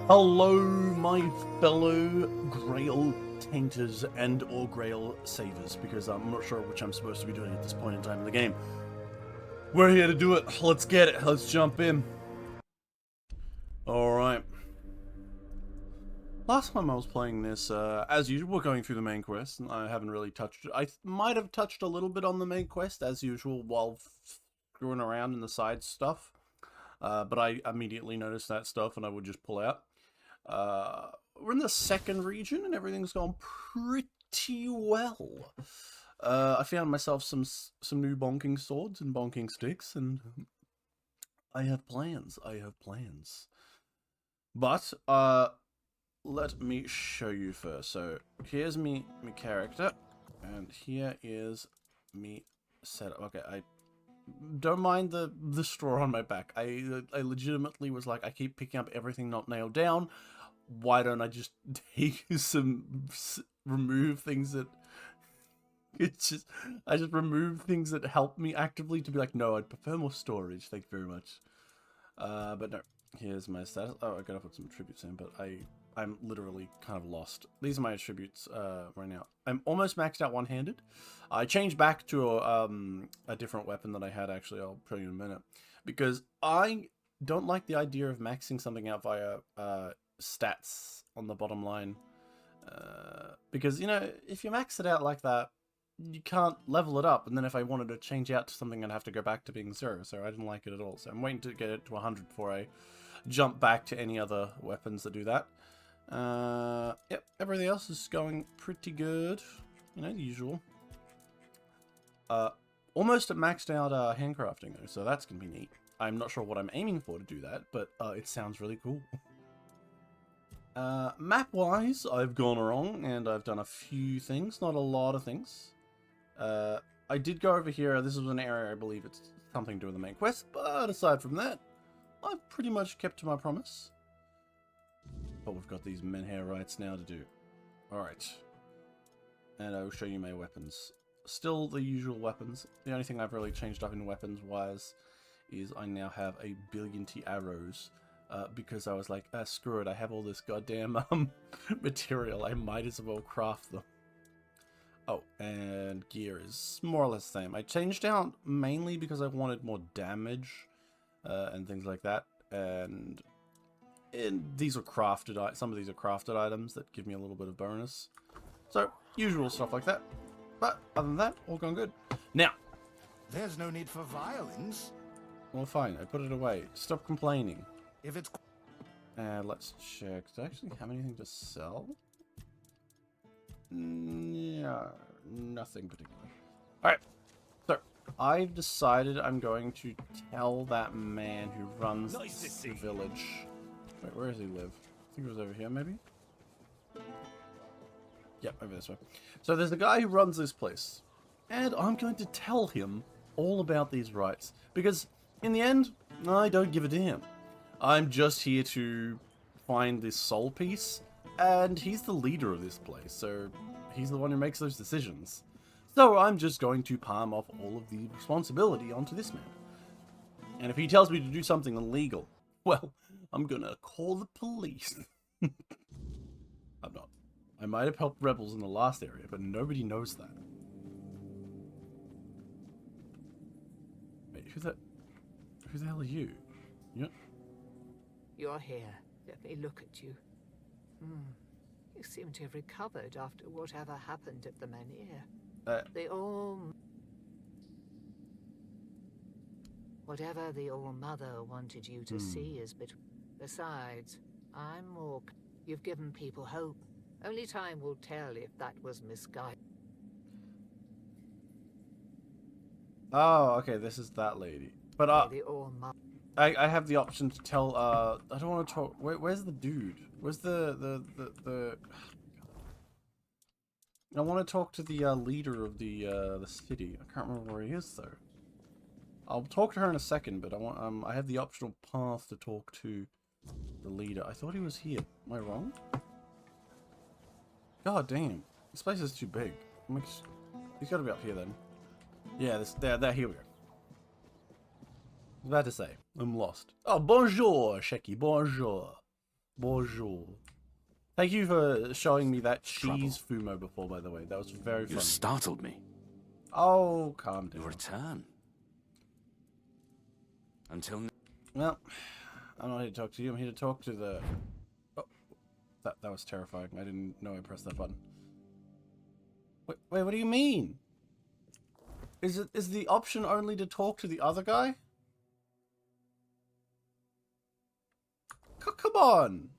Hello, my fellow Grail Tainters and or Grail Savers, because I'm not sure which I'm supposed to be doing at this point in time in the game. We're here to do it. Let's get it. Let's jump in. Alright. Last time I was playing this, as usual, we're going through the main quest, and I haven't really touched it. I might have touched a little bit on the main quest, as usual, while screwing around in the side stuff. But I immediately noticed that stuff, and I would just pull out. We're in the second region, and everything's gone pretty well. I found myself some new bonking swords and bonking sticks, and I have plans. But, let me show you first. So, here's me character, and here is me setup. Okay, I don't mind the straw on my back. I legitimately was like, I keep picking up everything not nailed down. Why don't I just take remove things that I just remove things that help me actively to be like, no, I'd prefer more storage. Thank you very much. But no, here's my status. Oh, I gotta put some attributes in, but I'm literally kind of lost. These are my attributes right now. I'm almost maxed out one-handed. I changed back to a different weapon that I had, actually. I'll show you in a minute. Because I don't like the idea of maxing something out via stats on the bottom line. Because, you know, if you max it out like that, you can't level it up. And then if I wanted to change out to something, I'd have to go back to being 0. So I didn't like it at all. So I'm waiting to get it to 100 before I jump back to any other weapons that do that. Yep, everything else is going pretty good. You know, the usual. Almost at maxed out handcrafting though, so that's gonna be neat. I'm not sure what I'm aiming for to do that, but it sounds really cool. Map-wise, I've gone wrong, and I've done a few things, not a lot of things. I did go over here. This is an area I believe it's something to do with the main quest, but aside from that, I've pretty much kept to my promise. But we've got these menhair rights now to do. Alright. And I'll show you my weapons. Still the usual weapons. The only thing I've really changed up in weapons-wise is I now have a billion-T arrows. Because I was like, screw it, I have all this goddamn material. I might as well craft them. Oh, and gear is more or less the same. I changed out mainly because I wanted more damage and things like that. And these are crafted. Some of these are crafted items that give me a little bit of bonus. So, usual stuff like that. But other than that, all gone good. Now, there's no need for violence. Well, fine. I put it away. Stop complaining. If it's let's check. Do I actually have anything to sell? Yeah, nothing particular. All right. So I've decided I'm going to tell that man who runs the village. Wait, where does he live? I think it was over here, maybe? Yep, over this way. So there's a guy who runs this place. And I'm going to tell him all about these rights. Because, in the end, I don't give a damn. I'm just here to find this soul piece. And he's the leader of this place. So, he's the one who makes those decisions. So, I'm just going to palm off all of the responsibility onto this man. And if he tells me to do something illegal, well, I'm gonna call the police. I'm not. I might have helped rebels in the last area, but nobody knows that. Wait, who the hell are you? You're here. Let me look at you. You seem to have recovered after whatever happened at the Menhir. Whatever the All-Mother wanted you to see is Besides, I'm more... You've given people hope. Only time will tell if that was misguided. Oh, okay, this is that lady. But, The All-Mother... I have the option to tell, I don't want to talk... Where's the dude? Where's the... I want to talk to the, leader of the city. I can't remember where he is, though. I'll talk to her in a second, but I have the optional path to talk to the leader. I thought he was here. Am I wrong? God damn. This place is too big. He's got to be up here, then. Yeah, there, here we go. I was about to say, I'm lost. Oh, bonjour, Sheki, bonjour. Bonjour. Thank you for showing me that Trouble. cheese fumo before, by the way. That was very You funny. startled me. Oh, calm down. Your return. Until now. Well, I'm not here to talk to you. I'm here to talk to the... Oh, that was terrifying. I didn't know I pressed that button. Wait, what do you mean? Is the option only to talk to the other guy? Come on!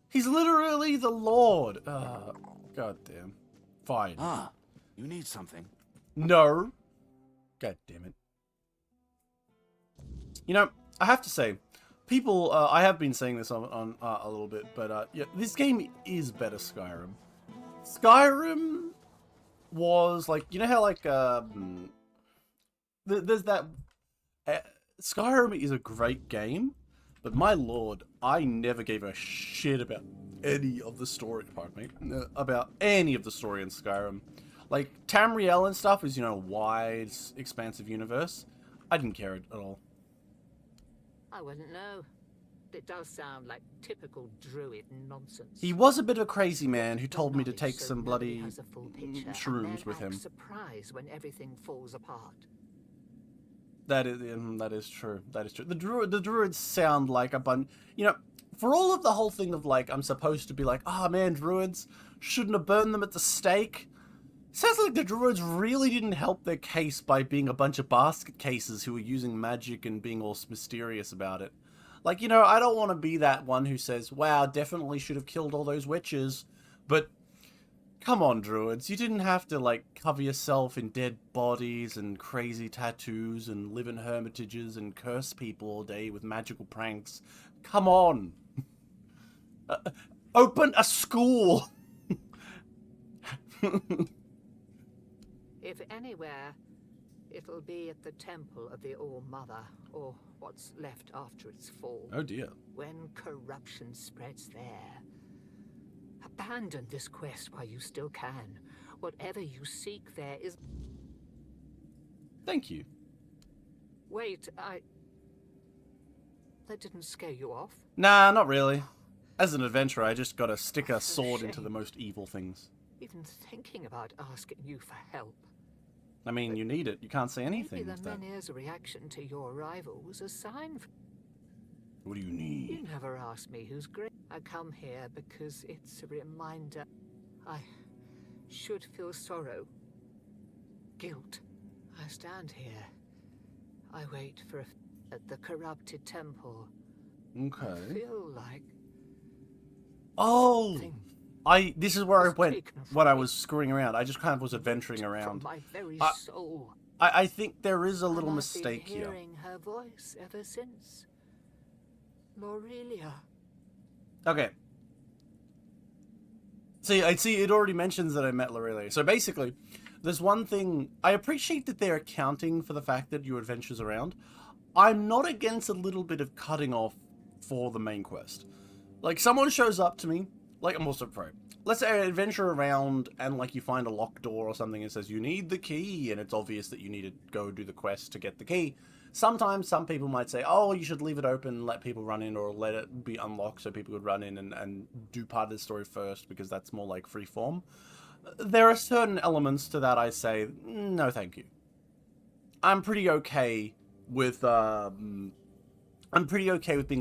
He's literally the Lord! God damn. Fine. Ah, you need something. No! God damn it. You know, I have to say, people, I have been saying this on a little bit, but yeah, this game is better Skyrim. Skyrim was like, you know how like, there's that, Skyrim is a great game, but my lord, I never gave a shit about any of the story, pardon me, about any of the story in Skyrim. Like, Tamriel and stuff is, you know, a wide, expansive universe. I didn't care at all. I wouldn't know. It does sound like typical druid nonsense. He was a bit of a crazy man who The told me to knowledge take so some nobody bloody has a full picture, and shrooms then with him. act surprised when everything falls apart. That is true. That is true. The druids sound like a bunch. You know, for all of the whole thing of like, I'm supposed to be like, oh man, druids shouldn't have burned them at the stake. Sounds like the druids really didn't help their case by being a bunch of basket cases who were using magic and being all mysterious about it. Like, you know, I don't want to be that one who says, wow, definitely should have killed all those witches. But, come on, druids. You didn't have to, like, cover yourself in dead bodies and crazy tattoos and live in hermitages and curse people all day with magical pranks. Come on. Open a school. If anywhere, it'll be at the temple of the All-Mother, or what's left after its fall. Oh dear. When corruption spreads there. Abandon this quest while you still can. Whatever you seek there is... Thank you. Wait, That didn't scare you off? Nah, not really. As an adventurer, I just gotta stick a So sword into shame. the most evil things. Even thinking about asking you for help. I mean, you need it. You can't say anything Maybe with the that. Menhir's reaction to your arrival was a sign for... What do you You need? never asked me who's great. I come here because it's a reminder I should feel sorrow, guilt. I stand here. I wait for at the corrupted temple. I Okay. feel like Oh! something This is where I was went taken when I from me. was screwing around. I just kind of was adventuring From around. my very I- soul. I think there is a little And mistake I've been here. hearing her voice ever since. Lorelia. Okay. See, it already mentions that I met Lorelei. So basically, there's one thing... I appreciate that they're accounting for the fact that you adventures around. I'm not against a little bit of cutting off for the main quest. Like, someone shows up to me, like, I'm also pro. Let's say I adventure around and, like, you find a locked door or something and says, you need the key, and it's obvious that you need to go do the quest to get the key. Sometimes some people might say, oh, you should leave it open and let people run in, or let it be unlocked so people could run in and do part of the story first, because that's more like free form. There are certain elements to that I say, no thank you. I'm pretty okay with being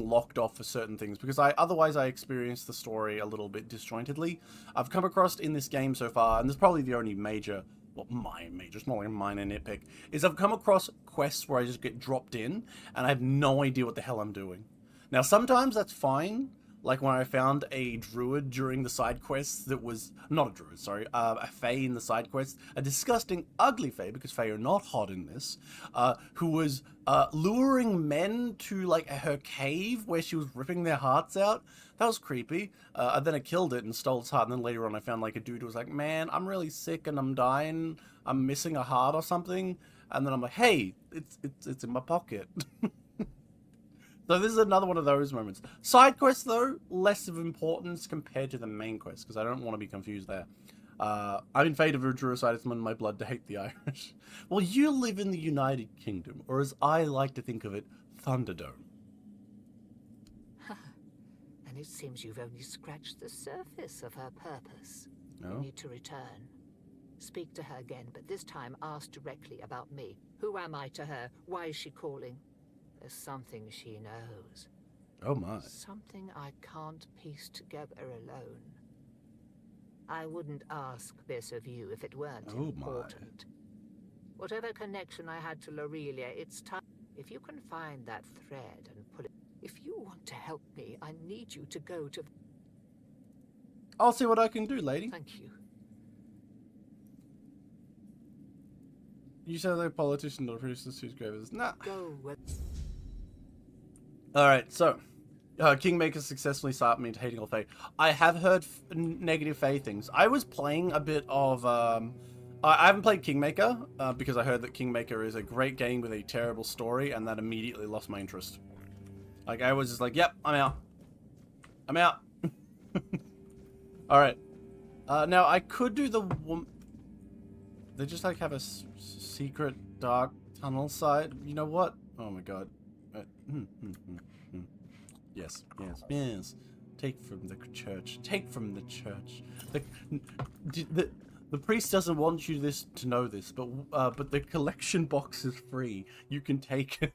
locked off for certain things, because otherwise I experience the story a little bit disjointedly. I've come across in this game so far, and this is probably the only major, well, it's more like a minor nitpick, is I've come across quests where I just get dropped in, and I have no idea what the hell I'm doing. Now, sometimes that's fine, like when I found a druid during the side quests that was, not a druid, sorry, a fae in the side quests, a disgusting, ugly fae, because fae are not hot in this, who was luring men to, like, her cave where she was ripping their hearts out. That was creepy. And then I killed it and stole its heart, and then later on I found, like, a dude who was like, man, I'm really sick and I'm dying, I'm missing a heart or something, and then I'm like, hey, it's in my pocket. So this is another one of those moments. Side quests, though, less of importance compared to the main quest, because I don't want to be confused there. I'm in fate of a Druidite, it's in my blood to hate the Irish. Well, you live in the United Kingdom, or as I like to think of it, Thunderdome. An and it seems you've only scratched the surface of her purpose. No. You need to return. Speak to her again, but this time ask directly about me. Who am I to her? Why is she calling? There's something she knows. Oh my. Something I can't piece together alone. I wouldn't ask this of you if it weren't important. Whatever connection I had to Lorelia, it's time. If you can find that thread and pull it... If you want to help me, I need you to go to... I'll see what I can do, lady. Thank you. You said they're politician or priestess whose grave is... Nah. Go with... Alright, so... Kingmaker successfully started me into hating all Fae. I have heard negative Fae things. I was playing a bit of... I haven't played Kingmaker, because I heard that Kingmaker is a great game with a terrible story, and that immediately lost my interest. Like, I was just like, yep, I'm out. I'm out. Alright. Now, I could do the... They just, like, have a secret dark tunnel side. You know what? Oh my god. Yes, yes, yes. Take from the church. Take from the church. The priest doesn't want you to know this, but the collection box is free. You can take it.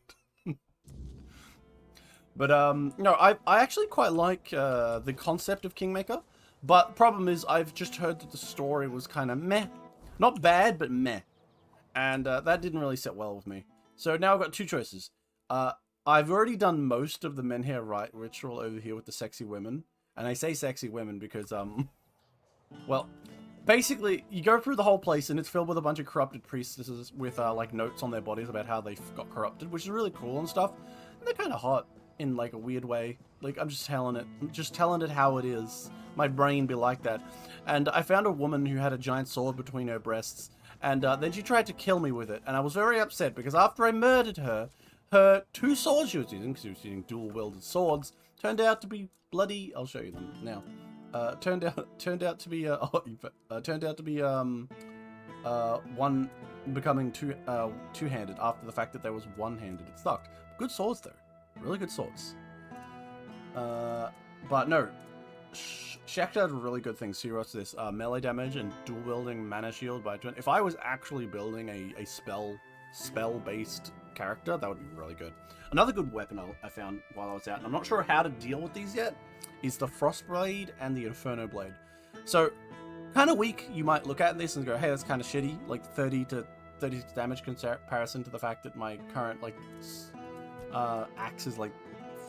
But no, I actually quite like the concept of Kingmaker. But problem is, I've just heard that the story was kind of meh. Not bad, but meh. And that didn't really sit well with me. So now I've got two choices. I've already done most of the men here right ritual over here with the sexy women. And I say sexy women because, well, basically, you go through the whole place and it's filled with a bunch of corrupted priestesses with, like, notes on their bodies about how they got corrupted, which is really cool and stuff. And they're kind of hot in, like, a weird way. Like, I'm just telling it how it is. My brain be like that. And I found a woman who had a giant sword between her breasts. And then she tried to kill me with it. And I was very upset because after I murdered her, her two swords she was using, because she was using dual-wielded swords, turned out to be bloody... I'll show you them now. Turned out to be one becoming two-handed after the fact that there was one-handed. It sucked. Good swords though, really good swords. But no, she actually had really good things. She wrote this melee damage and dual wielding mana shield by 20. If I was actually building a spell-based character, that would be really good. Another good weapon I found while I was out, and I'm not sure how to deal with these yet, is the Frost Blade and the Inferno Blade. So, kind of weak, you might look at this and go, hey, that's kind of shitty, like 30 to 36 damage comparison to the fact that my current, like, axe is like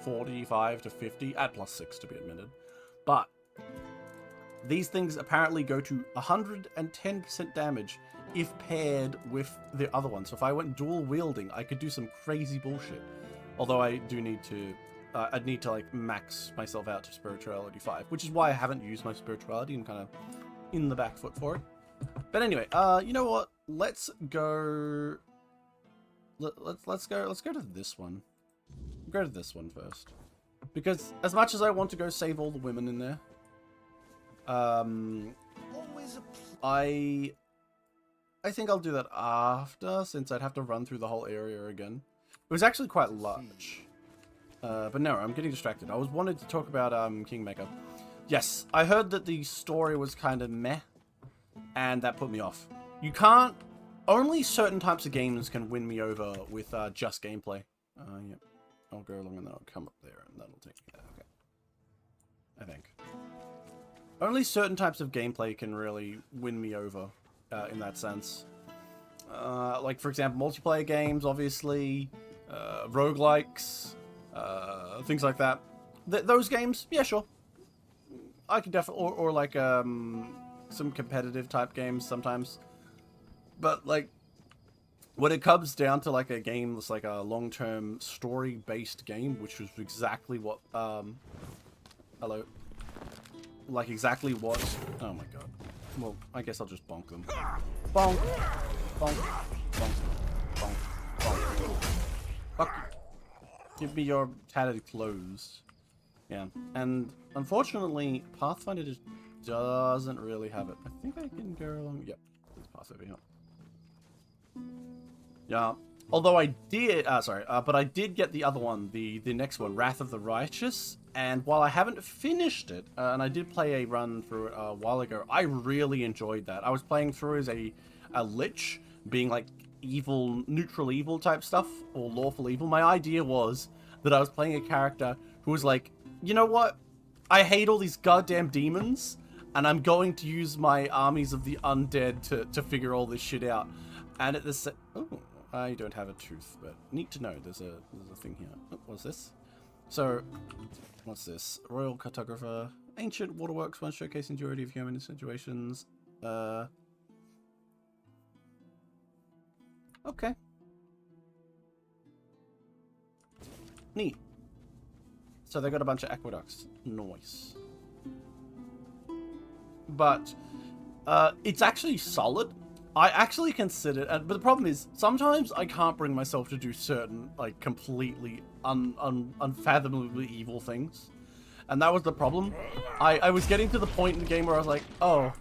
45 to 50, at +6 to be admitted. But, these things apparently go to 110% damage if paired with the other one. So if I went dual wielding, I could do some crazy bullshit. Although I do need to, I'd need to like max myself out to spirituality 5, which is why I haven't used my spirituality. I'm kind of in the back foot for it. But anyway, you know what? Let's go. Let's go to this one. Go to this one first, because as much as I want to go save all the women in there, I think I'll do that after, since I'd have to run through the whole area again. It was actually quite large. But no, I'm getting distracted. I was wanted to talk about Kingmaker. Yes, I heard that the story was kind of meh, and that put me off. You can't... Only certain types of games can win me over with just gameplay. Yep. I'll go along and then I'll come up there, and that'll take me there. Okay. I think. Only certain types of gameplay can really win me over. In that sense. Like, for example, multiplayer games, obviously, roguelikes, things like that. Those games, yeah, sure. I can definitely, or like, some competitive type games sometimes. But, like, when it comes down to, like, a game that's, like, a long-term story-based game, which was exactly what, hello. Like, exactly what, oh my god. Well, I guess I'll just bonk them. Bonk! Bonk! Bonk! Bonk! Bonk! Fuck you. Give me your tattered clothes. Yeah, and unfortunately, Pathfinder just doesn't really have it. I think I can go along... Yep, let's pass over here. Yeah, although I did... but I did get the other one, the next one, Wrath of the Righteous. And while I haven't finished it, and I did play a run through it a while ago, I really enjoyed that. I was playing through as a lich, being like evil, neutral evil type stuff, or lawful evil. My idea was that I was playing a character who was like, you know what? I hate all these goddamn demons, and I'm going to use my armies of the undead to figure all this shit out. And at this, oh, I don't have a tooth, but neat to know. There's a thing here. Oh, what's this? So, what's this? Royal Cartographer. Ancient waterworks, one showcasing durability of human situations. Okay. Neat. So they got a bunch of aqueducts. Nice. But, it's actually solid. I actually consider, but the problem is, sometimes I can't bring myself to do certain, like, completely unfathomably evil things. And that was the problem. I was getting to the point in the game where I was like, oh,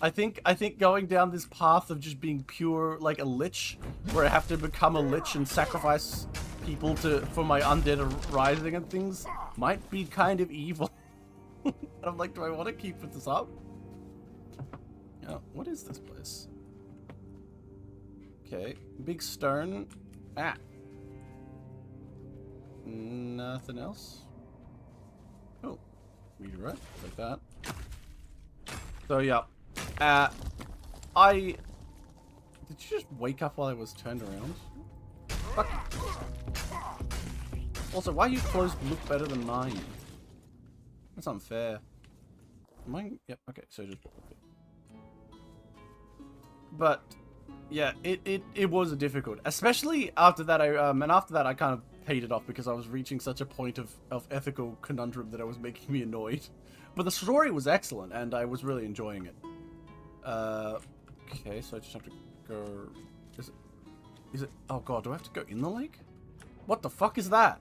I think going down this path of just being pure, like, a lich, where I have to become a lich and sacrifice people for my undead rising and things, might be kind of evil. And I'm like, do I want to keep this up? Oh, what is this place? Okay, big stone. Ah. Nothing else? Oh, meteorite, like that. So yeah, did you just wake up while I was turned around? Fuck. Also, why your clothes look better than mine? That's unfair. Mine, yep, okay, so just... But... yeah, it was difficult, especially after that. After that I kind of paid it off because I was reaching such a point of ethical conundrum that I was making me annoyed. But the story was excellent, and I was really enjoying it. Okay, so I just have to go. Is it? Oh god, do I have to go in the lake? What the fuck is that?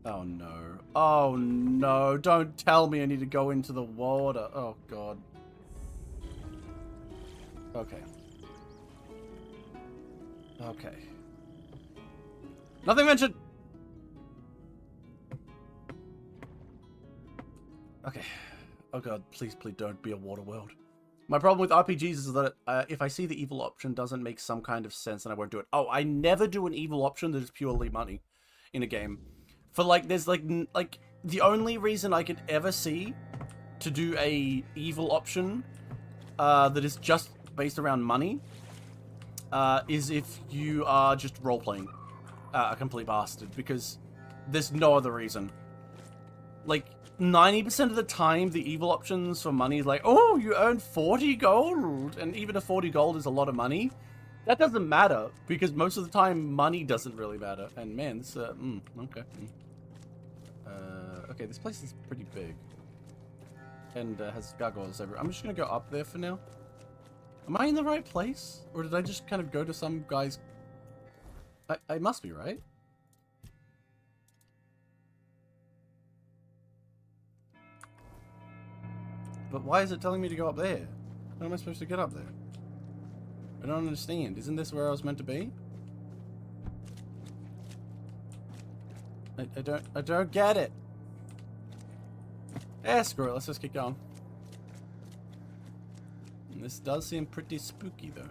Oh no! Oh no! Don't tell me I need to go into the water. Oh god. Okay. Okay. Nothing mentioned! Okay. Oh god, please don't be a water world. My problem with RPGs is that if I see the evil option doesn't make some kind of sense, then I won't do it. Oh, I never do an evil option that is purely money in a game. For like, there's like the only reason I could ever see to do a evil option that is just based around money is if you are just role-playing a complete bastard, because there's no other reason. Like, 90% of the time, the evil options for money is like, oh, you earned 40 gold, and even if 40 gold is a lot of money, that doesn't matter, because most of the time, money doesn't really matter. And man, this, okay. Okay, this place is pretty big. And has gargoyles everywhere. I'm just gonna go up there for now. Am I in the right place? Or did I just kind of go to some guy's... I must be, right? But why is it telling me to go up there? How am I supposed to get up there? I don't understand. Isn't this where I was meant to be? I don't get it. Eh, screw it. Let's just keep going. And this does seem pretty spooky, though.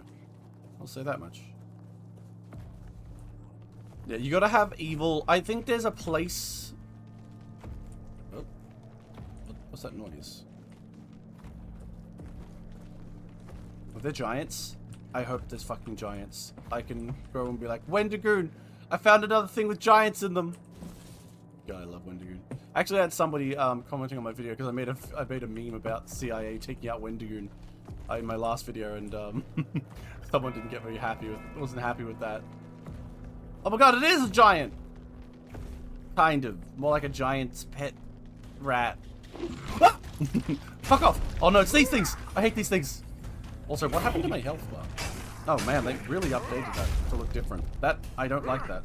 I'll say that much. Yeah, you gotta have evil... I think there's a place... Oh. What's that noise? Are there giants? I hope there's fucking giants. I can go and be like, Wendigoon! I found another thing with giants in them! God, I love Wendigoon. Actually, I had somebody commenting on my video because I made a meme about CIA taking out Wendigoon in my last video, and someone didn't get very happy with, wasn't happy with that. Oh my god, it is a giant! Kind of. More like a giant's pet rat. Ah! Fuck off! Oh no, it's these things! I hate these things! Also, what happened to my health bar? Oh man, they really updated that to look different. That, I don't like that.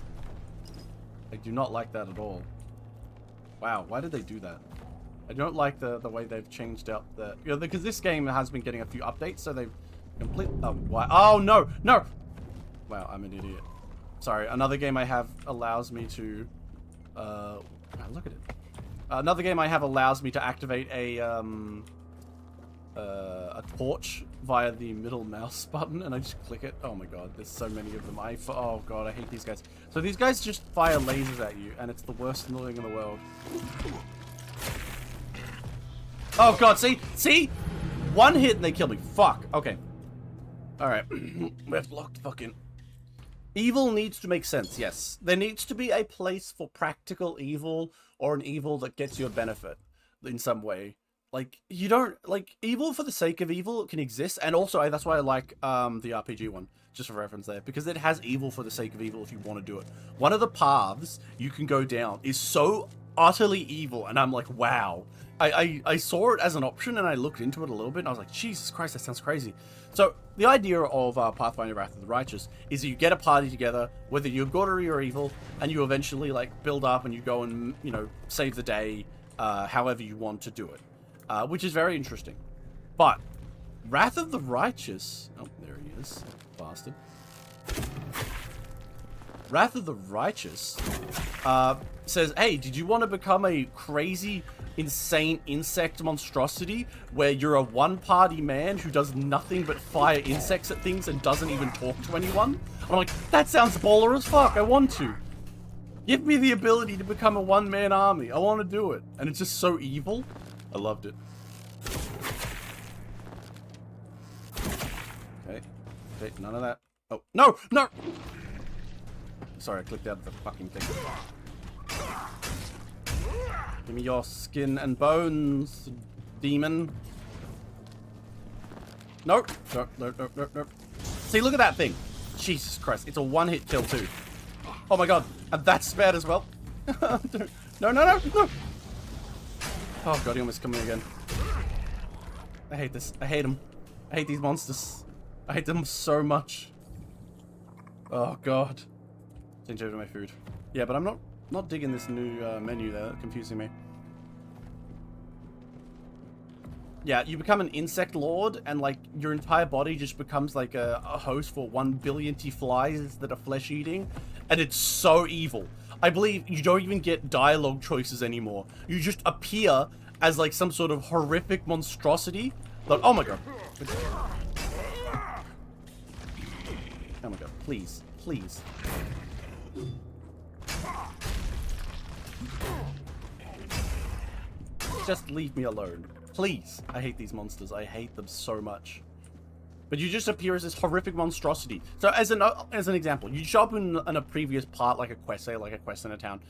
I do not like that at all. Wow, why did they do that? I don't like the way they've changed up the... You know, because this game has been getting a few updates, so they've completely... Oh, why? Oh, no! No! Wow, I'm an idiot. Sorry, another game I have allows me to Look at it. Another game I have allows me to activate a torch via the middle mouse button, and I just click it. Oh my god, there's so many of them. Oh god, I hate these guys. So these guys just fire lasers at you, and it's the worst thing in the world. Oh god, see? One hit and they kill me. Fuck. Okay. Alright. We're locked fucking. Evil needs to make sense, yes. There needs to be a place for practical evil, or an evil that gets you a benefit in some way. Like, you don't, like, evil for the sake of evil can exist, and also, that's why I like, the RPG one, just for reference there, because it has evil for the sake of evil if you want to do it. One of the paths you can go down is so utterly evil, and I'm like, wow. I saw it as an option, and I looked into it a little bit, and I was like, Jesus Christ, that sounds crazy. So, the idea of Pathfinder Wrath of the Righteous is you get a party together, whether you're good or you're evil, and you eventually, like, build up and you go and, you know, save the day, however you want to do it. Which is very interesting. But, Wrath of the Righteous... Oh, there he is. Bastard. Wrath of the Righteous says, hey, did you want to become a crazy, insane insect monstrosity where you're a one-party man who does nothing but fire insects at things and doesn't even talk to anyone? I'm like, that sounds baller as fuck. I want to. Give me the ability to become a one-man army. I want to do it. And it's just so evil. I loved it. Okay. Okay, none of that. Oh, no! No! Sorry, I clicked out of the fucking thing. Give me your skin and bones, demon. Nope. Nope, nope, nope, nope, nope. See, look at that thing. Jesus Christ, it's a one-hit kill too. Oh my god, and that's bad as well. No, no, no, no! Oh god, he almost coming again. I hate this. I hate him. I hate these monsters. I hate them so much. Oh god. Change over to my food. Yeah, but I'm not digging this new menu there. That's confusing me. Yeah, you become an insect lord, and like your entire body just becomes like a host for 1 billion flies that are flesh eating, and it's so evil. I believe you don't even get dialogue choices anymore. You just appear as like some sort of horrific monstrosity. Like, oh my god. Oh my god, please, please. Just leave me alone. Please. I hate these monsters. I hate them so much. But you just appear as this horrific monstrosity. So as an example, you show up in a previous part, like a quest, say like a quest in a town.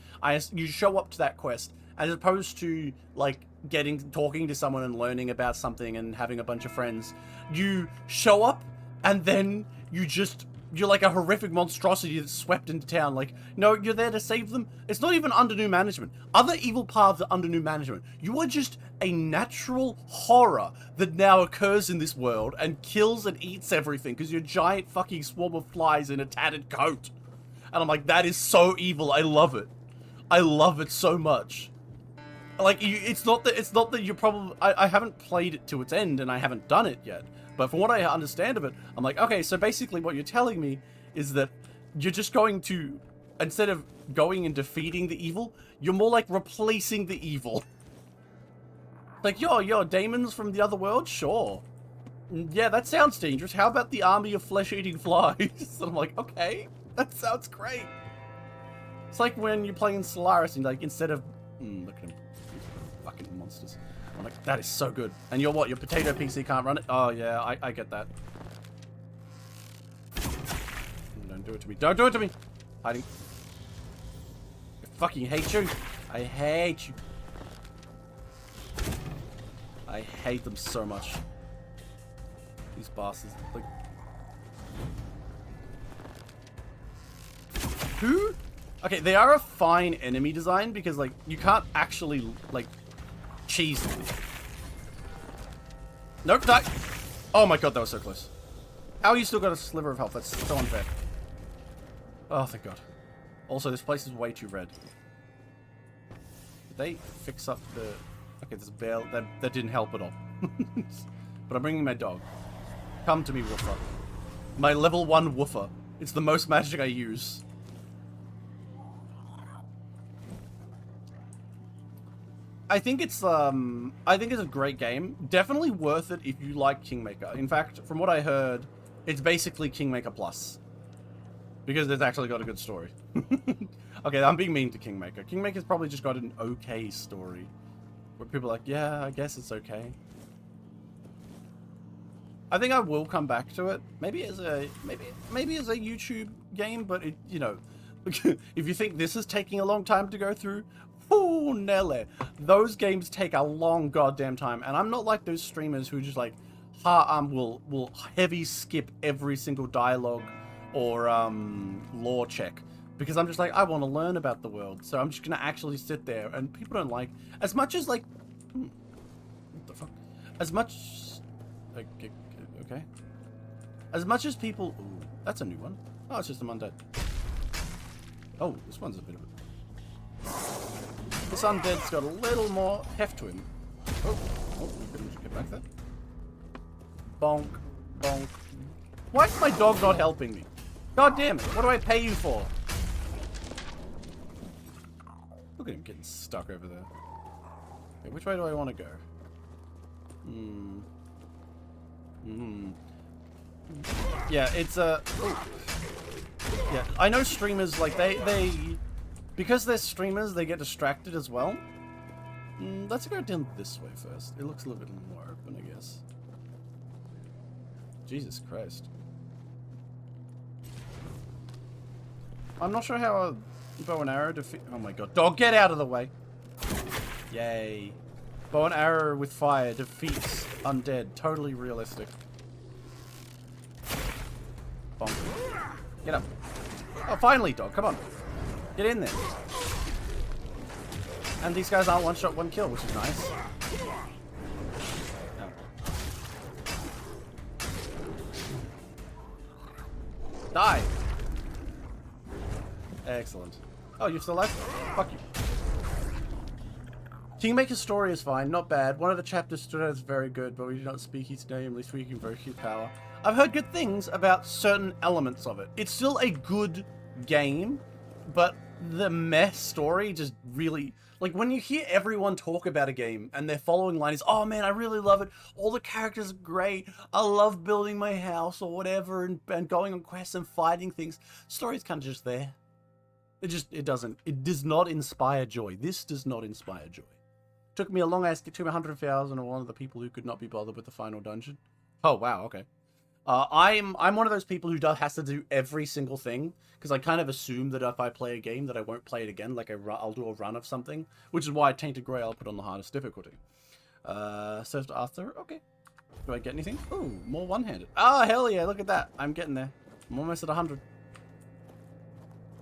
You show up to that quest, as opposed to like talking to someone and learning about something and having a bunch of friends. You show up and then you're like a horrific monstrosity that's swept into town. Like, no, you're there to save them. It's not even under new management. Other evil paths are under new management. You are just a natural horror that now occurs in this world and kills and eats everything because you're a giant fucking swarm of flies in a tattered coat. And I'm like, that is so evil. I love it. I love it so much. Like, it's not that you're probably... I haven't played it to its end and I haven't done it yet. But from what I understand of it, I'm like, okay, so basically what you're telling me is that you're just going to, instead of going and defeating the evil, you're more like replacing the evil. Like, yo, demons from the other world? Sure. Yeah, that sounds dangerous. How about the army of flesh-eating flies? And I'm like, okay, that sounds great. It's like when you're playing Solaris and like, instead of... look at him. Fucking monsters. I'm like, that is so good. And you're what? Your potato PC can't run it? Oh, yeah, I get that. Don't do it to me. Don't do it to me! Hiding. I fucking hate you. I hate you. I hate them so much. These bastards. Like... Who? Okay, they are a fine enemy design because, like, you can't actually, like... cheese them. Nope, die. Oh my god, that was so close. How you still got a sliver of health? That's so unfair. Oh, thank god. Also, this place is way too red. Did they fix up the... Okay, there's a bell. That didn't help at all. But I'm bringing my dog. Come to me, woofer. My level 1 woofer. It's the most magic I use. I think it's a great game. Definitely worth it if you like Kingmaker. In fact, from what I heard, it's basically Kingmaker Plus. Because it's actually got a good story. Okay, I'm being mean to Kingmaker. Kingmaker's probably just got an okay story. Where people are like, yeah, I guess it's okay. I think I will come back to it. Maybe as a YouTube game, but it, you know, if you think this is taking a long time to go through, oh Nelly, those games take a long goddamn time. And I'm not like those streamers who just like will heavy skip every single dialogue or lore check, because I'm just like, I want to learn about the world, so I'm just gonna actually sit there. And people don't like, as much as like, what the fuck, as much, okay, as much as people, ooh, that's a new one. Oh, it's just an undead. Oh, this one's a bit of a, this undead's got a little more heft to him. Oh, we couldn't get back there. Bonk, bonk. Why is my dog not helping me? God damn it, what do I pay you for? Look at him getting stuck over there. Okay, which way do I want to go? Yeah, it's a... yeah, I know streamers, like, they... Because they're streamers, they get distracted as well. Let's go down this way first. It looks a little bit more open, I guess. Jesus Christ. I'm not sure how a bow and arrow defeat... Oh my god. Dog, get out of the way! Yay. Bow and arrow with fire defeats undead. Totally realistic. Bonk. Get up. Oh, finally, dog. Come on. Get in there. And these guys aren't one shot, one kill, which is nice. Oh. Die! Excellent. Oh, you're still alive? Fuck you. Kingmaker's story is fine, not bad. One of the chapters stood out as very good, but we do not speak his name, least we can invoke his power. I've heard good things about certain elements of it. It's still a good game, but the mess story just really... Like, when you hear everyone talk about a game and their following line is, oh man, I really love it, all the characters are great, I love building my house or whatever, and going on quests and fighting things, story's kind of just there. It does not inspire joy. This does not inspire joy. Took me a long ass to get to 100,000 or one of the people who could not be bothered with the final dungeon. Oh, wow, okay. I'm one of those people who has to do every single thing, because I kind of assume that if I play a game that I won't play it again, like I'll do a run of something, which is why Tainted Grail I'll put on the hardest difficulty. Served Arthur, okay. Do I get anything? Ooh, more one-handed. Oh, hell yeah, look at that. I'm getting there. I'm almost at 100.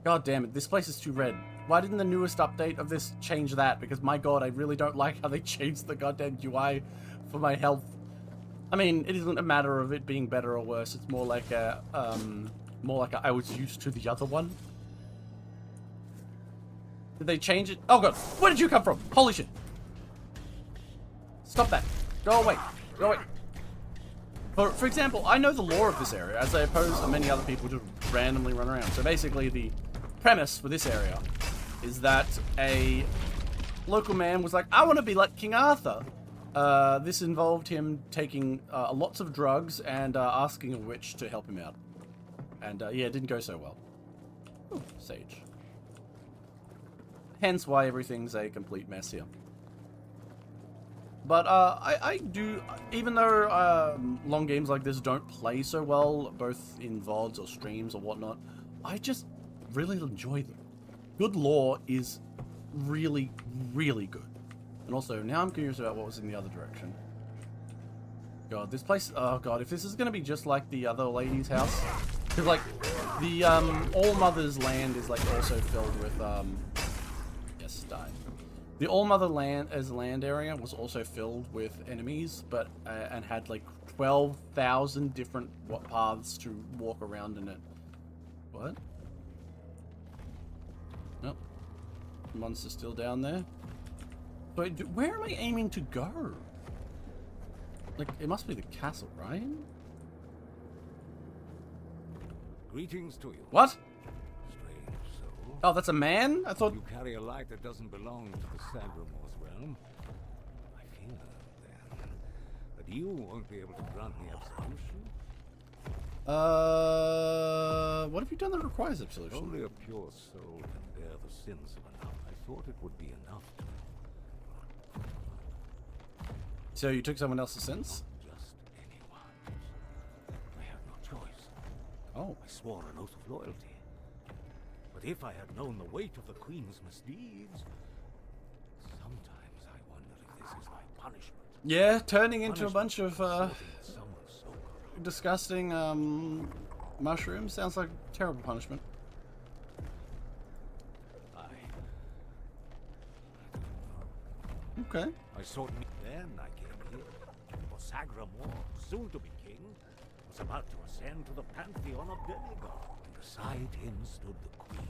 God damn it, this place is too red. Why didn't the newest update of this change that? Because my god, I really don't like how they changed the goddamn UI for my health. I mean, it isn't a matter of it being better or worse. It's more like a, I was used to the other one. Did they change it? Oh god, where did you come from? Holy shit. Stop that. Go away. Go away. For example, I know the lore of this area, as opposed to many other people just randomly run around. So basically, the premise for this area is that a local man was like, I want to be like King Arthur. This involved him taking lots of drugs and asking a witch to help him out. And yeah, it didn't go so well. Ooh, sage. Hence why everything's a complete mess here. But I do, even though long games like this don't play so well, both in VODs or streams or whatnot, I just really enjoy them. Good lore is really, really good. And also, now I'm curious about what was in the other direction. God, this place, oh god, if this is going to be just like the other lady's house, because like, the All Mother's land is like also filled with, yes, die. The All Mother land area was also filled with enemies, but and had like 12,000 different paths to walk around in it. What? Nope. The monster's still down there. But where am I aiming to go? Like, it must be the castle, right? Greetings to you. What? Strange soul. Oh, that's a man? I thought... You carry a light that doesn't belong to the Sagramor's realm. I fear, then, that you won't be able to grant me absolution. What have you done that requires absolution? Only a pure soul can bear the sins of another. I thought it would be enough to... So you took someone else's sins? Just anyone. I had no choice. Oh. I swore an oath of loyalty. But if I had known the weight of the Queen's misdeeds, sometimes I wonder if this is my punishment. Yeah, turning into a bunch of Someone so corrupt. disgusting mushrooms sounds like a terrible punishment. Okay. I sought me then. I came here. For Sagramor, soon to be king, was about to ascend to the pantheon of demigods. Beside him stood the Queen.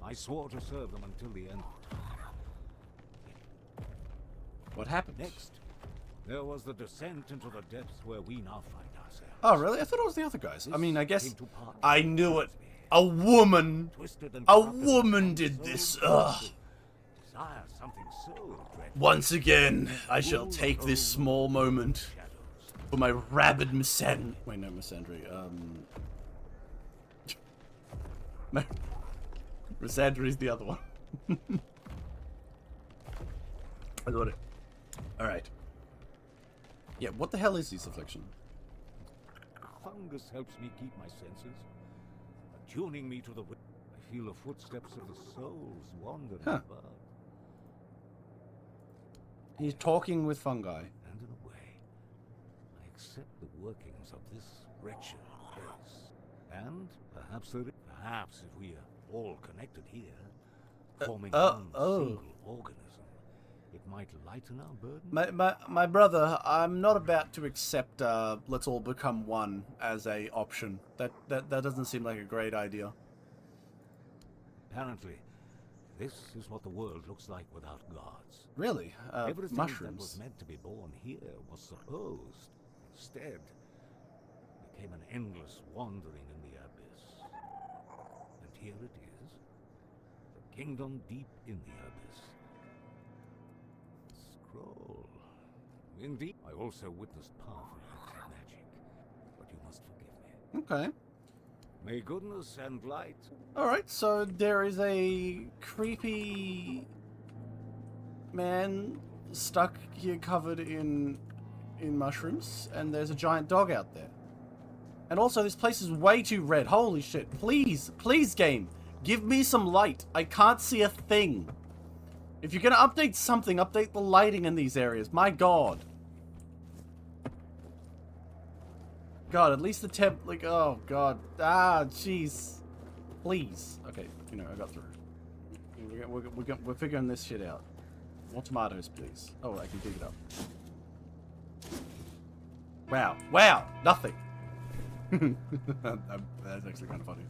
I swore to serve them until the end of time. What happened? Next, there was the descent into the depths where we now find ourselves. Oh, really? I thought it was the other guys. I mean, I guess... Came to pass. I knew it. A woman! Twisted and A corrupted woman my did soul this. to Ugh. desire something so dreadful. Once again, I shall take this small moment Shadows. for my rabid Missandry. Wait, no, Missandry. Missandry's the other one. I got it. Alright. Yeah, what the hell is this affliction? Fungus helps me keep my senses, attuning me to the wind. I feel the footsteps of the souls wandering Huh. about, He's talking with fungi. and in a way, I accept the workings of this wretched place. And perhaps if we are all connected here, forming one single organism, it might lighten our burden. My brother, I'm not about to accept let's all become one as a option. That doesn't seem like a great idea. Apparently, this is what the world looks like without gods. Really? Everything that was Mushrooms. meant to be born here was supposed, instead, became an endless wandering in the abyss. And here it is, the kingdom deep in the abyss. Scroll. Indeed, I also witnessed powerful acts of magic, but you must forgive me. Okay. May goodness and light. Alright, so there is a creepy man stuck here covered in mushrooms, and there's a giant dog out there. And also, this place is way too red. Holy shit. Please, please, game, give me some light. I can't see a thing. If you're gonna update something, update the lighting in these areas. My god. God, at least the temp, like, oh god. Ah, jeez. Please. Okay, you know, I got through. We're figuring this shit out. More tomatoes, please. Oh, I can dig it up. Wow. Wow! Nothing! That's actually kind of funny.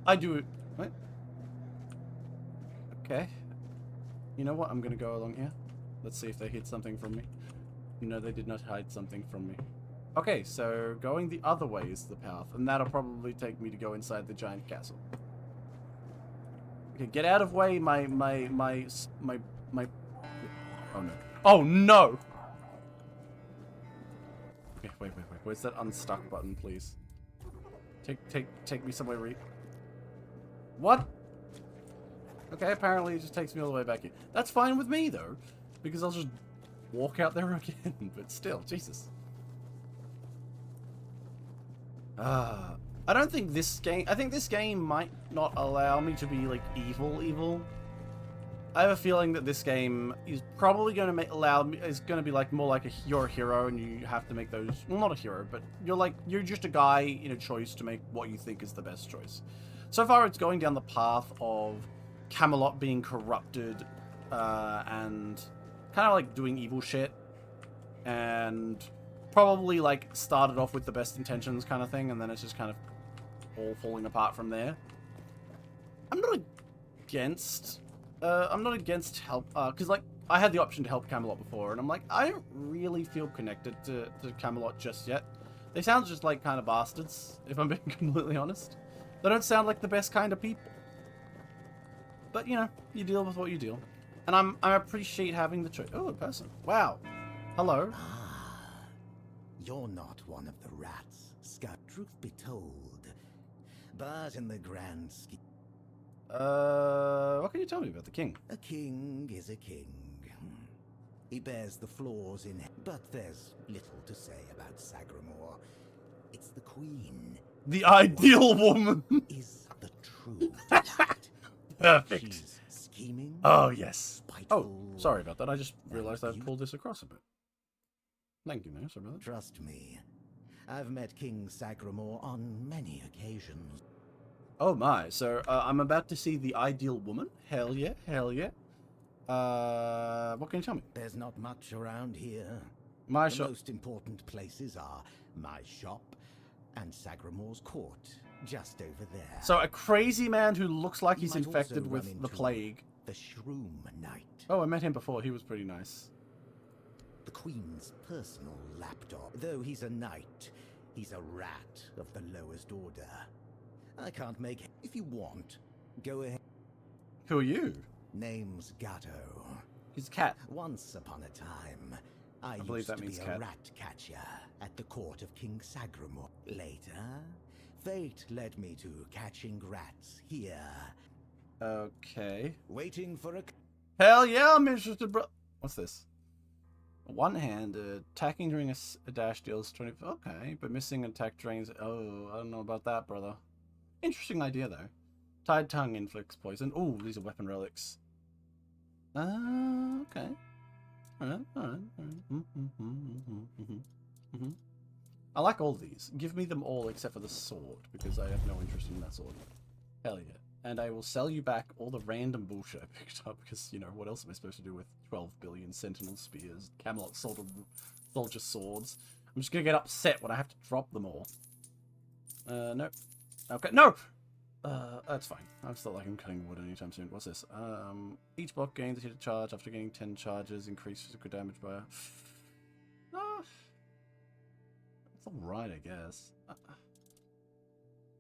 I do it. What? Okay. You know what? I'm gonna go along here. Let's see if they hid something from me. No, they did not hide something from me. Okay, so going the other way is the path, and that'll probably take me to go inside the giant castle. Okay, get out of way, my. Oh no! Oh no! Okay, wait. Where's that unstuck button, please? Take me somewhere. What? Okay, apparently it just takes me all the way back in. That's fine with me though, because I'll just walk out there again. But still, Jesus. I don't think this game... I think this game might not allow me to be, like, evil. I have a feeling that this game is probably going to is going to be, like, more like you're a hero and you have to make those... Well, not a hero, but you're just a guy in a choice to make what you think is the best choice. So far, it's going down the path of Camelot being corrupted and kind of, like, doing evil shit. And... probably, like, started off with the best intentions kind of thing, and then it's just kind of all falling apart from there. I'm not against help, because, like, I had the option to help Camelot before, and I'm like, I don't really feel connected to Camelot just yet. They sound just like kind of bastards, if I'm being completely honest. They don't sound like the best kind of people. But you know, you deal with what you deal. And I appreciate having the choice. Oh, a person. Wow. Hello. Ah, you're not one of the rats, Scott. Truth be told, but in the grand scheme, What can you tell me about the king? a king is a king. He bears the flaws in him, but there's little to say about Sagramore. It's the queen The ideal woman. is the true delight. Perfect. She's scheming. Oh, yes. Oh, spiteful. sorry about that. I just realized I'd pulled this across a bit. Thank you, man. Sorry about that. Trust me, I've met King Sagramore on many occasions. Oh, my. So, I'm about to see the ideal woman. Hell yeah. Hell yeah. What can you tell me? There's not much around here. My The shop. most important places are my shop and Sagramore's court, just over there. So, a crazy man who looks like You he's might also infected run with the into plague. The Shroom Knight, Oh, I met him before. He was pretty nice. the Queen's personal lapdog. Though he's a knight, he's a rat of the lowest order. I can't make it. If you want, go ahead. Who are you? Name's Gatto. He's a cat. Once upon a time, I believe used that to means be cat. a rat catcher at the court of King Sagramore. Later, fate led me to catching rats here, Okay. waiting for a... Hell yeah, I'm interested, bro. What's this? One-handed. Attacking during a dash deals 20... Okay, but missing attack drains... Oh, I don't know about that, brother. Interesting idea, though. Tied tongue inflicts poison. Ooh, these are weapon relics. Okay. Alright. I like all these. Give me them all except for the sword, because I have no interest in that sword. Hell yeah. And I will sell you back all the random bullshit I picked up, because, you know, what else am I supposed to do with 12 billion sentinel spears, Camelot soldier swords? I'm just gonna get upset when I have to drop them all. Nope. Okay, no! That's fine. I'm still like I'm cutting wood anytime soon. What's this? Each block gains a hit charge after getting 10 charges, increase physical damage by a... It's alright, I guess.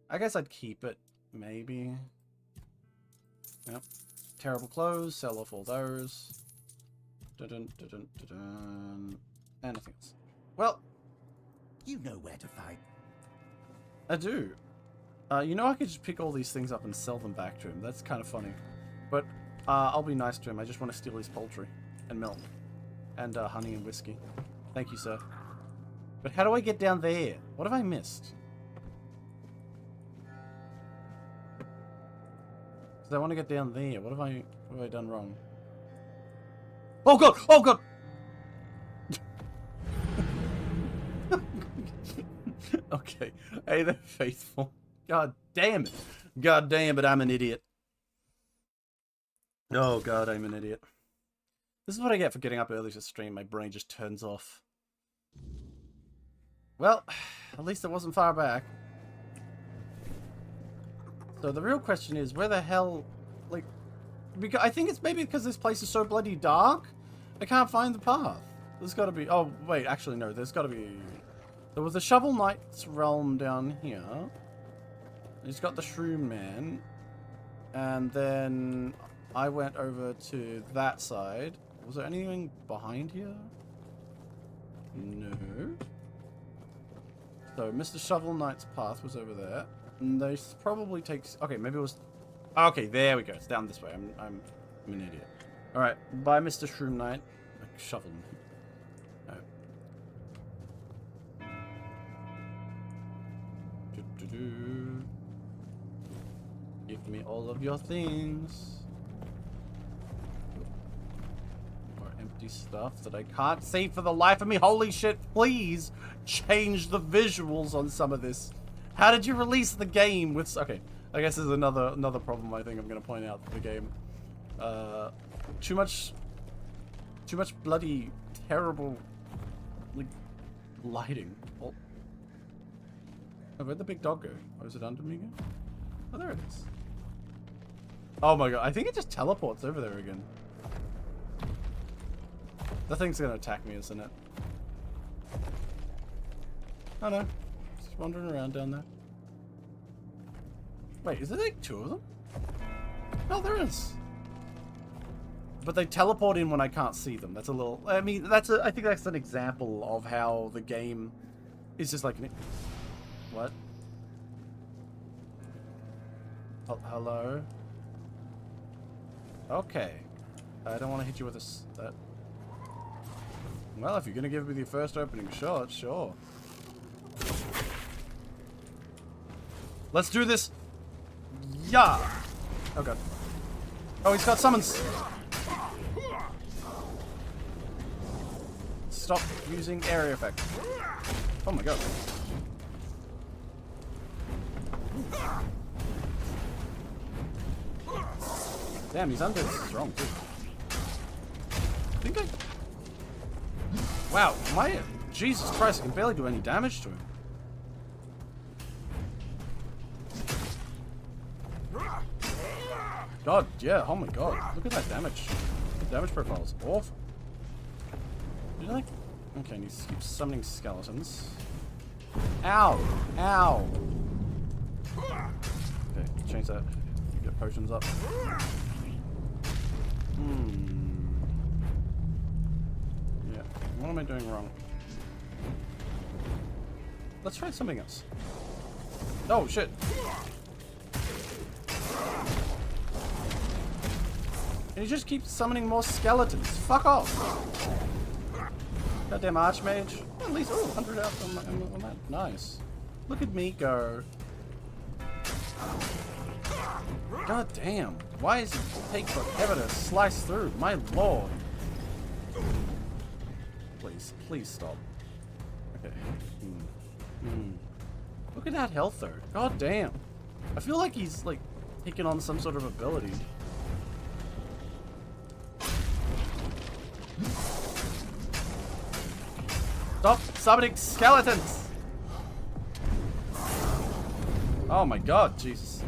I guess I'd keep it, maybe. Yep. Terrible clothes, sell off all those. Anything else? Well, You know where to find. I do. You know, I could just pick all these things up and sell them back to him. That's kind of funny. But I'll be nice to him. I just want to steal his poultry and milk and honey and whiskey. Thank you, sir. But how do I get down there? What have I missed? Because I want to get down there. What have I done wrong? Oh god! Oh god! Okay. Hey, they're faithful. God damn it. God damn it, I'm an idiot. Oh god, I'm an idiot. This is what I get for getting up early to stream. My brain just turns off. Well, at least it wasn't far back. So the real question is, where the hell... Like... Because I think it's maybe because this place is so bloody dark. I can't find the path. There's gotta be... Oh, wait, actually no, there's gotta be... There was a Shovel Knight's realm down here. He's got the Shroom Man. And then I went over to that side. Was there anything behind here? No. So Mr. Shovel Knight's path was over there. And this probably takes... Okay, maybe it was... Okay, there we go. It's down this way. I'm an idiot. Alright, bye Mr. Shroom Knight. Shovel Knight. Give me all of your things. More empty stuff that I can't see for the life of me. Holy shit, please change the visuals on some of this. How did you release the game with... Okay, I guess there's another problem I think I'm going to point out for the game. Too much bloody terrible like lighting. Oh, where'd the big dog go? Oh, is it under me again? Oh, there it is. Oh my god, I think it just teleports over there again. The thing's gonna attack me, isn't it? Oh no, just wandering around down there. Wait, is there like two of them? Oh, there is. but they teleport in when I can't see them. That's a little... I mean, I think that's an example of how the game is just like... What? Hello? Okay. I don't want to hit you with that. Well, if you're going to give me the first opening shot, sure. Let's do this. Yeah. Oh, God. Oh, he's got summons. Stop using area effect. Oh, my God. Damn, he's undead strong, too. I think I... Wow, Jesus Christ, I can barely do any damage to him. God, yeah, oh my God. Look at that damage. The damage profile is awful. Did I... Okay, I need to keep summoning skeletons. Ow! Ow! Okay, change that. Get potions up. Yeah, what am I doing wrong? Let's try something else. Oh, shit! And he just keeps summoning more skeletons. Fuck off! Goddamn Archmage. At least, oh, 100 health on that. Nice. Look at me go. God damn. Why does it take forever to slice through? My lord. Please, please stop. Okay. Look at that health though. God damn. I feel like he's like taking on some sort of ability. Stop summoning skeletons! Oh my God, Jesus.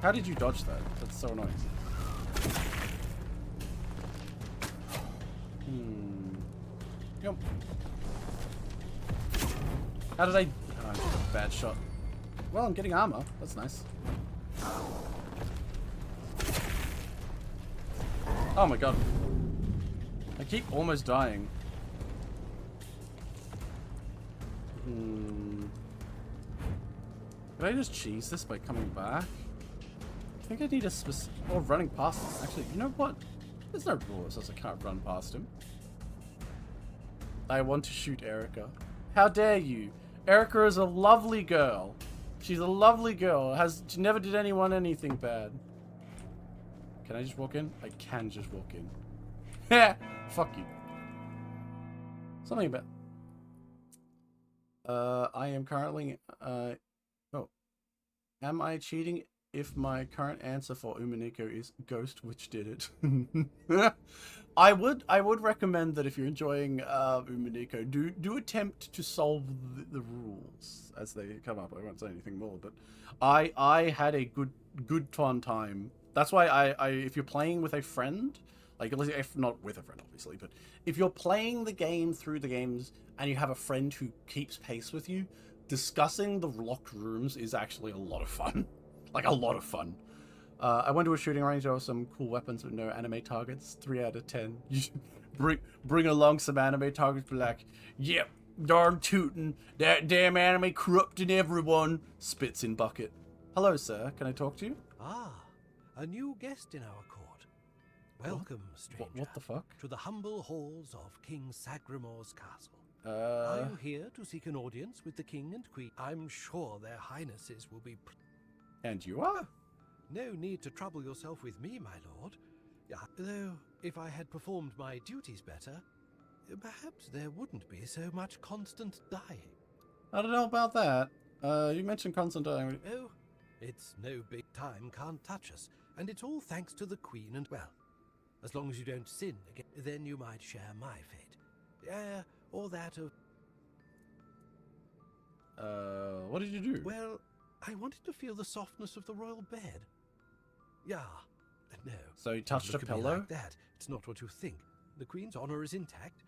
How did you dodge that? That's so annoying. Yep. How did I... Oh, I took a bad shot. Well, I'm getting armor. That's nice. Oh my God. I keep almost dying. Can I just cheese this by coming back? I think I need a specific... Or running past him. Actually, you know what? There's no rule that says I can't run past him. I want to shoot Erica. How dare you? Erica is a lovely girl. She's a lovely girl. She never did anyone anything bad. Can I just walk in? I can just walk in. Yeah. Fuck you. Something about... I am currently... Oh. Am I cheating if my current answer for Umineko is Ghost, which did it? I would recommend that if you're enjoying Umineko, do attempt to solve the rules as they come up. I won't say anything more, but I had a good fun time. That's why I if you're playing with a friend, like if not with a friend obviously, but if you're playing the game through the games and you have a friend who keeps pace with you, discussing the locked rooms is actually a lot of fun. Like a lot of fun. I went to a shooting range. There were some cool weapons with no anime targets. 3 out of 10. You should bring along some anime targets. Be like, yep, darn tootin'. That damn anime corrupting everyone. Spits in bucket. Hello, sir. Can I talk to you? Ah, a new guest in our court. Welcome, stranger. What the fuck? To the humble halls of King Sagramor's castle. Are you here to seek an audience with the king and queen? I'm sure their highnesses will be... And you are? No need to trouble yourself with me, my lord. Though, if I had performed my duties better, perhaps there wouldn't be so much constant dying. I don't know about that. You mentioned constant dying. Oh, it's no big time can't touch us, and it's all thanks to the queen and, well, as long as you don't sin again, then you might share my fate. Or that of... What did you do? Well, I wanted to feel the softness of the royal bed. Yeah, no. So you Don't touched a look at me pillow? like that. It's not what you think. The Queen's honor is intact,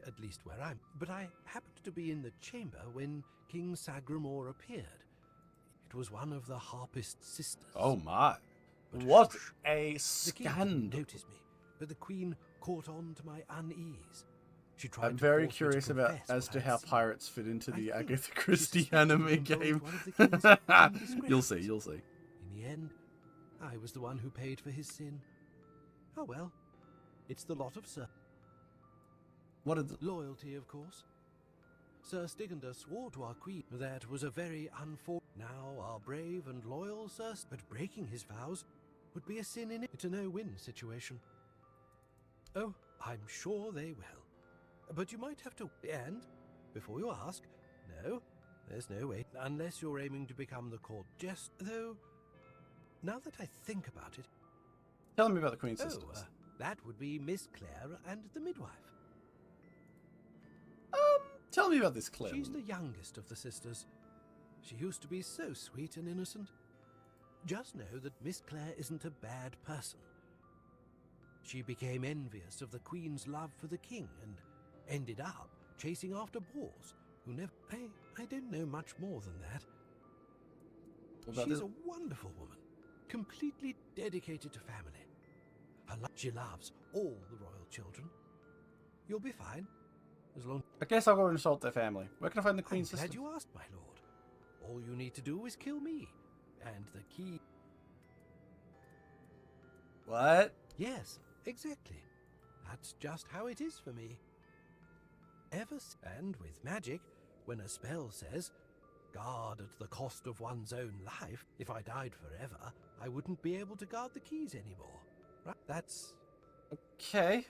at least where I'm. But I happened to be in the chamber when King Sagramor appeared. It was one of the Harpist sisters. Oh my. But What shh, a the king didn't scandal. notice me, but the Queen caught on to my unease. She tried I'm to very force me to curious about confess as what to I'd how seen. pirates fit into I the think Agatha she Christie suspected anime me of being game. one of the king's You'll see, indiscretions. you'll see. In the end, I was the one who paid for his sin. Oh well, it's the lot of Sir. What is Loyalty, of course. Sir Stigander swore to our queen that was a very unfortunate. Now our brave and loyal Sir, but breaking his vows would be a sin in it. It's a no-win situation. Oh, I'm sure they will. But you might have to. And before you ask, no, there's no way unless you're aiming to become the court jest. Though, now that I think about it, Tell me about the Queen's sisters. that would be Miss Claire and the midwife. Tell me about this Claire. She's the youngest of the sisters. She used to be so sweet and innocent. Just know that Miss Claire isn't a bad person. She became envious of the Queen's love for the king and ended up chasing after boars who never... I don't know much more than that. What about She's this? a wonderful woman, completely dedicated to family. She loves all the royal children. You'll be fine, as long... I guess I'll go and insult their family. Where can I find the I'm Queen's glad sisters? you asked, my lord. All you need to do is kill me. And the key... What? Yes, exactly. That's just how it is for me. And with magic, when a spell says, guard at the cost of one's own life, if I died forever, I wouldn't be able to guard the keys anymore. Right? That's... Okay.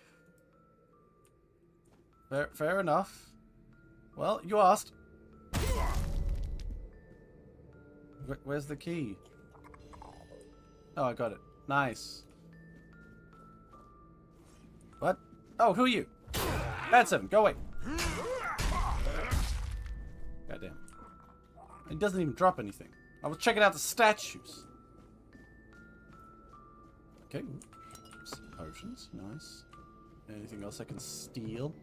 Fair enough. Well, you asked. Where's the key? Oh, I got it. Nice. What? Oh, who are you? Bad 7, go away. Goddamn. It doesn't even drop anything. I was checking out the statues. Okay. Some potions. Nice. Anything else I can steal?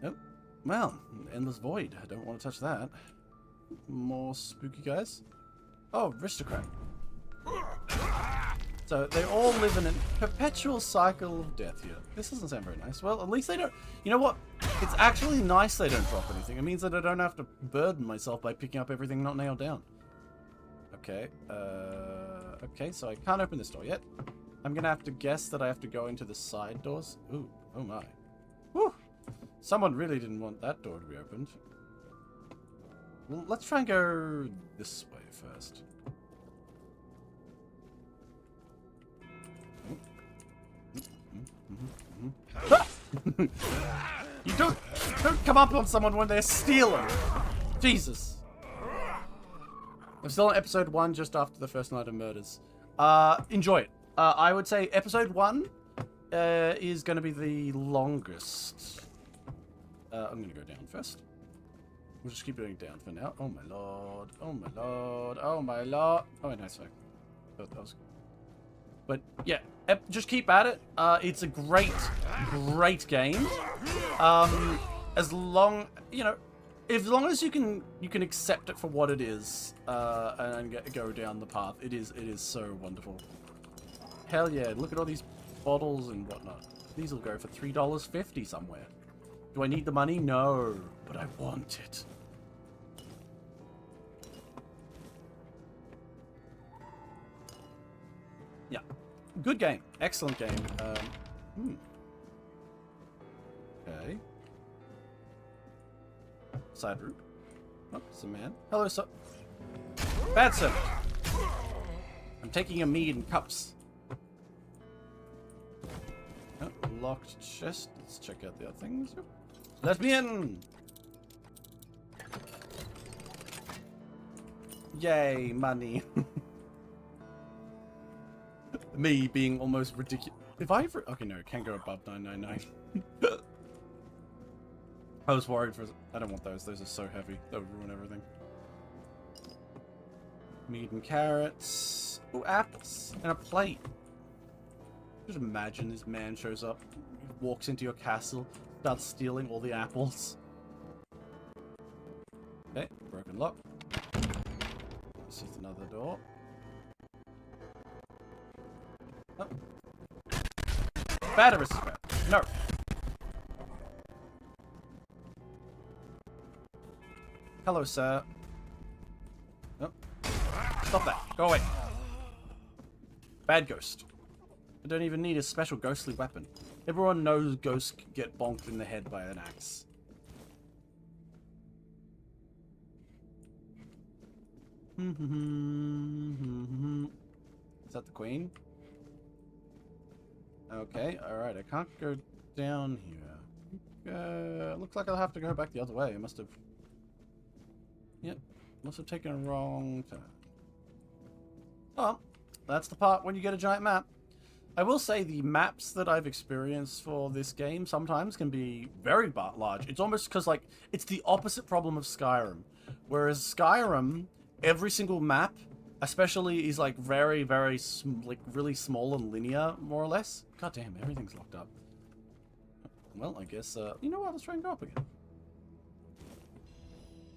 Nope. Well, endless void. I don't want to touch that. More spooky guys. Oh, aristocrat. So they all live in a perpetual cycle of death here. This doesn't sound very nice. Well, at least they don't... You know what? It's actually nice they don't drop anything. It means that I don't have to burden myself by picking up everything not nailed down. Okay. Okay, so I can't open this door yet. I'm gonna have to guess that I have to go into the side doors. Ooh. Oh my. Whew. Someone really didn't want that door to be opened. Well, let's try and go this way first. You don't come up on someone when they're stealing. Jesus. I'm still on episode 1 just after the first night of murders. Enjoy it. I would say episode 1 is going to be the longest. I'm going to go down first. We'll just keep going down for now. Oh my lord. Oh my lord. Oh my lord. Oh, nice. That was... But yeah, just keep at it. It's a great game. As long, as long as you can accept it for what it is, and go down the path, it is so wonderful. Hell yeah! Look at all these bottles and whatnot. These will go for $3.50 somewhere. Do I need the money? No, but I want it. Yeah. Good game. Excellent game. Okay. Side route. Oh, it's a man. Hello, sir. Bad sir. I'm taking a mead in cups. Oh, locked chest. Let's check out the other things. Let me in! Yay, money. Me being almost ridiculous. If I ever... Okay, no, it can't go above 999. I was worried for... I don't want those. Those are so heavy. That would ruin everything. Meat and carrots. Ooh, apples. And a plate. Just imagine this man shows up, walks into your castle, starts stealing all the apples. Okay, broken lock. This is another door. Oh. Bad aristocrat. No. Hello, sir. Oh. Stop that. Go away. Bad ghost. I don't even need a special ghostly weapon. Everyone knows ghosts get bonked in the head by an axe. Is that the queen? Okay, alright, I can't go down here. Looks like I'll have to go back the other way. I must have... Yep, must have taken a wrong turn. Oh, that's the part when you get a giant map. I will say the maps that I've experienced for this game sometimes can be very large. It's almost because, like, it's the opposite problem of Skyrim. Whereas Skyrim, every single map, especially, is, like, very, very, really small and linear, more or less. God damn, everything's locked up. Well, I guess, you know what? Let's try and go up again.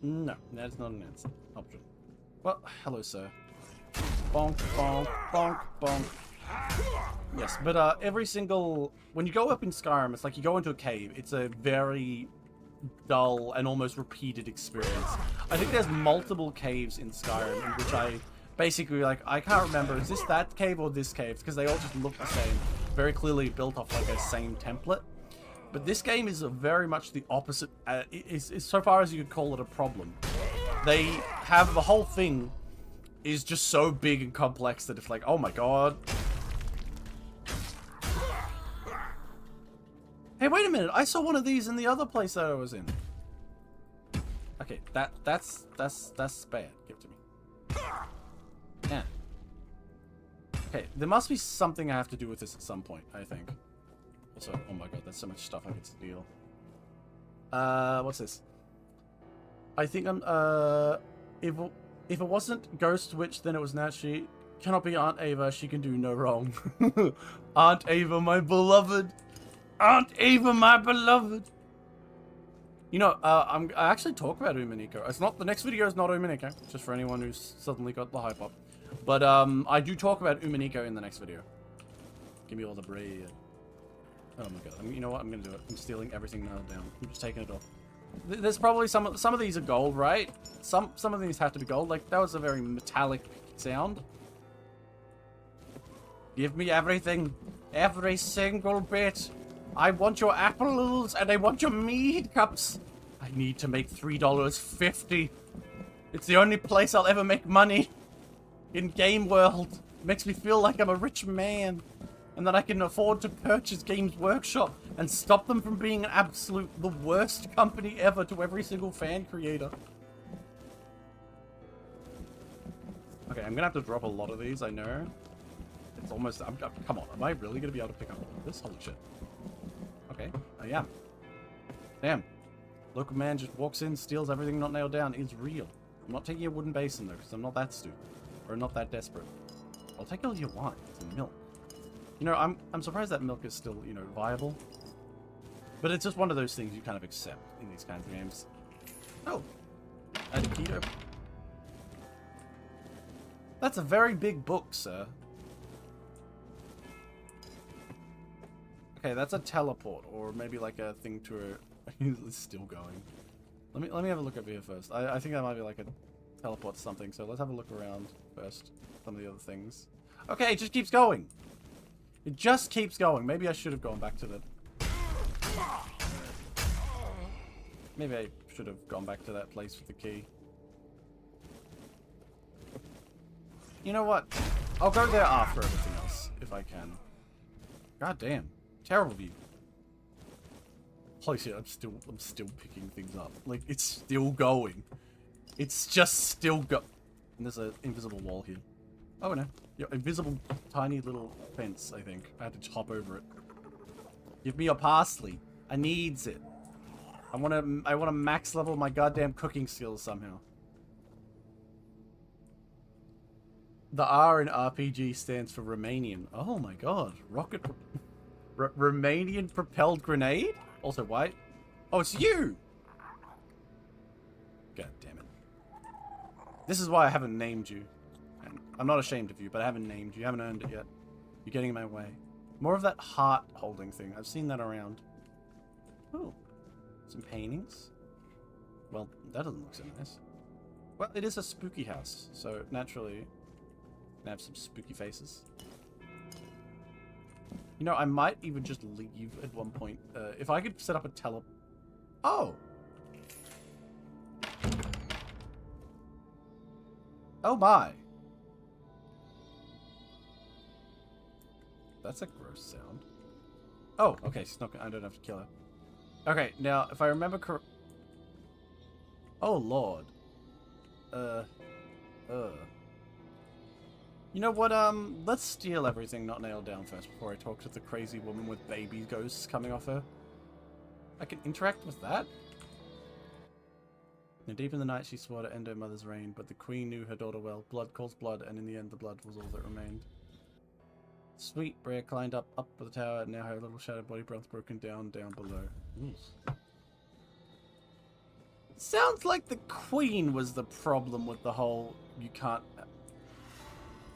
No, that's not an answer. Option. Well, hello, sir. Bonk, bonk, bonk, bonk. Yes, but every single... When you go up in Skyrim, it's like you go into a cave. It's a very dull and almost repeated experience. I think there's multiple caves in Skyrim in which I basically, like, I can't remember, is this that cave or this cave? Because they all just look the same. Very clearly built off, like, a same template. But this game is very much the opposite, is so far as you could call it a problem. They have the whole thing is just so big and complex that it's like, oh my god. Hey, wait a minute! I saw one of these in the other place that I was in. Okay, that's bad. Give it to me. Yeah. Okay, there must be something I have to do with this at some point, I think. Also, oh my god, there's so much stuff I could steal. What's this? I think I'm, if it wasn't Ghost Witch, then it was naturally... Cannot be Aunt Ava, she can do no wrong. Aunt Ava, my beloved! Aunt Ava, my beloved! You know, I actually talk about Umaniko. It's not, the next video is not Umaniko, just for anyone who's suddenly got the hype up. But, I do talk about Umaniko in the next video. Give me all the bread. Oh my god, you know what, I'm gonna do it. I'm stealing everything now down. I'm just taking it off. There's probably some of these are gold, right? Some of these have to be gold. Like, that was a very metallic sound. Give me everything. Every single bit. I want your apples and I want your mead cups. I need to make $3.50. It's the only place I'll ever make money in Game World. It makes me feel like I'm a rich man and that I can afford to purchase Games Workshop and stop them from being the worst company ever to every single fan creator. Okay, I'm gonna have to drop a lot of these, I know. It's almost, come on, am I really gonna be able to pick up all of this? Holy shit. Okay, I am. Damn. Local man just walks in, steals everything not nailed down. It's real. I'm not taking a wooden basin though, because I'm not that stupid. Or not that desperate. I'll take all you want. It's milk. You know, I'm surprised that milk is still, you know, viable. But it's just one of those things you kind of accept in these kinds of games. Oh. And keto. That's a very big book, sir. Okay, that's a teleport, or maybe like a thing to a... It's still going. Let me have a look over here first. I think that might be like a teleport to something, so let's have a look around first. Some of the other things. Okay, it just keeps going. It just keeps going. Maybe I should have gone back to the... Maybe I should have gone back to that place with the key. You know what? I'll go there after everything else, if I can. God damn. Terrible view. Holy shit, I'm still picking things up. Like, it's still going. It's just still go... And there's an invisible wall here. Oh no. Your invisible tiny little fence, I think. I had to hop over it. Give me your parsley. I needs it. I wanna max level my goddamn cooking skills somehow. The R in RPG stands for Romanian. Oh my god. Romanian propelled grenade? Also white. Oh, it's you! God damn it. This is why I haven't named you. And I'm not ashamed of you, but I haven't named you. You haven't earned it yet. You're getting in my way. More of that heart holding thing. I've seen that around. Oh. Some paintings. Well, that doesn't look so nice. Well, it is a spooky house, so naturally have some spooky faces. You know, I might even just leave at one point. If I could set up a Oh! Oh my! That's a gross sound. Oh, okay, she's not I don't have to kill her. Okay, now, if I remember Oh, Lord. You know what, let's steal everything not nailed down first before I talk to the crazy woman with baby ghosts coming off her. I can interact with that? Now, deep in the night she swore to end her mother's reign, but the queen knew her daughter well. Blood calls blood, and in the end the blood was all that remained. Sweet Brea climbed up the tower, and now her little shattered body bronze broken down below. Sounds like the queen was the problem with the whole you can't...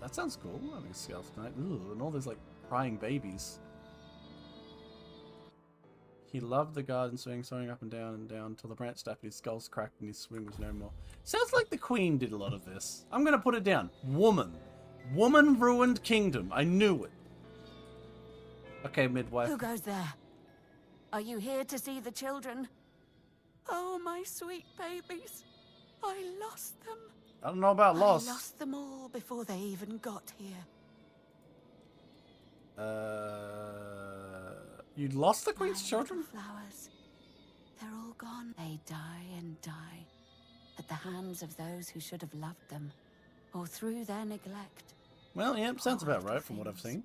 That sounds cool, having a skeleton knight. Ooh, and all those, like, crying babies. He loved the garden swing, soaring up and down, till the branch snapped, his skull's cracked, and his swing was no more. Sounds like the queen did a lot of this. I'm gonna put it down. Woman. Woman ruined kingdom. I knew it. Okay, midwife. Who goes there? Are you here to see the children? Oh, my sweet babies. I lost them. I don't know about lost. I lost them all before they even got here. You lost the queen's children? Flowers. They're all gone. They die and die at the hands of those who should have loved them, or through their neglect. Well, yeah, sounds Poor about little right from what I've things. seen.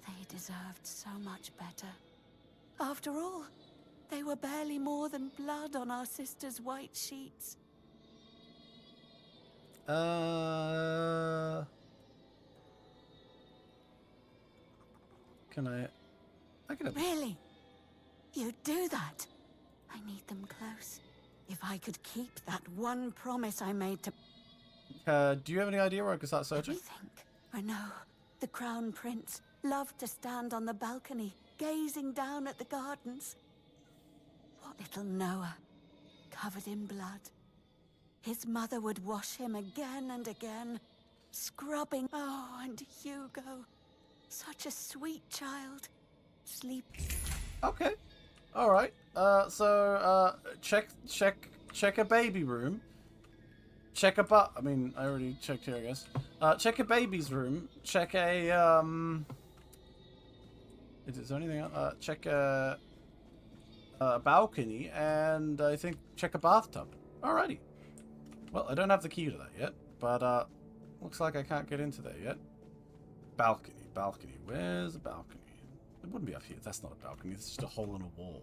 They deserved so much better. After all, they were barely more than blood on our sister's white sheets. Can I can have... Really? You'd do that? I need them close. If I could keep that one promise I made to... do you have any idea where I can start searching? Everything. Renaud, the crown prince, loved to stand on the balcony, gazing down at the gardens. What little Noah, covered in blood. His mother would wash him again and again, scrubbing. Oh, and Hugo, such a sweet child. Sleep. Okay. Alright. Check a baby room. Check a I mean, I already checked here, I guess. Check a baby's room. Check a, is there anything else? Check a balcony, and I think check a bathtub. Alrighty. Well, I don't have the key to that yet, but, looks like I can't get into there yet. Balcony. Where's the balcony? It wouldn't be up here. That's not a balcony. It's just a hole in a wall.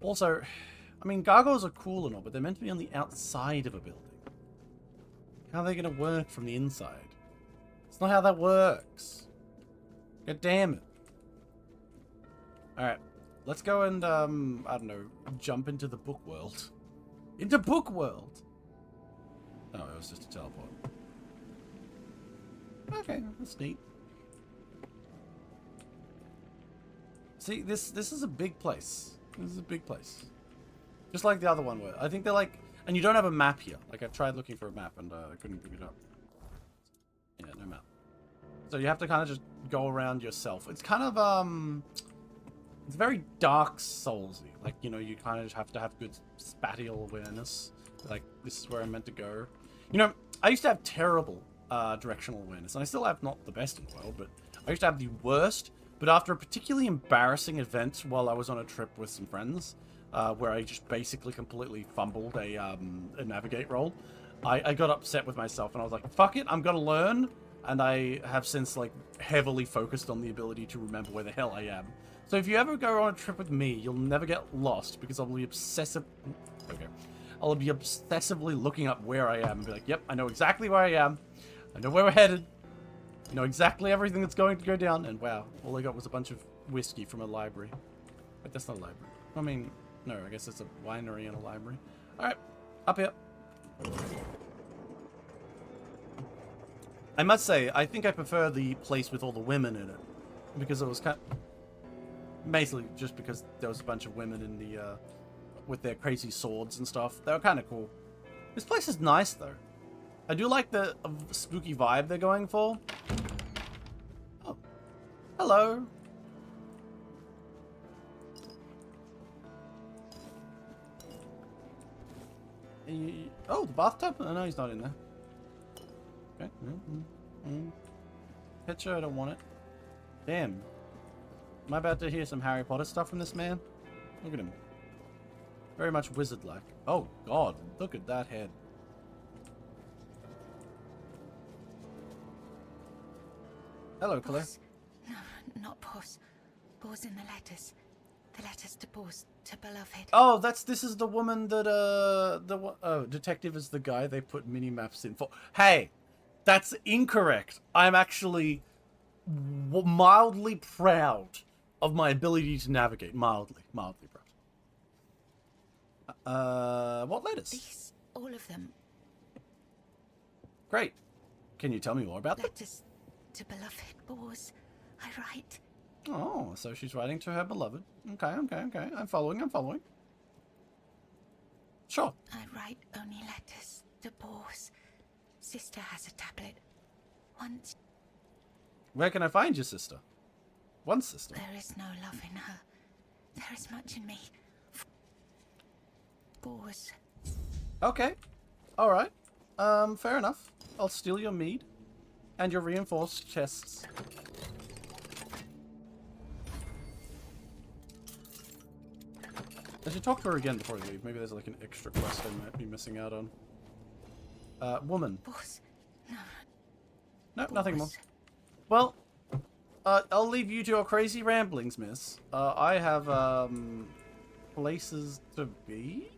Also, I mean, gargoyles are cool and all, but they're meant to be on the outside of a building. How are they going to work from the inside? It's not how that works. God damn it. Alright. Let's go and, I don't know, jump into the book world. Into book world! Oh, it was just a teleport. Okay, that's neat. See, this is a big place. This is a big place. Just like the other one where I think they're like, and you don't have a map here. Like I've tried looking for a map and I couldn't pick it up. Yeah, no map. So you have to kind of just go around yourself. It's kind of it's very Dark Soulsy. Like, you know, you kind of just have to have good spatial awareness. Like, this is where I'm meant to go. You know, I used to have terrible directional awareness, and I still have not the best in the world, but I used to have the worst. But after a particularly embarrassing event while I was on a trip with some friends, where I just basically completely fumbled a navigate roll, I got upset with myself, and I was like, fuck it, I'm gonna learn. And I have since, like, heavily focused on the ability to remember where the hell I am. So if you ever go on a trip with me, you'll never get lost because I'll be Okay. I'll be obsessively looking up where I am and be like, yep, I know exactly where I am. I know where we're headed. I know exactly everything that's going to go down. And wow, all I got was a bunch of whiskey from a library. But that's not a library. I mean, no, I guess it's a winery and a library. Alright, up here. I must say, I think I prefer the place with all the women in it. Because it was kind of... Basically, just because there was a bunch of women in the, with their crazy swords and stuff. They were kind of cool. This place is nice, though. I do like the spooky vibe they're going for. Oh. Hello. Oh, the bathtub? Oh, no, he's not in there. Okay. Picture, I don't want it. Damn. Am I about to hear some Harry Potter stuff from this man? Look at him. Very much wizard-like. Oh, God. Look at that head. Hello, Claire. Bors. No, not Bors. Bors in the letters. The letters to Bors, to beloved. Oh, this is the woman that, detective is the guy they put mini-maps in for. Hey, that's incorrect. I'm actually mildly proud of my ability to navigate. Mildly proud. What letters? These, all of them. Great. Can you tell me more about them? Letters to beloved Bors. I write. Oh, so she's writing to her beloved. Okay. I'm following. Sure. I write only letters to Bors. Sister has a tablet. Once. Where can I find your sister? One sister. There is no love in her. There is much in me. Bors. Okay. Alright. Fair enough. I'll steal your mead. And your reinforced chests. I should talk to her again before I leave. Maybe there's like an extra quest I might be missing out on. Woman. Bors. No. No, nothing more. Bors. Well, I'll leave you to your crazy ramblings, miss. I have, places to be?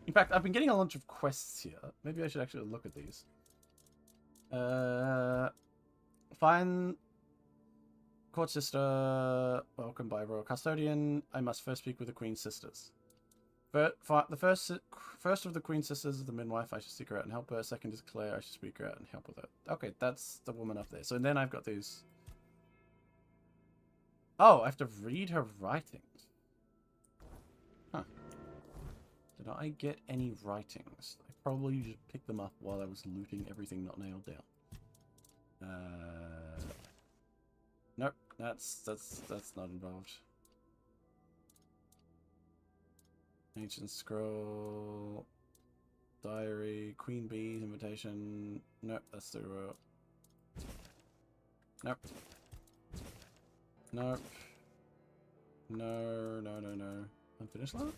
In fact, I've been getting a bunch of quests here. Maybe I should actually look at these. Find court sister, welcome by royal custodian. I must first speak with the queen's sisters. The first of the queen's sisters is the midwife. I should seek her out and help her. Second is Claire. I should speak her out and help with her. Okay, that's the woman up there. So then I've got these. Oh, I have to read her writings. Huh. Did I get any writings? I probably just picked them up while I was looting everything not nailed down. Nope, that's not involved. Ancient scroll, diary, queen bee's invitation. Nope, that's the royal. Nope. Nope. No. Unfinished love?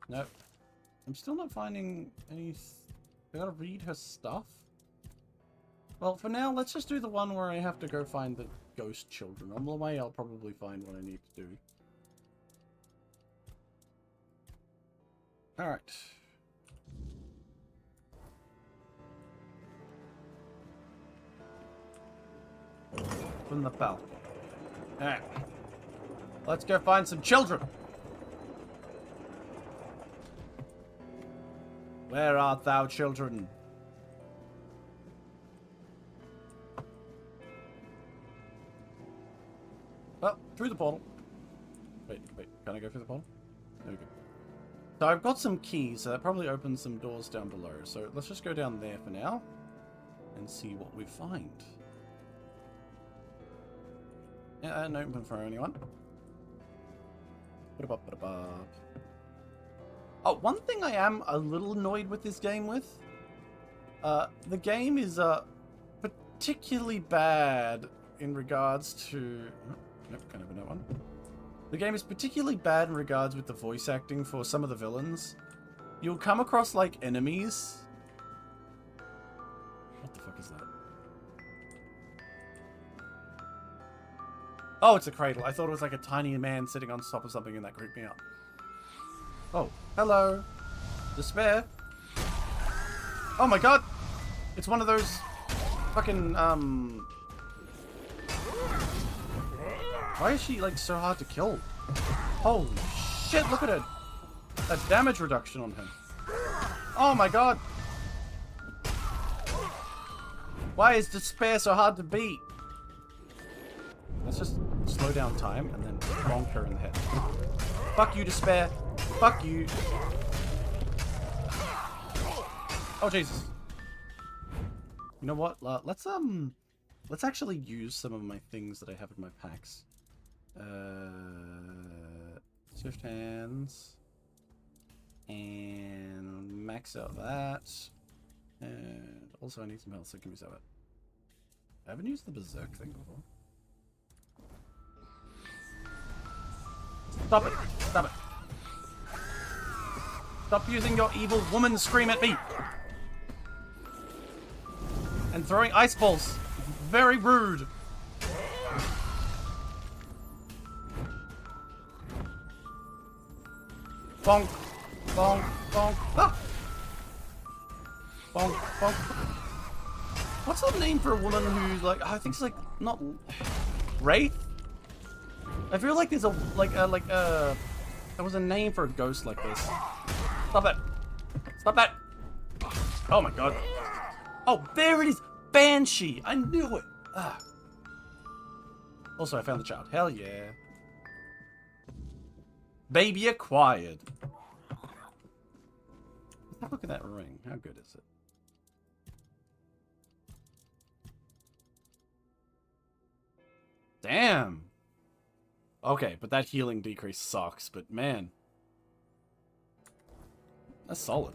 Nope. I'm still not finding any... I gotta read her stuff? Well, for now, let's just do the one where I have to go find the ghost children. On the way, I'll probably find what I need to do. Alright. From the bell. Alright. Let's go find some children! Where art thou, children? Oh, through the portal. Wait, can I go through the portal? There we go. So I've got some keys, so that probably opens some doors down below. So let's just go down there for now and see what we find. Yeah, no open for anyone. Oh, one thing I am a little annoyed with this game with. The game is particularly bad in regards to... Oh, nope, can't open that one. The game is particularly bad in regards with the voice acting for some of the villains. You'll come across, like, enemies. What the fuck is that? Oh, it's a cradle. I thought it was like a tiny man sitting on top of something and that creeped me out. Oh, hello. Despair. Oh my god! It's one of those fucking, Why is she, like, so hard to kill? Holy shit, look at it! That damage reduction on him. Oh my god! Why is Despair so hard to beat? Let's just slow down time and then bonk her in the head. Fuck you, Despair. Fuck you. Oh, Jesus. You know what? Let's actually use some of my things that I have in my packs. Swift hands. And max out that. And also I need some health, so give me some of it. I haven't used the berserk thing before. Stop it! Stop it! Stop using your evil woman scream at me! And throwing ice balls! Very rude! Bonk! Bonk! Bonk! Ah! Bonk! Bonk! What's the name for a woman who's like, I think it's like, not... Wraith? I feel like there's a, there was a name for a ghost like this. Stop it! Stop that! Oh my god. Oh, there it is! Banshee! I knew it! Ah. Also, I found the child. Hell yeah. Baby acquired. Let's have a look at that ring. How good is it? Damn! Okay, but that healing decrease sucks, but man. That's solid.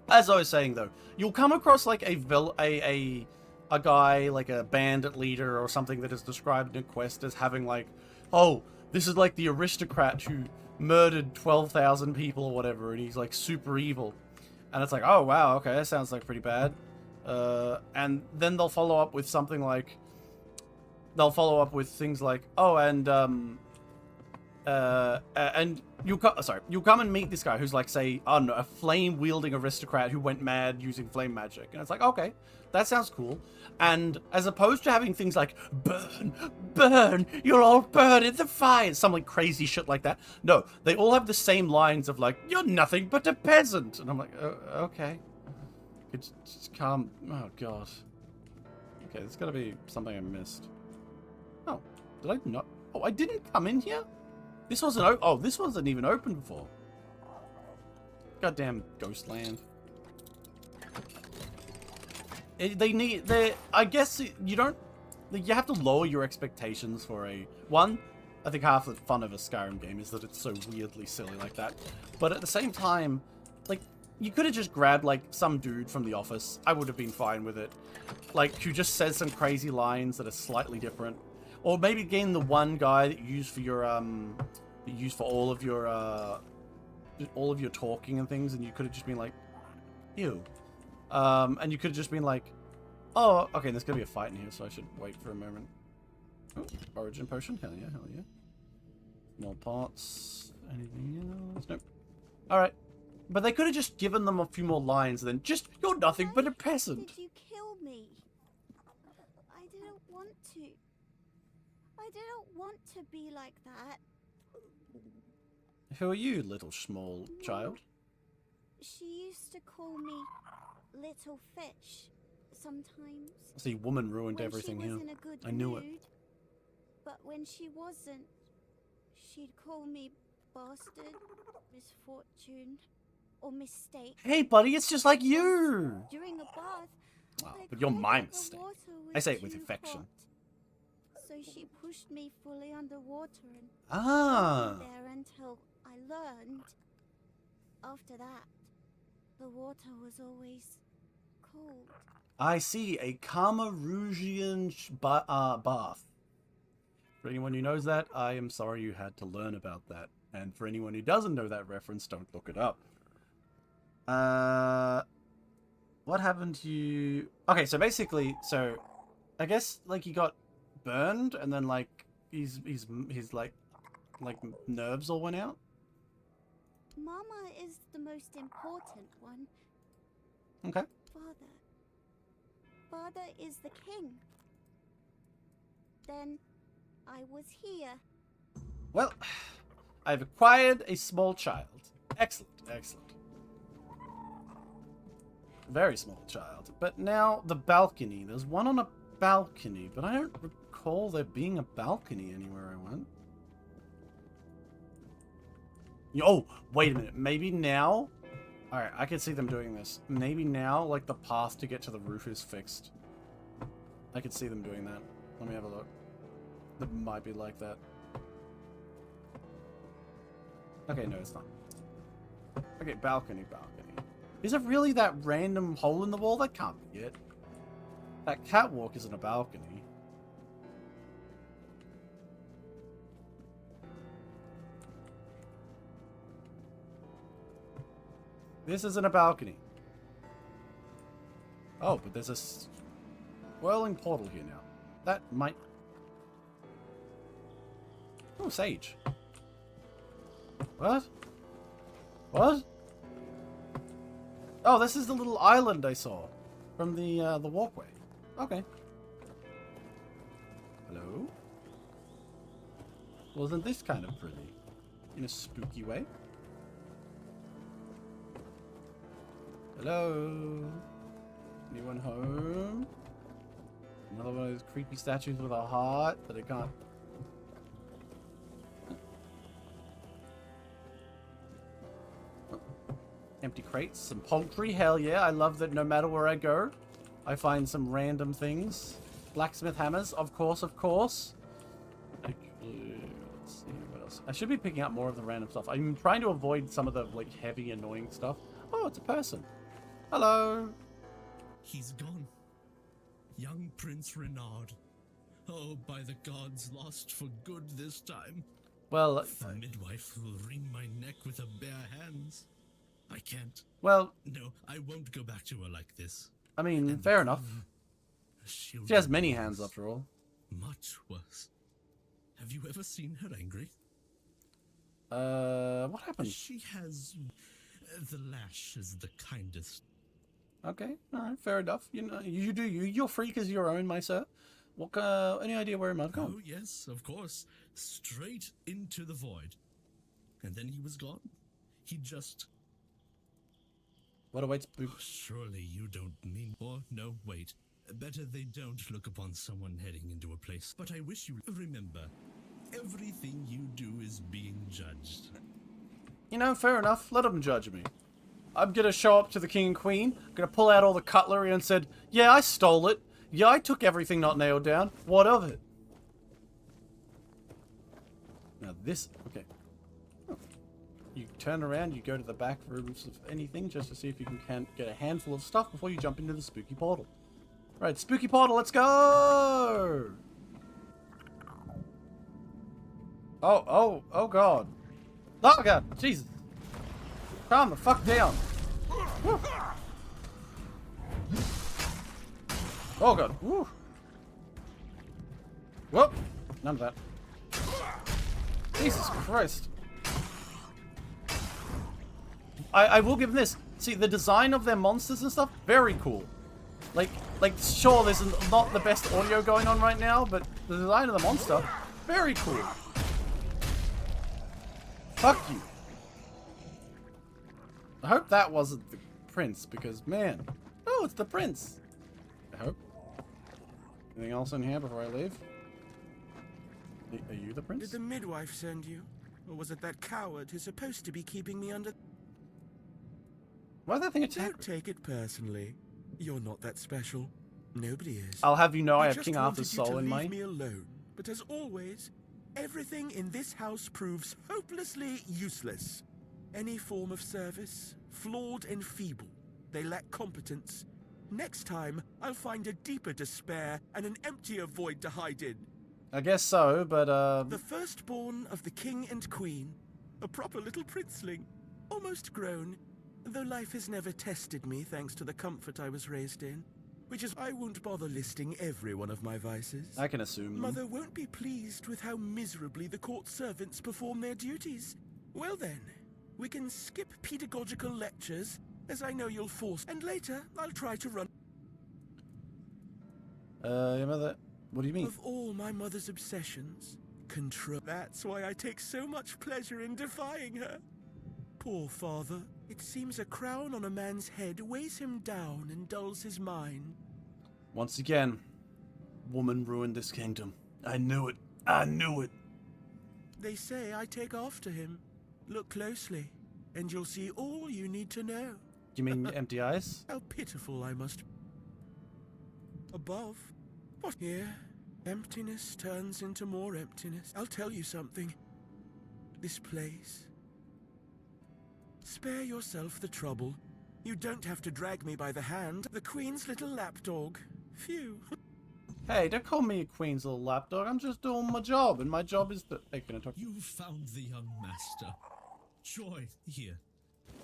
As I was saying though, you'll come across like a guy, like a bandit leader or something that is described in a quest as having like, oh, this is like the aristocrat who murdered 12,000 people or whatever, and he's like super evil. And it's like, oh wow, okay, that sounds like pretty bad. And then they'll follow up with something like, they'll follow up with things like, oh, and you'll come and meet this guy who's like, say, I don't know, a flame-wielding aristocrat who went mad using flame magic. And it's like, okay, that sounds cool. And as opposed to having things like, burn, burn, you'll all burn in the fire, some like crazy shit like that. No, they all have the same lines of like, you're nothing but a peasant. And I'm like, okay. It's just calm. Oh, God. Okay, there's gotta be something I missed. Oh, did I not? Oh, I didn't come in here? This wasn't oh, this wasn't even open before. Goddamn Ghostland. I guess you don't, you have to lower your expectations for one, I think half the fun of a Skyrim game is that it's so weirdly silly like that. But at the same time, like, you could have just grabbed, like, some dude from The Office. I would have been fine with it. Like, who just says some crazy lines that are slightly different. Or maybe again the one guy that you use for your all of your talking and things, and you could have just been like, ew. And you could have just been like, oh, okay, there's gonna be a fight in here, so I should wait for a moment. Oh, origin potion, hell yeah, hell yeah. More parts, anything else? Nope. Alright. But they could have just given them a few more lines and then just, you're nothing but a peasant. Did you kill me? I didn't want to. I didn't want to be like that. Who are you, little small child? She used to call me Little Fish sometimes. See, woman ruined everything here. I knew it. But when she wasn't, she'd call me bastard, misfortune, or mistake. Hey, buddy, it's just like you. During a bath, Wow, but you're my mistake. I say it with affection. So she pushed me fully underwater and Ah. there until I learned. After that, the water was always cold. I see, a Cameroonian bath. For anyone who knows that, I am sorry you had to learn about that. And for anyone who doesn't know that reference, don't look it up. What happened to you? Okay, so basically, I guess, like, you got burned, and then, like, He's like nerves all went out. Mama is the most important one. Okay. Father is the king. Then I was here. Well, I've acquired a small child. Excellent, excellent. Very small child. But now the balcony. There's one on a balcony, but I don't recall there being a balcony anywhere I went. Oh, wait a minute. Maybe now? Alright, I can see them doing this. Maybe now, like, the path to get to the roof is fixed. I can see them doing that. Let me have a look. It might be like that. Okay, no, it's not. Okay, balcony. Is it really that random hole in the wall? That can't be it. That catwalk isn't a balcony. This isn't a balcony. Oh, but there's a swirling portal here now. That might... Oh, sage. What? What? Oh, this is the little island I saw from the walkway. Okay. Hello? Wasn't this kind of pretty? In a spooky way? Hello? Anyone home? Another one of those creepy statues with a heart that I can't... Empty crates, some poultry, hell yeah. I love that no matter where I go, I find some random things. Blacksmith hammers, of course, of course. Okay, let's see, what else? I should be picking up more of the random stuff. I'm trying to avoid some of the, like, heavy, annoying stuff. Oh, it's a person. Hello. He's gone. Young Prince Renard. Oh, by the gods, lost for good this time. Well, the midwife will wring my neck with her bare hands. I can't. Well... No, I won't go back to her like this. I mean, And fair enough. She has many hands, after all. Much worse. Have you ever seen her angry? What happened? She has... the lash is the kindest. Okay, alright, fair enough. You know, you do you. Your freak is your own, my sir. What, any idea where he might have gone? Oh, yes, of course. Straight into the void. And then he was gone. He just... What awaits? Surely you don't mean... Or, no, wait. Better they don't look upon someone heading into a place. But I wish you... Remember, everything you do is being judged. You know, fair enough. Let them judge me. I'm gonna show up to the king and queen. I'm gonna pull out all the cutlery and said, yeah, I stole it. Yeah, I took everything not nailed down. What of it? Now this... Okay. You turn around, you go to the back rooms of anything just to see if you can get a handful of stuff before you jump into the spooky portal. Right, spooky portal, let's go! Oh god. Oh god, Jesus. Calm the fuck down. Woo. Oh god. Woo. Whoop. None of that. Jesus Christ. I will give them this. See, the design of their monsters and stuff, very cool. Like, sure, there's not the best audio going on right now, but the design of the monster, very cool. Fuck you. I hope that wasn't the prince, because, man. Oh, it's the prince. I hope. Anything else in here before I leave? Are you the prince? Did the midwife send you? Or was it that coward who's supposed to be keeping me under... Why did that thing attack? Don't take it personally. You're not that special. Nobody is. I'll have you know I have just King Arthur's wanted you soul to in leave me. me alone. But as always, everything in this house proves hopelessly useless. Any form of service, flawed and feeble. They lack competence. Next time, I'll find a deeper despair and an emptier void to hide in. I guess so, but The firstborn of the king and queen. A proper little princeling. Almost grown. Though life has never tested me thanks to the comfort I was raised in. which is I won't bother listing every one of my vices. I can assume them. Mother won't be pleased with how miserably the court servants perform their duties. Well then, we can skip pedagogical lectures, as I know you'll force, and later I'll try to run. Your mother... What do you mean? Of all my mother's obsessions, control. That's why I take so much pleasure in defying her. Poor father. It seems a crown on a man's head weighs him down and dulls his mind. Once again, woman ruined this kingdom. I knew it. I knew it. They say I take after him. Look closely, and you'll see all you need to know. You mean empty eyes? How pitiful I must... Above. What? Here, emptiness turns into more emptiness. I'll tell you something. This place... Spare yourself the trouble. You don't have to drag me by the hand. The Queen's little lapdog. Phew. Hey, don't call me a Queen's little lapdog. I'm just doing my job, and my job is to... Hey, can I talk? You found the young master. Joy, here.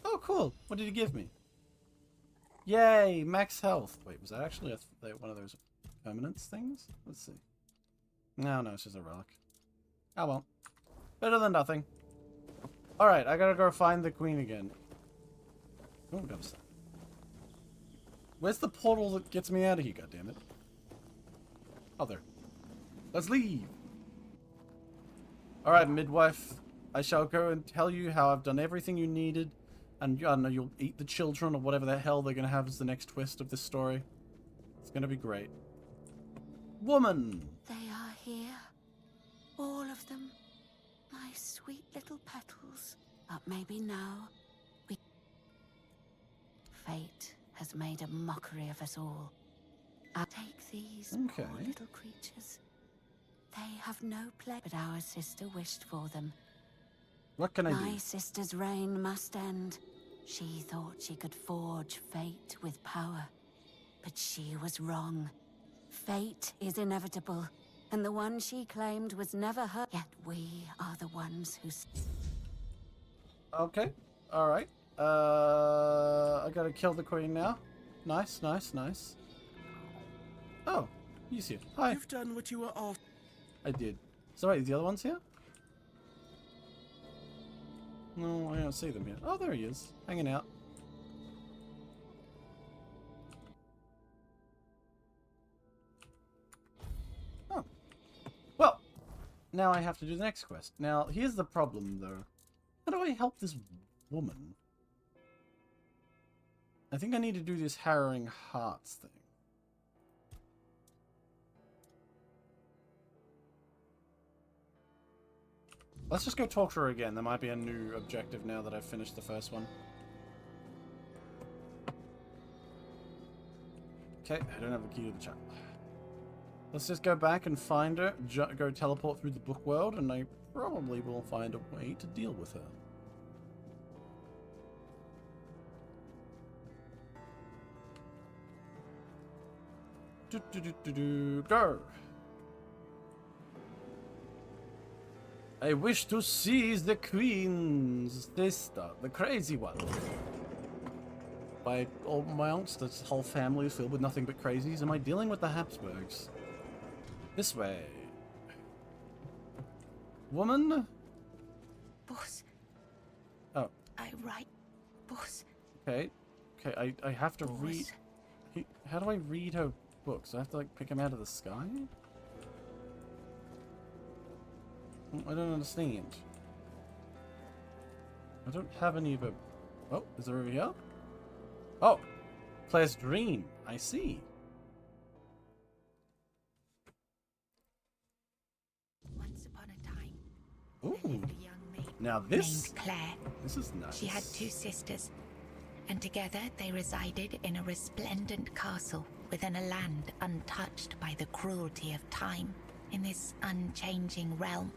Oh, cool. What did he give me? Yay, max health. Wait, was that actually one of those permanence things? Let's see. No, it's just a relic. Oh well. Better than nothing. Alright, I gotta go find the queen again. Oh, goodness. Where's the portal that gets me out of here, goddammit? Oh, there. Let's leave! Alright, midwife. I shall go and tell you how I've done everything you needed. And I don't know, you'll eat the children or whatever the hell they're gonna have as the next twist of this story. It's gonna be great. Woman! They are here. All of them. My sweet little petals. But maybe now we... Fate has made a mockery of us all. I'll take these poor little creatures. They have no pleasure, but our sister wished for them. What can I do? My sister's reign must end. She thought she could forge fate with power. But she was wrong. Fate is inevitable, and the one she claimed was never her. Yet we are the ones who... Okay. Alright. I gotta kill the queen now. Nice. Oh, he's here. Hi. You've done what you were asked. I did. So wait, the other one's here? No, I don't see them yet. Oh, there he is. Hanging out. Oh. Well, now I have to do the next quest. Now, here's the problem, though. How do I help this woman? I think I need to do this harrowing hearts thing. Let's just go talk to her again. There might be a new objective now that I've finished the first one. Okay, I don't have the key to the chapel. Let's just go back and find her, go teleport through the book world, and I probably will find a way to deal with her. Go! I wish to seize the queen's sister, the crazy one. By all mounts, this whole family is filled with nothing but crazies. Am I dealing with the Habsburgs? This way. Woman? Boss. Oh. I write. Boss. Okay. Okay, I have to Boss. read... How do I read her books? I have to, like, pick them out of the sky? I don't understand. I don't have any of a... Oh, is there over here? Oh! Player's dream. I see. Once upon a time, Ooh. there lived a young maid Now this... named Claire. This is nice. She had 2 sisters, and together they resided in a resplendent castle within a land untouched by the cruelty of time. In this unchanging realm,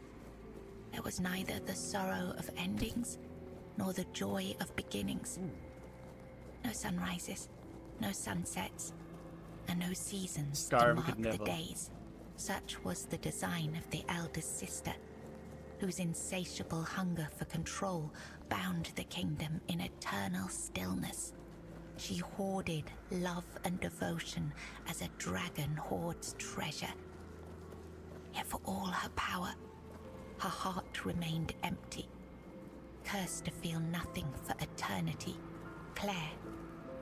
there was neither the sorrow of endings nor the joy of beginnings. No sunrises, no sunsets, and no seasons to Skyrim mark could never. the days. Such was the design of the eldest sister, whose insatiable hunger for control bound the kingdom in eternal stillness. She hoarded love and devotion as a dragon hoards treasure. Yet for all her power, her heart remained empty, cursed to feel nothing for eternity. Claire,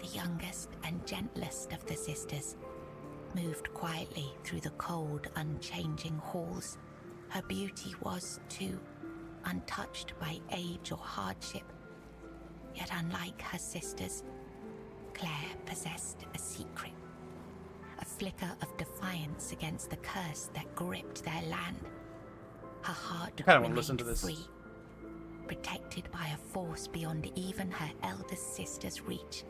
the youngest and gentlest of the sisters, moved quietly through the cold, unchanging halls. Her beauty was, too, untouched by age or hardship. Yet unlike her sisters, Claire possessed a secret. A flicker of defiance against the curse that gripped their land. Her heart remained free, protected by a force beyond even her eldest sister's reach.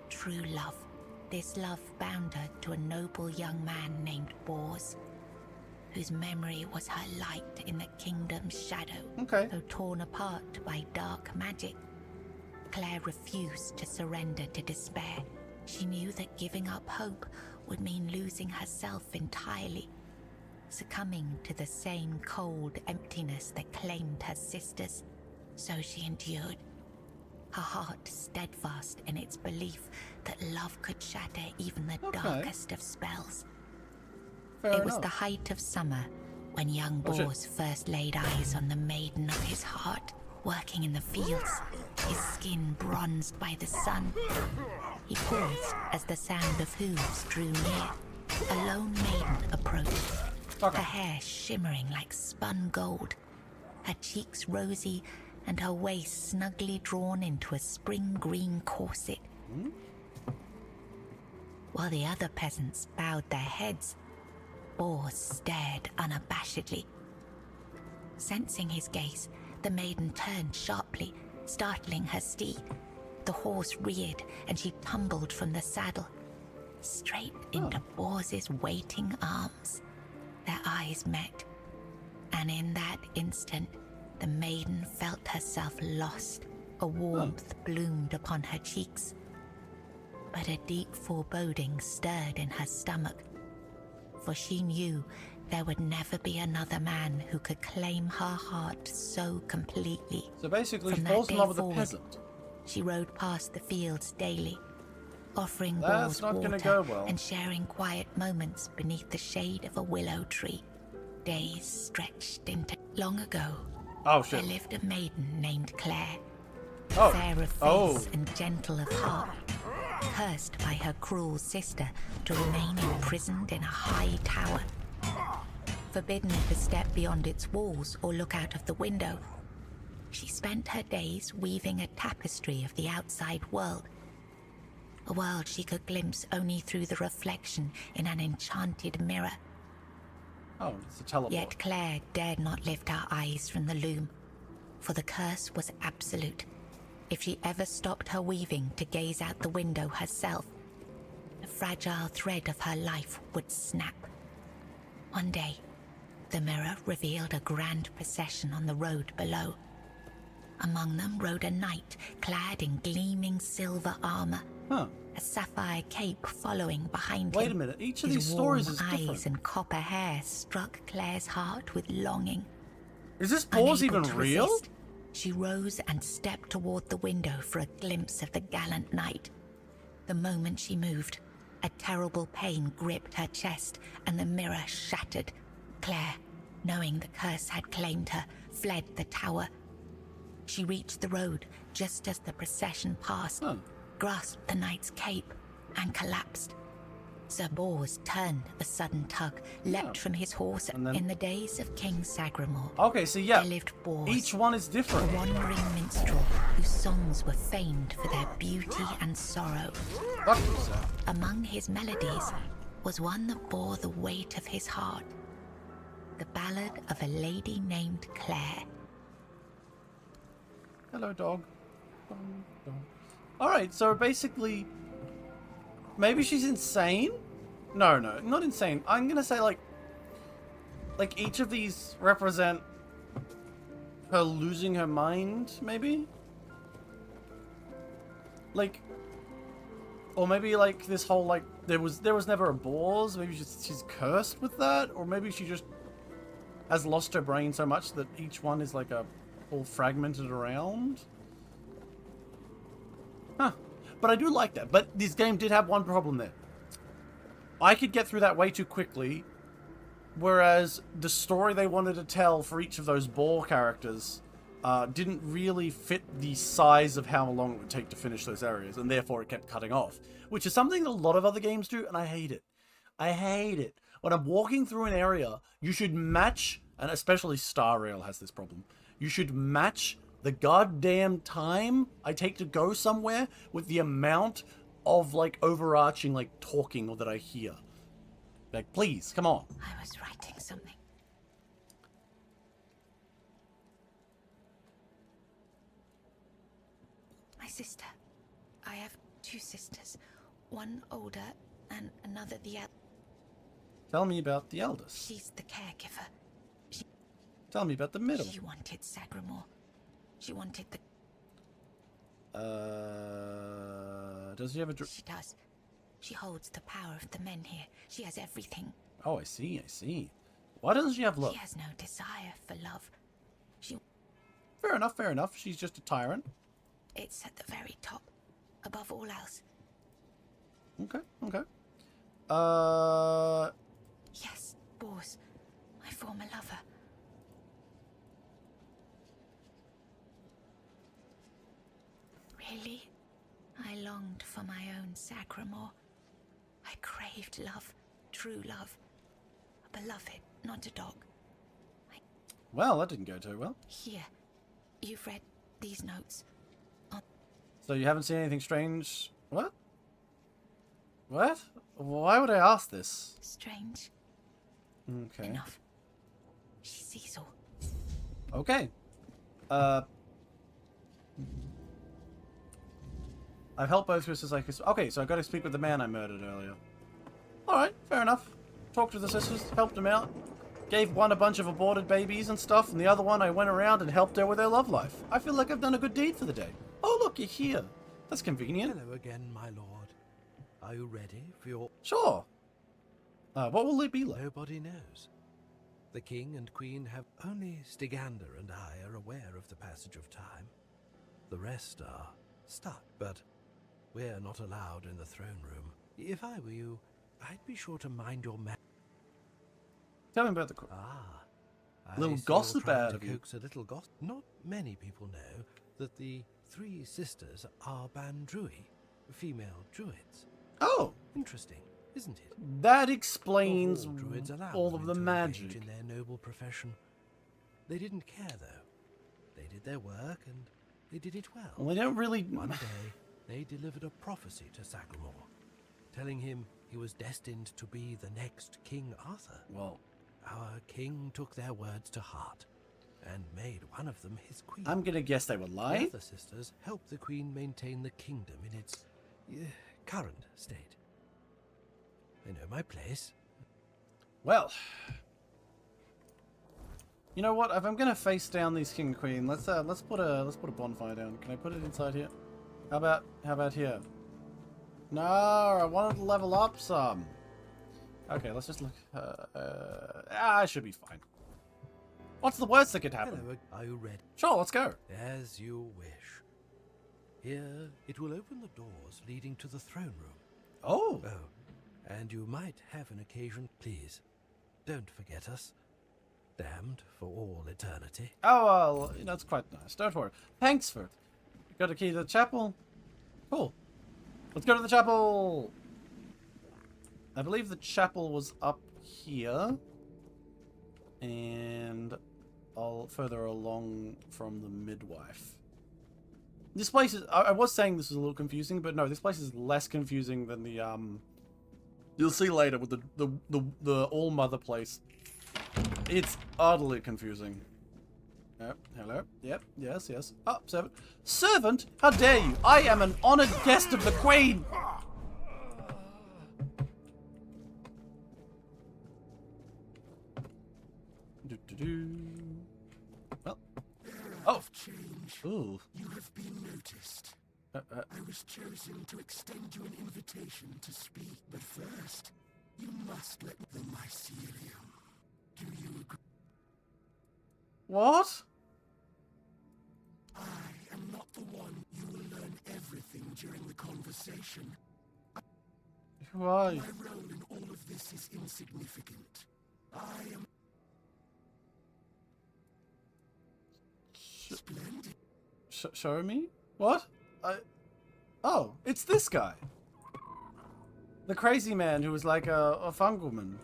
True love. This love bound her to a noble young man named Bors, whose memory was her light in the kingdom's shadow, though torn apart by dark magic. Claire refused to surrender to despair. She knew that giving up hope would mean losing herself entirely, succumbing to the same cold emptiness that claimed her sisters. So she endured, her heart steadfast in its belief that love could shatter even the darkest of spells. It was the height of summer when young Bors first laid eyes on the maiden of his heart, working in the fields, his skin bronzed by the sun. He paused as the sound of hooves drew near. A lone maiden approached, her hair shimmering like spun gold, her cheeks rosy and her waist snugly drawn into a spring green corset. While the other peasants bowed their heads, Bors stared unabashedly. Sensing his gaze, the maiden turned sharply, startling her steed. The horse reared and she tumbled from the saddle, straight into Bors's waiting arms. Their eyes met, and in that instant, the maiden felt herself lost. A warmth bloomed upon her cheeks, but a deep foreboding stirred in her stomach, for she knew there would never be another man who could claim her heart so completely. So basically, she From falls that in day love with a forward, peasant. she rode past the fields daily, offering That's Bors not gonna water go well. and sharing quiet moments beneath the shade of a willow tree. Days stretched into... Long ago, there lived a maiden named Claire, fair of face and gentle of heart, cursed by her cruel sister to remain imprisoned in a high tower. Forbidden to step beyond its walls or look out of the window, she spent her days weaving a tapestry of the outside world, a world she could glimpse only through the reflection in an enchanted mirror. It's a teleport. Yet Claire dared not lift her eyes from the loom, for the curse was absolute. If she ever stopped her weaving to gaze out the window herself, the fragile thread of her life would snap. One day, the mirror revealed a grand procession on the road below. Among them rode a knight clad in gleaming silver armor, a sapphire cape following behind him. Wait a minute, each of His these stories warm is eyes different. and copper hair struck Claire's heart with longing. Is this Bors Unable even to real? resist, she rose and stepped toward the window for a glimpse of the gallant knight. The moment she moved, a terrible pain gripped her chest and the mirror shattered. Claire, knowing the curse had claimed her, fled the tower. She reached the road just as the procession passed, grasped the knight's cape, and collapsed. Sir Bors turned a sudden tug, leapt from his horse. In the days of King Sagramore, there lived Bors, each one is different. a wandering minstrel whose songs were famed for their beauty and sorrow. Among his melodies was one that bore the weight of his heart, the ballad of a lady named Claire. Hello, dog. Alright, so basically, maybe she's insane? No, not insane. I'm gonna say, like each of these represent her losing her mind, maybe? Or maybe, this whole, there was never a Bors, maybe she's cursed with that? Or maybe she just has lost her brain so much that each one is, all fragmented around? But I do like that. But this game did have one problem there. I could get through that way too quickly, whereas the story they wanted to tell for each of those boar characters didn't really fit the size of how long it would take to finish those areas, and therefore it kept cutting off, which is something that a lot of other games do, and I hate it. I hate it. When I'm walking through an area, you should match, and especially Star Rail has this problem, you should match the goddamn time I take to go somewhere with the amount of, like, overarching, like, talking or that I hear. Like, please, come on. I was writing something. My sister. I have two sisters. One older and another the elder. Tell me about the eldest. She's the caregiver. Tell me about the middle. She wanted Sagramore. She wanted the... Does she have a... She does. She holds the power of the men here. She has everything. Oh, I see, I see. Why doesn't she have love? She has no desire for love. She... Fair enough, fair enough. She's just a tyrant. It's at the very top. Above all else. Okay, okay. Yes, Bors. My former lover. Really? I longed for my own Sagramore. I craved love, true love. A beloved, not a dog. Well, that didn't go too well. Here, you've read these notes. So you haven't seen anything strange? What? What? Why would I ask this? Strange. Okay. Enough. She sees all. Okay. I've helped both sisters like this. Okay, so I got to speak with the man I murdered earlier. Alright, fair enough. Talked to the sisters, helped them out. Gave one a bunch of aborted babies and stuff, and the other one I went around and helped her with her love life. I feel like I've done a good deed for the day. Oh, look, you're here. That's convenient. Hello again, my lord. Are you ready for your... Sure. What will it be like? Nobody knows. The king and queen have... Only Stygander and I are aware of the passage of time. The rest are stuck, but we're not allowed in the throne room. If I were you, I'd be sure to mind your Tell me about the... little gossip out of you. Coax a little gossip. Not many people know that the three sisters are Bandrui, female druids. Oh! Interesting, isn't it? That explains Not all druids allow all of the women to magic. engage in their noble profession. They didn't care, though. They did their work, and they did it well. Well, they don't really... One day, they delivered a prophecy to Sagramore, telling him he was destined to be the next King Arthur. Well... Our king took their words to heart, and made one of them his queen. I'm gonna guess they were lying. The other sisters helped the queen maintain the kingdom in its current state. I know my place. Well, you know what? If I'm gonna face down these king and queen, let's put a bonfire down. Can I put it inside here? How about here? No, I wanted to level up some. Okay, let's just look. I should be fine. What's the worst that could happen? Hello, are you ready? Sure, let's go. As you wish. Here, it will open the doors leading to the throne room. Oh. Oh, and you might have an occasion. Please, don't forget us. Damned for all eternity. Oh, well, that's quite nice. Don't worry. Thanks for it. Got a key to the chapel? Cool. Let's go to the chapel! I believe the chapel was up here. And further along from the midwife. This place is... I was saying this was a little confusing, but no, this place is less confusing than the, You'll see later with the All-Mother place. It's utterly confusing. Yep, hello. Yep, yes, yes. Oh, servant. Servant? How dare you? I am an honored guest of the Queen! Well. Oh. Change. Ooh. You have been noticed. I was chosen to extend you an invitation to speak, but first, you must let the mycelium. Do you agree? What? I am not the one. You will learn everything anything during the conversation. Why? My role in all of this is insignificant. I am splendid. Show me? What? Oh, it's this guy. The crazy man who was like a fungalman.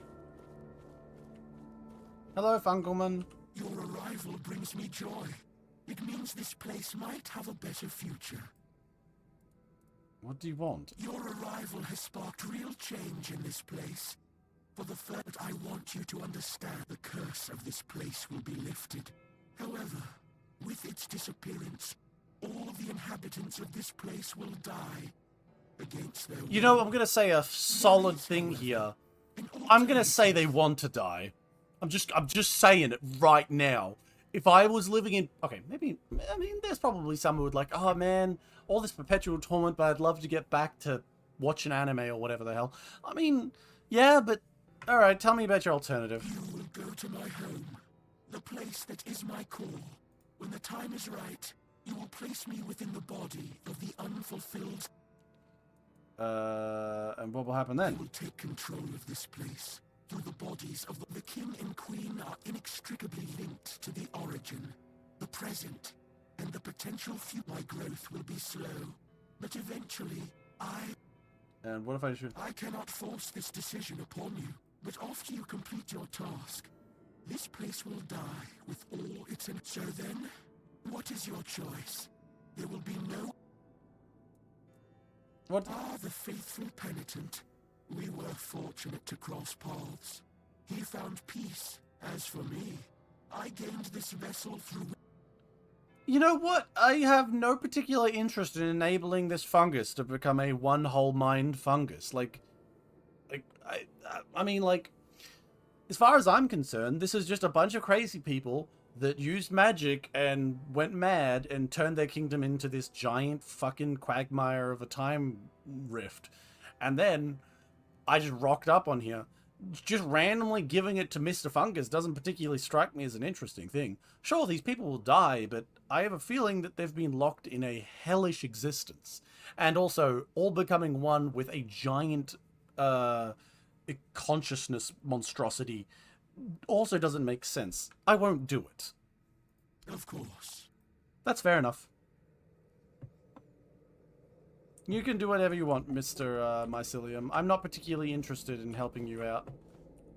Hello, fungalman. Your arrival brings me joy. It means this place might have a better future. What do you want? Your arrival has sparked real change in this place. For the third, I want you to understand the curse of this place will be lifted. However, with its disappearance, all the inhabitants of this place will die against their will. You know, I'm gonna say a solid thing here. I'm gonna say they want to die. I'm just saying it right now. If I was living in... Okay, maybe... I mean, there's probably some who would like, oh man, all this perpetual torment, but I'd love to get back to watching anime or whatever the hell. I mean, yeah, but... Alright, tell me about your alternative. You will go to my home, the place that is my call. When the time is right, you will place me within the body of the unfulfilled... And what will happen then? You will take control of this place. Through the bodies of the king and queen are inextricably linked to the origin, the present, and the potential future. My growth will be slow, but eventually And what if I should... I cannot force this decision upon you, but after you complete your task, this place will die with all its... So then, what is your choice? There will be no... What? The faithful penitent. We were fortunate to cross paths. He found peace. As for me, I gained this vessel through... You know what? I have no particular interest in enabling this fungus to become a one-whole mind fungus. I mean, as far as I'm concerned, this is just a bunch of crazy people that used magic and went mad and turned their kingdom into this giant fucking quagmire of a time rift. And then I just rocked up on here. Just randomly giving it to Mr. Fungus doesn't particularly strike me as an interesting thing. Sure, these people will die, but I have a feeling that they've been locked in a hellish existence. And also, all becoming one with a giant consciousness monstrosity also doesn't make sense. I won't do it. Of course. That's fair enough. You can do whatever you want, Mr. Mycelium. I'm not particularly interested in helping you out.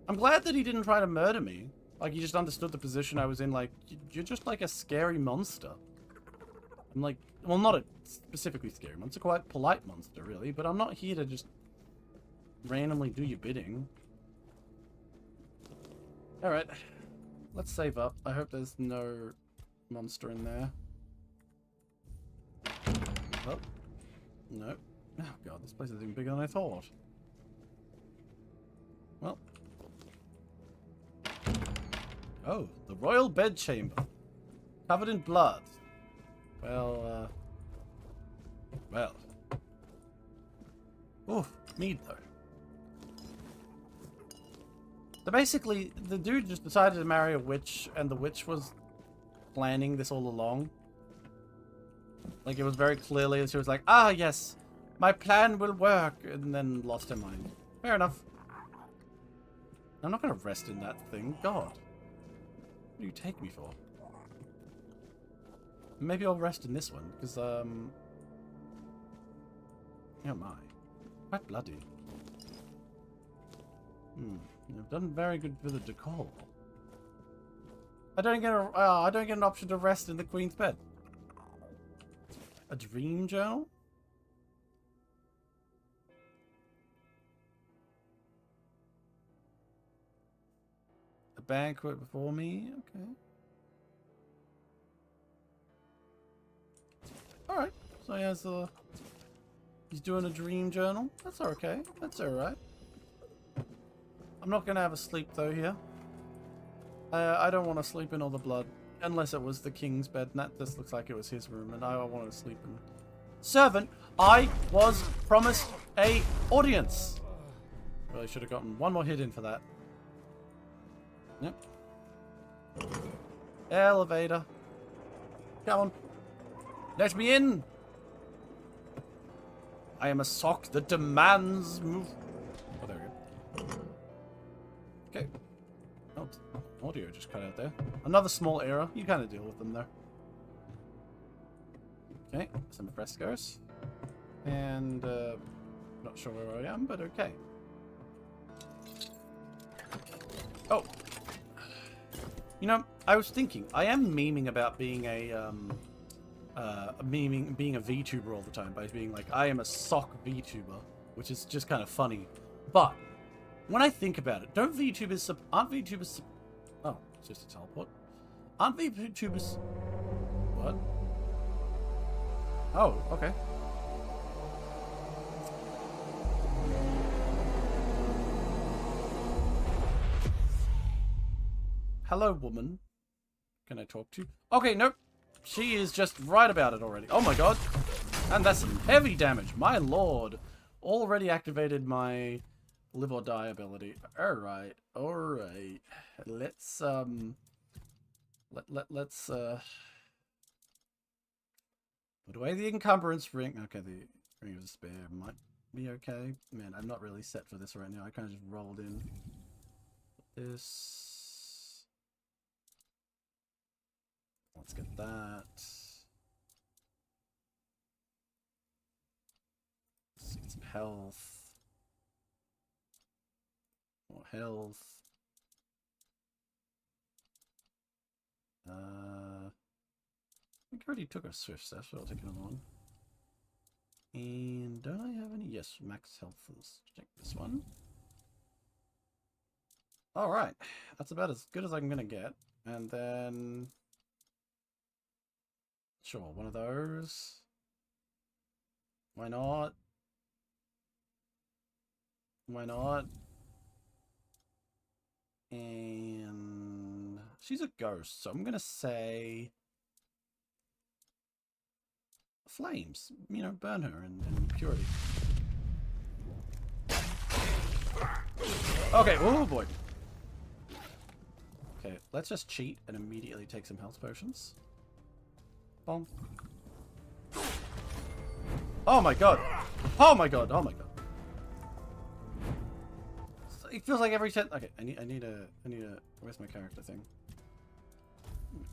I'm glad that he didn't try to murder me. Like, he just understood the position I was in. Like, you're just like a scary monster. I'm like, well, not a specifically scary monster, quite a polite monster, really. But I'm not here to just randomly do your bidding. Alright. Let's save up. I hope there's no monster in there. Oh. No. Oh god, this place is even bigger than I thought. Well. Oh, the royal bedchamber. Covered in blood. Well, well. Oof, mead though. So basically, the dude just decided to marry a witch, and the witch was planning this all along. Like, it was very clearly, she was like, ah, yes, my plan will work, and then lost her mind. Fair enough. I'm not going to rest in that thing. God. What do you take me for? Maybe I'll rest in this one, because, oh my. Quite bloody. I've done very good with the decor. I don't get an option to rest in the Queen's bed. A dream journal? A banquet before me? Okay. Alright. So he has he's doing a dream journal. That's okay. That's alright. I'm not gonna have a sleep though here. I don't want to sleep in all the blood. Unless it was the king's bed, and that just looks like it was his room, and I wanted to sleep in. Servant, I was promised a audience. Really should have gotten one more hit in for that. Yep. Elevator. Come on. Let me in. I am a sock that demands move. Oh, there we go. Okay. Oh, audio just cut out there. Another small error. You kind of deal with them there. Okay, some frescoes. And, not sure where I am, but okay. Oh. You know, I was thinking, I am memeing about being a, being a VTuber all the time by being like, I am a sock VTuber, which is just kind of funny. But when I think about it, aren't VTubers, oh, it's just a teleport. Aren't VTubers, what? Oh, okay. Hello, woman. Can I talk to you? Okay, nope. She is just right about it already. Oh my god. And that's some heavy damage. My lord. Already activated my live or die ability. Alright. Alright. Let's, let's, put away the encumbrance ring. Okay, the ring of despair might be okay. Man, I'm not really set for this right now. I kind of just rolled in. This. Let's get that. Let's get some health. More health. I think I already took a swift step, so I'll take another one. And don't I have any? Yes, max health. Let's check this one. Alright. That's about as good as I'm gonna get. And then sure, one of those. Why not? Why not? And she's a ghost, so I'm gonna say flames. You know, burn her in purity. Okay, oh boy. Okay, let's just cheat and immediately take some health potions. Boom. Oh my god. Oh my god. Oh my god. It feels like every 10. Okay, I need a. Where's my character thing?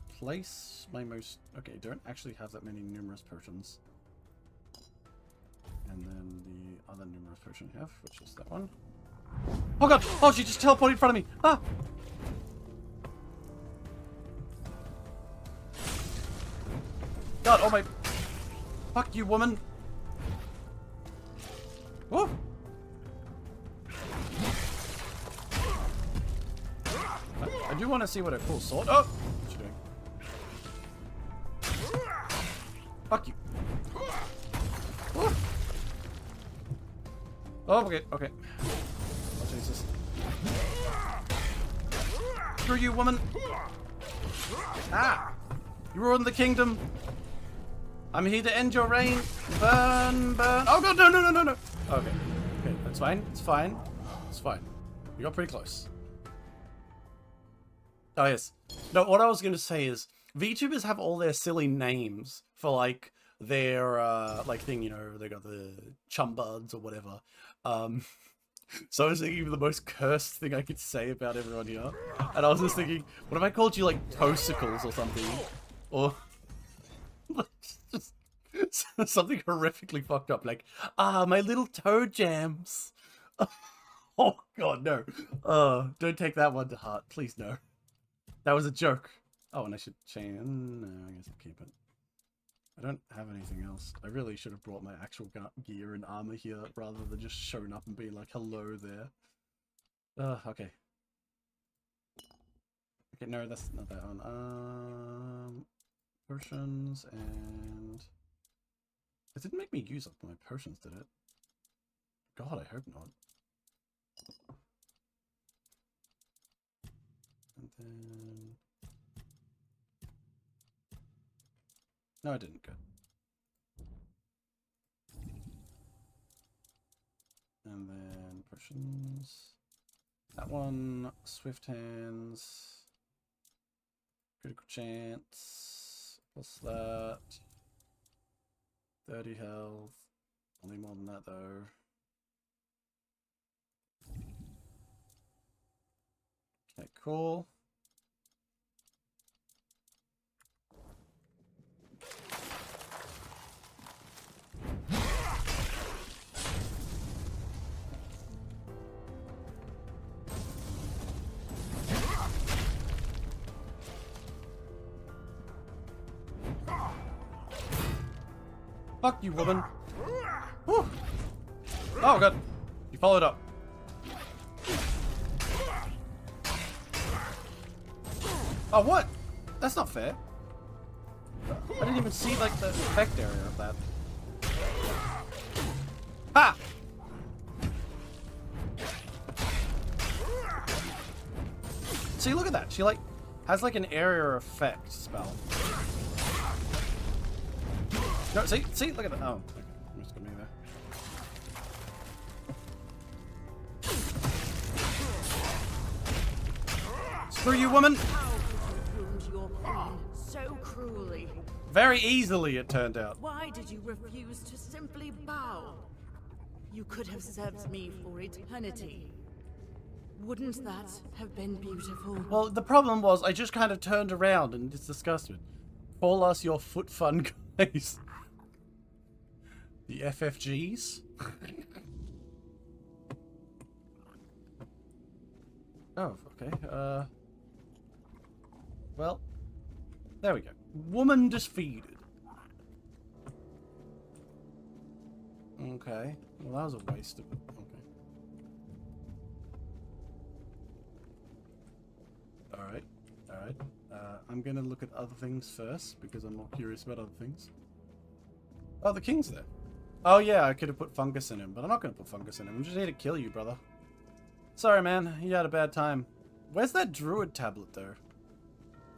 Place my most. Okay, don't actually have that many numerous potions. And then the other numerous potion I have, which is that one. Oh god! Oh, she just teleported in front of me! Ah! God, oh my... Fuck you, woman! Whoa! I do want to see what a cool sword... Oh! What's she doing? Fuck you. Whoa. Oh, okay, okay. Oh, Jesus. Screw you, woman! Ah! You ruined the kingdom! I'm here to end your reign. Burn, burn. Oh god, no, no, no, no, no. Okay, okay, that's fine. It's fine. It's fine. We got pretty close. Oh yes. No, what I was going to say is VTubers have all their silly names for like their like thing. You know, they got the chumbuds or whatever. So I was thinking of the most cursed thing I could say about everyone here, and I was just thinking, what if I called you like toasticles or something, or just something horrifically fucked up, like, ah, my little toe jams. Oh god, no. Don't take that one to heart, please. No, that was a joke. Oh, and I should change. No, I guess I'll keep it. I don't have anything else. I really should have brought my actual gear and armor here rather than just showing up and being like, hello there. Okay. Okay, no, that's not that one. Potions and... It didn't make me use up my potions, did it? God, I hope not. And then... No, I didn't. Good. And then potions. That one. Swift hands. Critical chance. Plus that. 30 health. I'll need more than that, though. Okay, cool. Fuck you, woman. Whew. Oh, God. You followed up. Oh, what? That's not fair. I didn't even see, like, the effect area of that. Ha! See, look at that. She, like, has, like, an area effect spell. No, see, look at that. Oh, okay. I'm just gonna be there. Screw you, woman! How could you wound your queen so cruelly? Very easily, it turned out. Why did you refuse to simply bow? You could have served me for eternity. Wouldn't that have been beautiful? Well, the problem was I just kind of turned around and it's disgusted. Call us your foot fun guys. The FFGs? Oh, okay. Well, there we go. Woman defeated. Okay. Well, that was a waste of it. Okay. Alright. Alright. I'm gonna look at other things first, because I'm more curious about other things. Oh, the king's there. Oh yeah, I could have put fungus in him, but I'm not gonna put fungus in him. I'm just here to kill you, brother. Sorry, man. You had a bad time. Where's that druid tablet, though?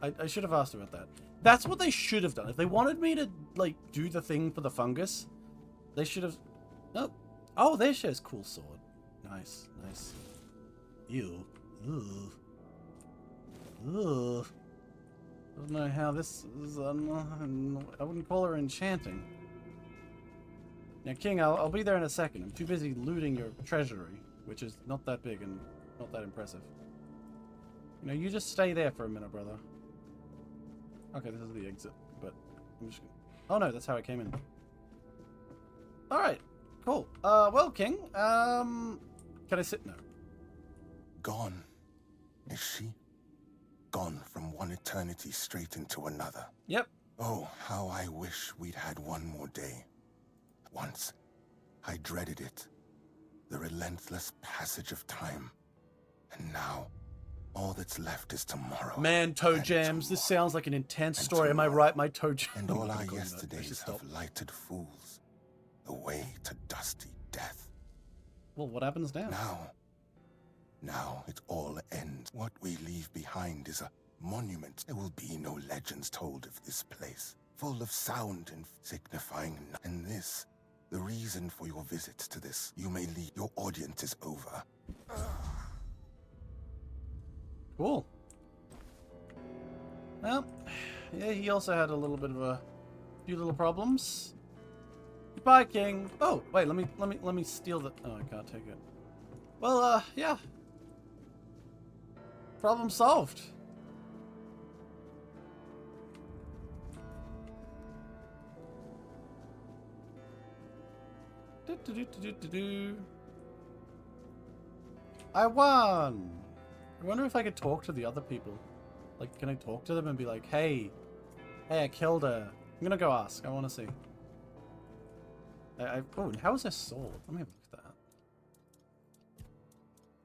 I should have asked about that. That's what they should have done. If they wanted me to, like, do the thing for the fungus, they should have... No. Oh, there she has cool sword. Nice, nice. Ew. Ooh. Ooh. I don't know how this is... I wouldn't call her enchanting. Now, King, I'll be there in a second. I'm too busy looting your treasury, which is not that big and not that impressive. You know, you just stay there for a minute, brother. Okay, this is the exit, but I'm just gonna... Oh no, that's how I came in. Alright, cool. Well, King, can I sit now? Gone. Is she? Gone from one eternity straight into another. Yep. Oh, how I wish we'd had one more day. Once, I dreaded it. The relentless passage of time. And now, all that's left is tomorrow. Man, toe jams. This sounds like an intense story. Am I right? My toe jams. And all our yesterdays have lighted fools. The way to dusty death. Well, what happens now? Now it all ends. What we leave behind is a monument. There will be no legends told of this place. Full of sound and signifying. And this, the reason for your visit to this. You may leave. Your audience is over. Cool. Well, yeah, he also had a little bit of a few little problems. Goodbye, King. Oh, wait, let me steal the... Oh, I can't take it. Well, yeah. Problem solved. I won! I wonder if I could talk to the other people. Like, can I talk to them and be like, hey, I killed her. I'm gonna go ask. I want to see. Oh, and how is her sword? Let me have a look at that.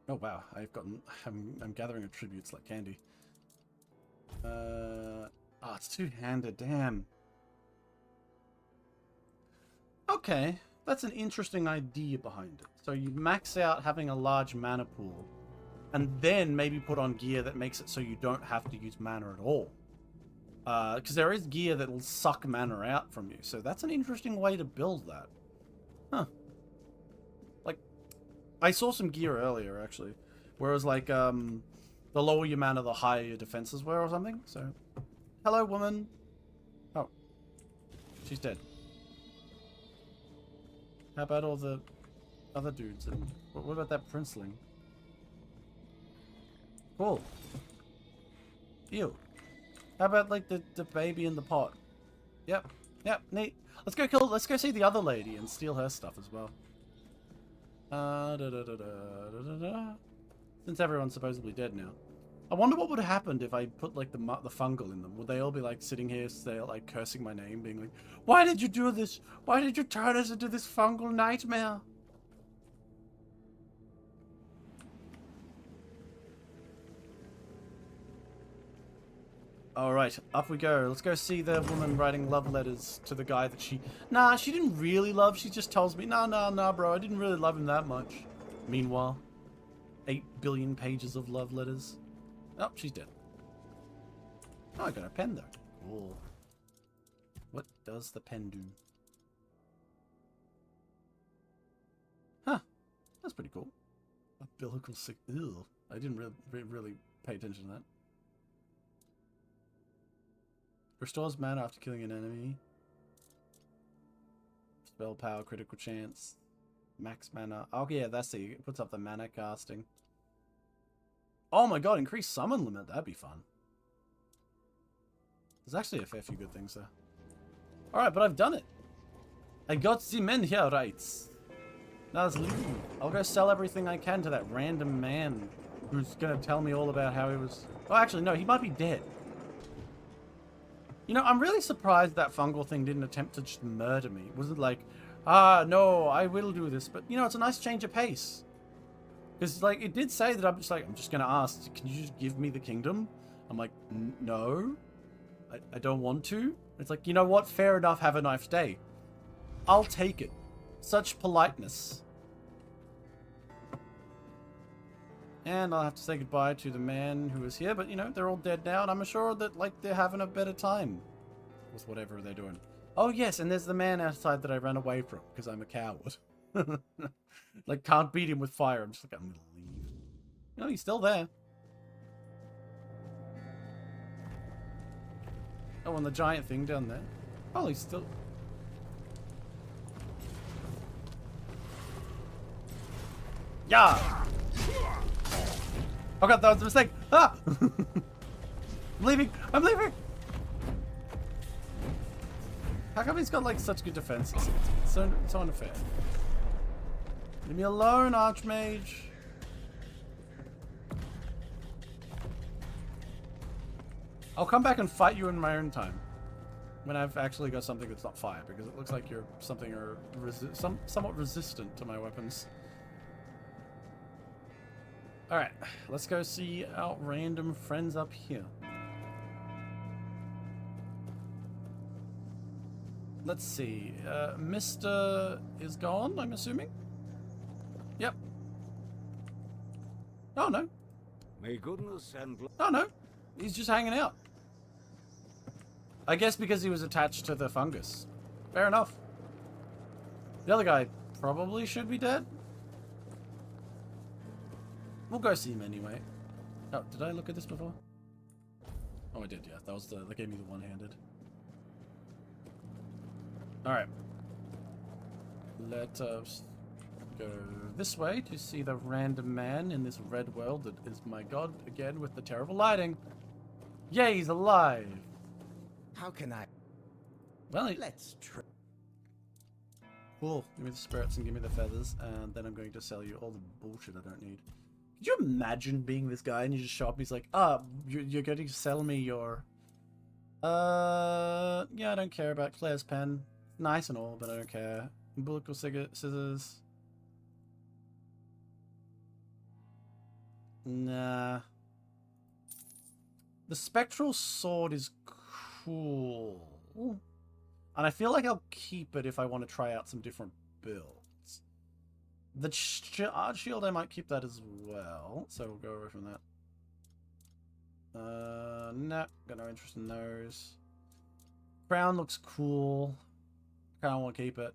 Oh wow, I'm gathering attributes like candy. Oh, it's two-handed. Damn. Okay, that's an interesting idea behind it. So you max out having a large mana pool, and then maybe put on gear that makes it so you don't have to use mana at all. Because there is gear that will suck mana out from you. So that's an interesting way to build that. Huh. Like, I saw some gear earlier, actually, where it was like, the lower your mana, the higher your defenses were or something. So, hello, woman. Oh. She's dead. How about all the other dudes? And what about that princeling? Cool. Ew. How about like the baby in the pot? Yep. Yep. Neat. Let's go see the other lady and steal her stuff as well. Since everyone's supposedly dead now. I wonder what would have happened if I put like the fungal in them. Would they all be like sitting here, like cursing my name, being like, "Why did you do this? Why did you turn us into this fungal nightmare?" Alright, up we go. Let's go see the woman writing love letters to the guy that she didn't really love. She just tells me, nah, bro, I didn't really love him that much. Meanwhile, 8 billion pages of love letters. Oh, she's dead. Oh, I got a pen though. Cool. What does the pen do? Huh. That's pretty cool. Umbilical sick. Ew. I didn't really pay attention to that. Restores mana after killing an enemy. Spell power, critical chance. Max mana. Oh yeah, that's it. It puts up the mana casting. Oh my god, increased summon limit. That'd be fun. There's actually a fair few good things there. Alright, but I've done it. I got the men here right. Now let's leave. I'll go sell everything I can to that random man who's gonna tell me all about how he was... Oh, actually, no, he might be dead. You know, I'm really surprised that fungal thing didn't attempt to just murder me. Was it like, no, I will do this. But, you know, it's a nice change of pace. Because, like, it did say that I'm just going to ask, can you just give me the kingdom? I'm like, no, I don't want to. It's like, you know what? Fair enough. Have a nice day. I'll take it. Such politeness. And I'll have to say goodbye to the man who was here, but, you know, they're all dead now, and I'm sure that, like, they're having a better time with whatever they're doing. Oh, yes, and there's the man outside that I ran away from, because I'm a coward. Like, can't beat him with fire. I'm just like, I'm gonna leave. You know, he's still there. Oh, and the giant thing down there. Oh, he's still... Yeah! Oh god, that was a mistake! Ah! I'm leaving! I'm leaving! How come he's got like such good defenses? It's so unfair. Leave me alone, Archmage! I'll come back and fight you in my own time. When I've actually got something that's not fire, because it looks like you're something or somewhat resistant to my weapons. Alright, let's go see our random friends up here. Let's see. Mr. is gone, I'm assuming? Yep. Oh, no. May goodness and... Oh, no. He's just hanging out. I guess because he was attached to the fungus. Fair enough. The other guy probably should be dead. We'll go see him anyway. Oh, did I look at this before? Oh, I did, yeah. That gave me the one-handed. Alright. Let us go this way to see the random man in this red world that is my god, again, with the terrible lighting. Yay, he's alive! How can I... Well, let's try... Cool. Give me the spirits and give me the feathers, and then I'm going to sell you all the bullshit I don't need. Could you imagine being this guy and you just show up and he's like, you're going to sell me your... yeah, I don't care about Claire's pen. Nice and all, but I don't care. Umbilical scissors. Nah. The spectral sword is cool. And I feel like I'll keep it if I want to try out some different builds. The art shield, I might keep that as well. So we'll go away from that. No, got no interest in those. Crown looks cool. Kind of want to keep it.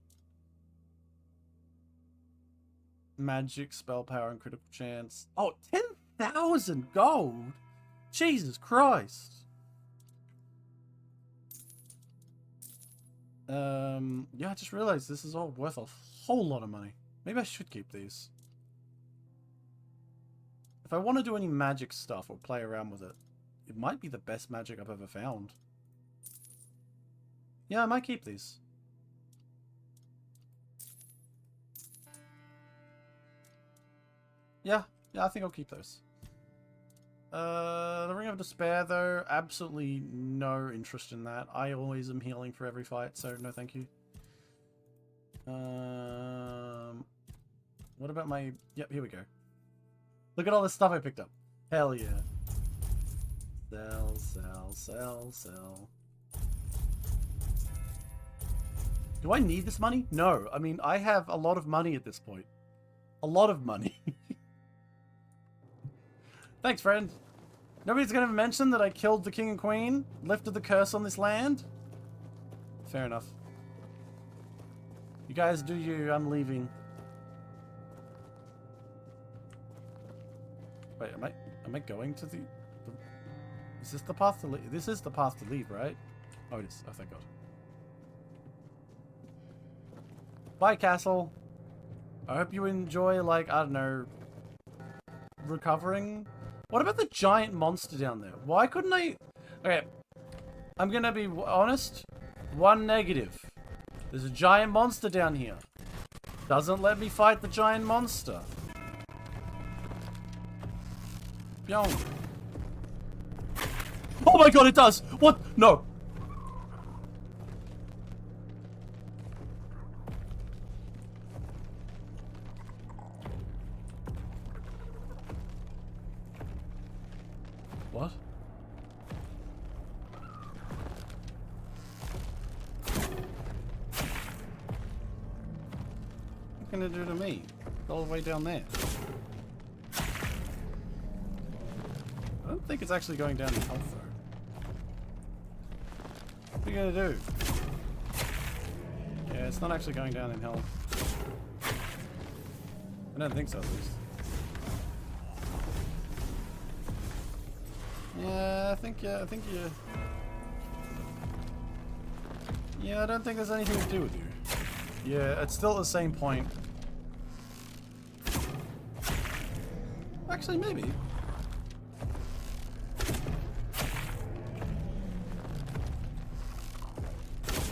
Magic, spell power, and critical chance. Oh, 10,000 gold! Jesus Christ! Yeah, I just realized this is all worth a whole lot of money. Maybe I should keep these. If I want to do any magic stuff or play around with it, it might be the best magic I've ever found. Yeah, I might keep these. Yeah, I think I'll keep those. The Ring of Despair, though, absolutely no interest in that. I always am healing for every fight, so no thank you. What about my... Yep, here we go. Look at all the stuff I picked up. Hell yeah. Sell, sell, sell, sell. Do I need this money? No. I mean, I have a lot of money at this point. A lot of money. Thanks, friend. Nobody's gonna mention that I killed the king and queen? Lifted the curse on this land? Fair enough. You guys do you. I'm leaving. Wait, am I going to the is this the path to leave? This is the path to leave, right? Oh, it is. Oh, thank God. Bye, castle. I hope you enjoy, like, I don't know, recovering. What about the giant monster down there? Why couldn't I... Okay, I'm gonna be honest. One negative. There's a giant monster down here. Doesn't let me fight the giant monster. Pyong. Oh my God, it does! What? No. What? What can it do to me? All the way down there. I don't think it's actually going down in health though. What are you gonna do? Yeah, it's not actually going down in health. I don't think so, at least. Yeah, I think you... Yeah, I don't think there's anything to do with you. Yeah, it's still at the same point. Actually, maybe.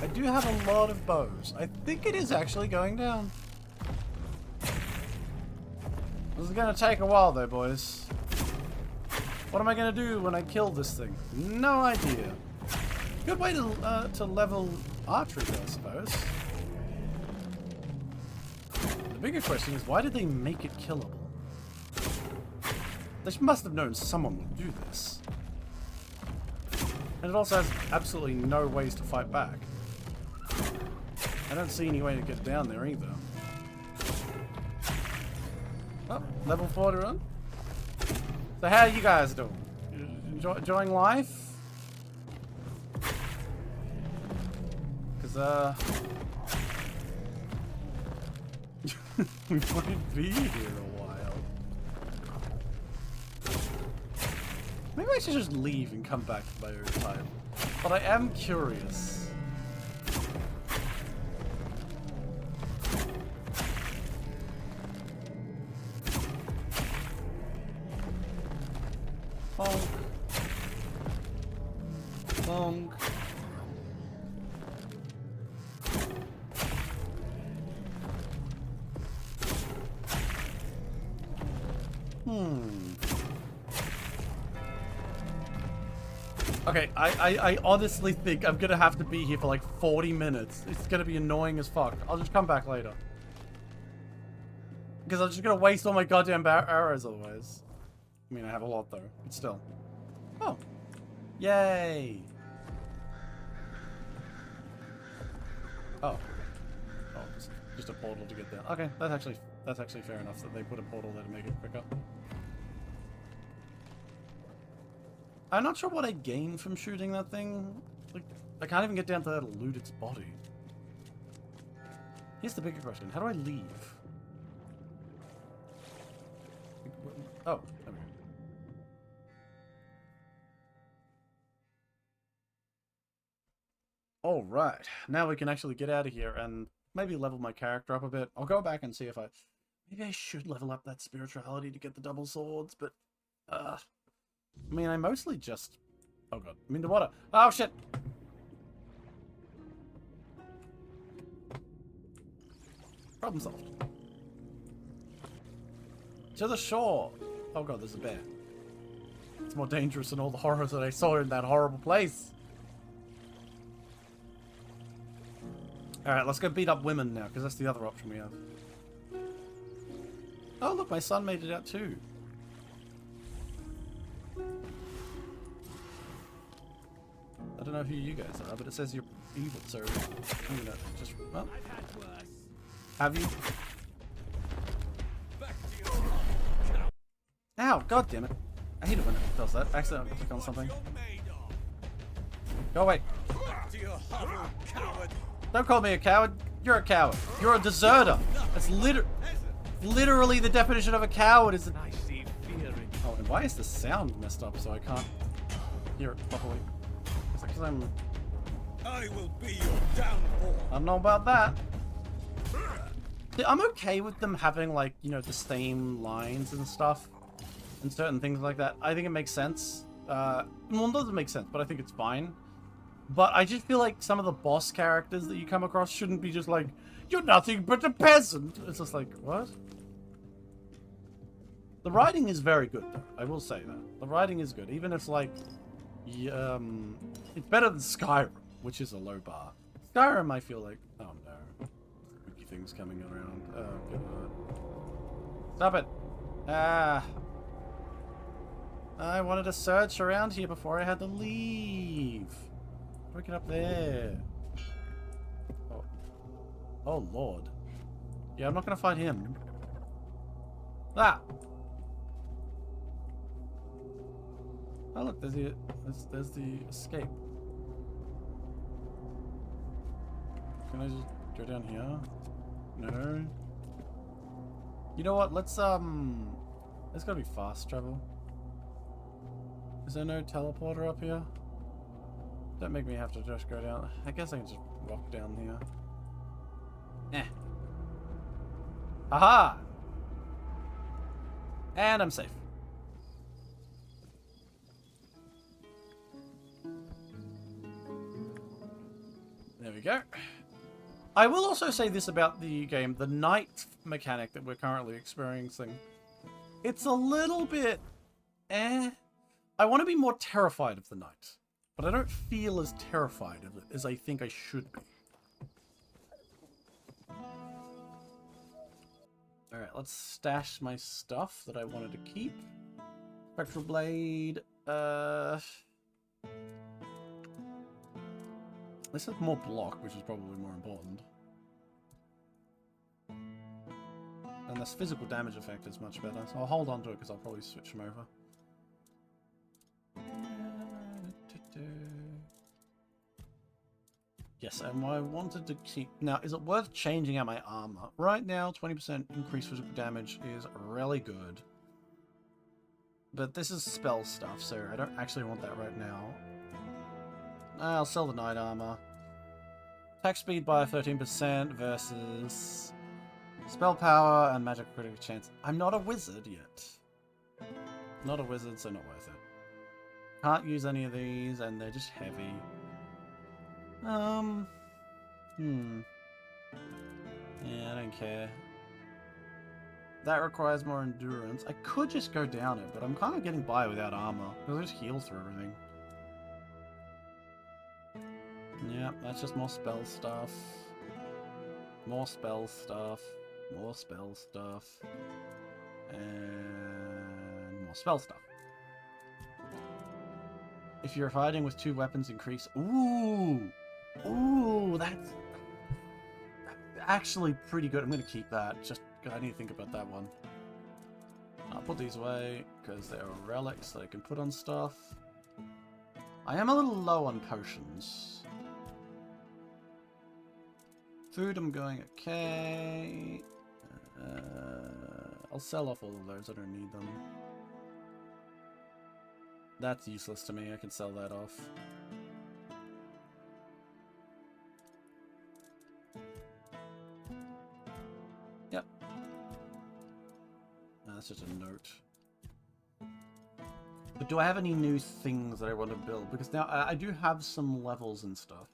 I do have a lot of bows. I think it is actually going down. This is gonna take a while though, boys. What am I gonna do when I kill this thing? No idea. Good way to level archery, I suppose. The bigger question is, why did they make it killable? They must have known someone would do this. And it also has absolutely no ways to fight back. I don't see any way to get down there either. Oh, level 4 to run. So how are you guys doing? Enjoying life? Because, we might be here a while. Maybe I should just leave and come back to my own time. But I am curious. Bonk. Bonk. Okay, I honestly think I'm gonna have to be here for like 40 minutes. It's gonna be annoying as fuck. I'll just come back later. Because I'm just gonna waste all my goddamn arrows otherwise. I mean, I have a lot though, but still. Oh. Yay! Oh. Oh, it's just a portal to get there. Okay, that's actually fair enough that they put a portal there to make it quicker. I'm not sure what I gain from shooting that thing. Like, I can't even get down to there to loot its body. Here's the bigger question. How do I leave? Oh, there we go. Alright, now we can actually get out of here and maybe level my character up a bit. I'll go back and see if maybe I should level up that spirituality to get the double swords, but I mean, I mostly just... Oh god, I'm in the water. Oh shit! Problem solved. To the shore! Oh god, there's a bear. It's more dangerous than all the horrors that I saw in that horrible place. Alright, let's go beat up women now, because that's the other option we have. Oh look, my son made it out too. I don't know who you guys are, but it says you're evil, so I'm gonna just... Well, have you? Ow, god damn it. I hate it when it does that. Accidentally click on something. Go away. Don't call me a coward. You're a coward. You're a deserter. That's literally the definition of a coward. Is it? Oh, and why is the sound messed up so I can't hear it properly? Is it because I will be your downfall. I don't know about that. I'm okay with them having, like, you know, the same lines and stuff. And certain things like that. I think it makes sense. Well, it doesn't make sense, but I think it's fine. But I just feel like some of the boss characters that you come across shouldn't be just like, you're nothing but a peasant. It's just like, what? The writing is very good, though. I will say that. The writing is good. Even if it's like, it's better than Skyrim, which is a low bar. Skyrim, I feel like, oh no. Spooky things coming around. Oh, God. Stop it. Ah. I wanted to search around here before I had to leave. How do I get up there? Oh. Oh, Lord. Yeah, I'm not going to fight him. Ah! Oh, look, there's the escape. Can I just go down here? No. You know what? Let's there's gotta be fast travel. Is there no teleporter up here? Don't make me have to just go down. I guess I can just walk down here. Eh. Aha! And I'm safe. There we go. I will also say this about the game. The night mechanic that we're currently experiencing. It's a little bit... eh. I want to be more terrified of the night. But I don't feel as terrified of it as I think I should be. Alright, let's stash my stuff that I wanted to keep. Spectral Blade. This has more block, which is probably more important. And this physical damage effect is much better, so I'll hold on to it because I'll probably switch them over. Yes, and I wanted to keep... Now, is it worth changing out my armor? Right now, 20% increased physical damage is really good. But this is spell stuff, so I don't actually want that right now. I'll sell the knight armor. Attack speed by 13% versus spell power and magic critical chance. I'm not a wizard yet. Not a wizard, so not worth it. Can't use any of these, and they're just heavy. Yeah, I don't care. That requires more endurance. I could just go down it, but I'm kind of getting by without armor. Because I just heal through everything. Yeah, that's just more spell stuff. More spell stuff. More spell stuff. And more spell stuff. If you're fighting with 2 weapons, increase... Ooh! Ooh, that's actually pretty good. I'm going to keep that. Just, I need to think about that one. I'll put these away, because they're relics that I can put on stuff. I am a little low on potions. Food, I'm going okay. I'll sell off all of those. I don't need them. That's useless to me. I can sell that off. That's just a note. But do I have any new things that I want to build? Because now I do have some levels and stuff.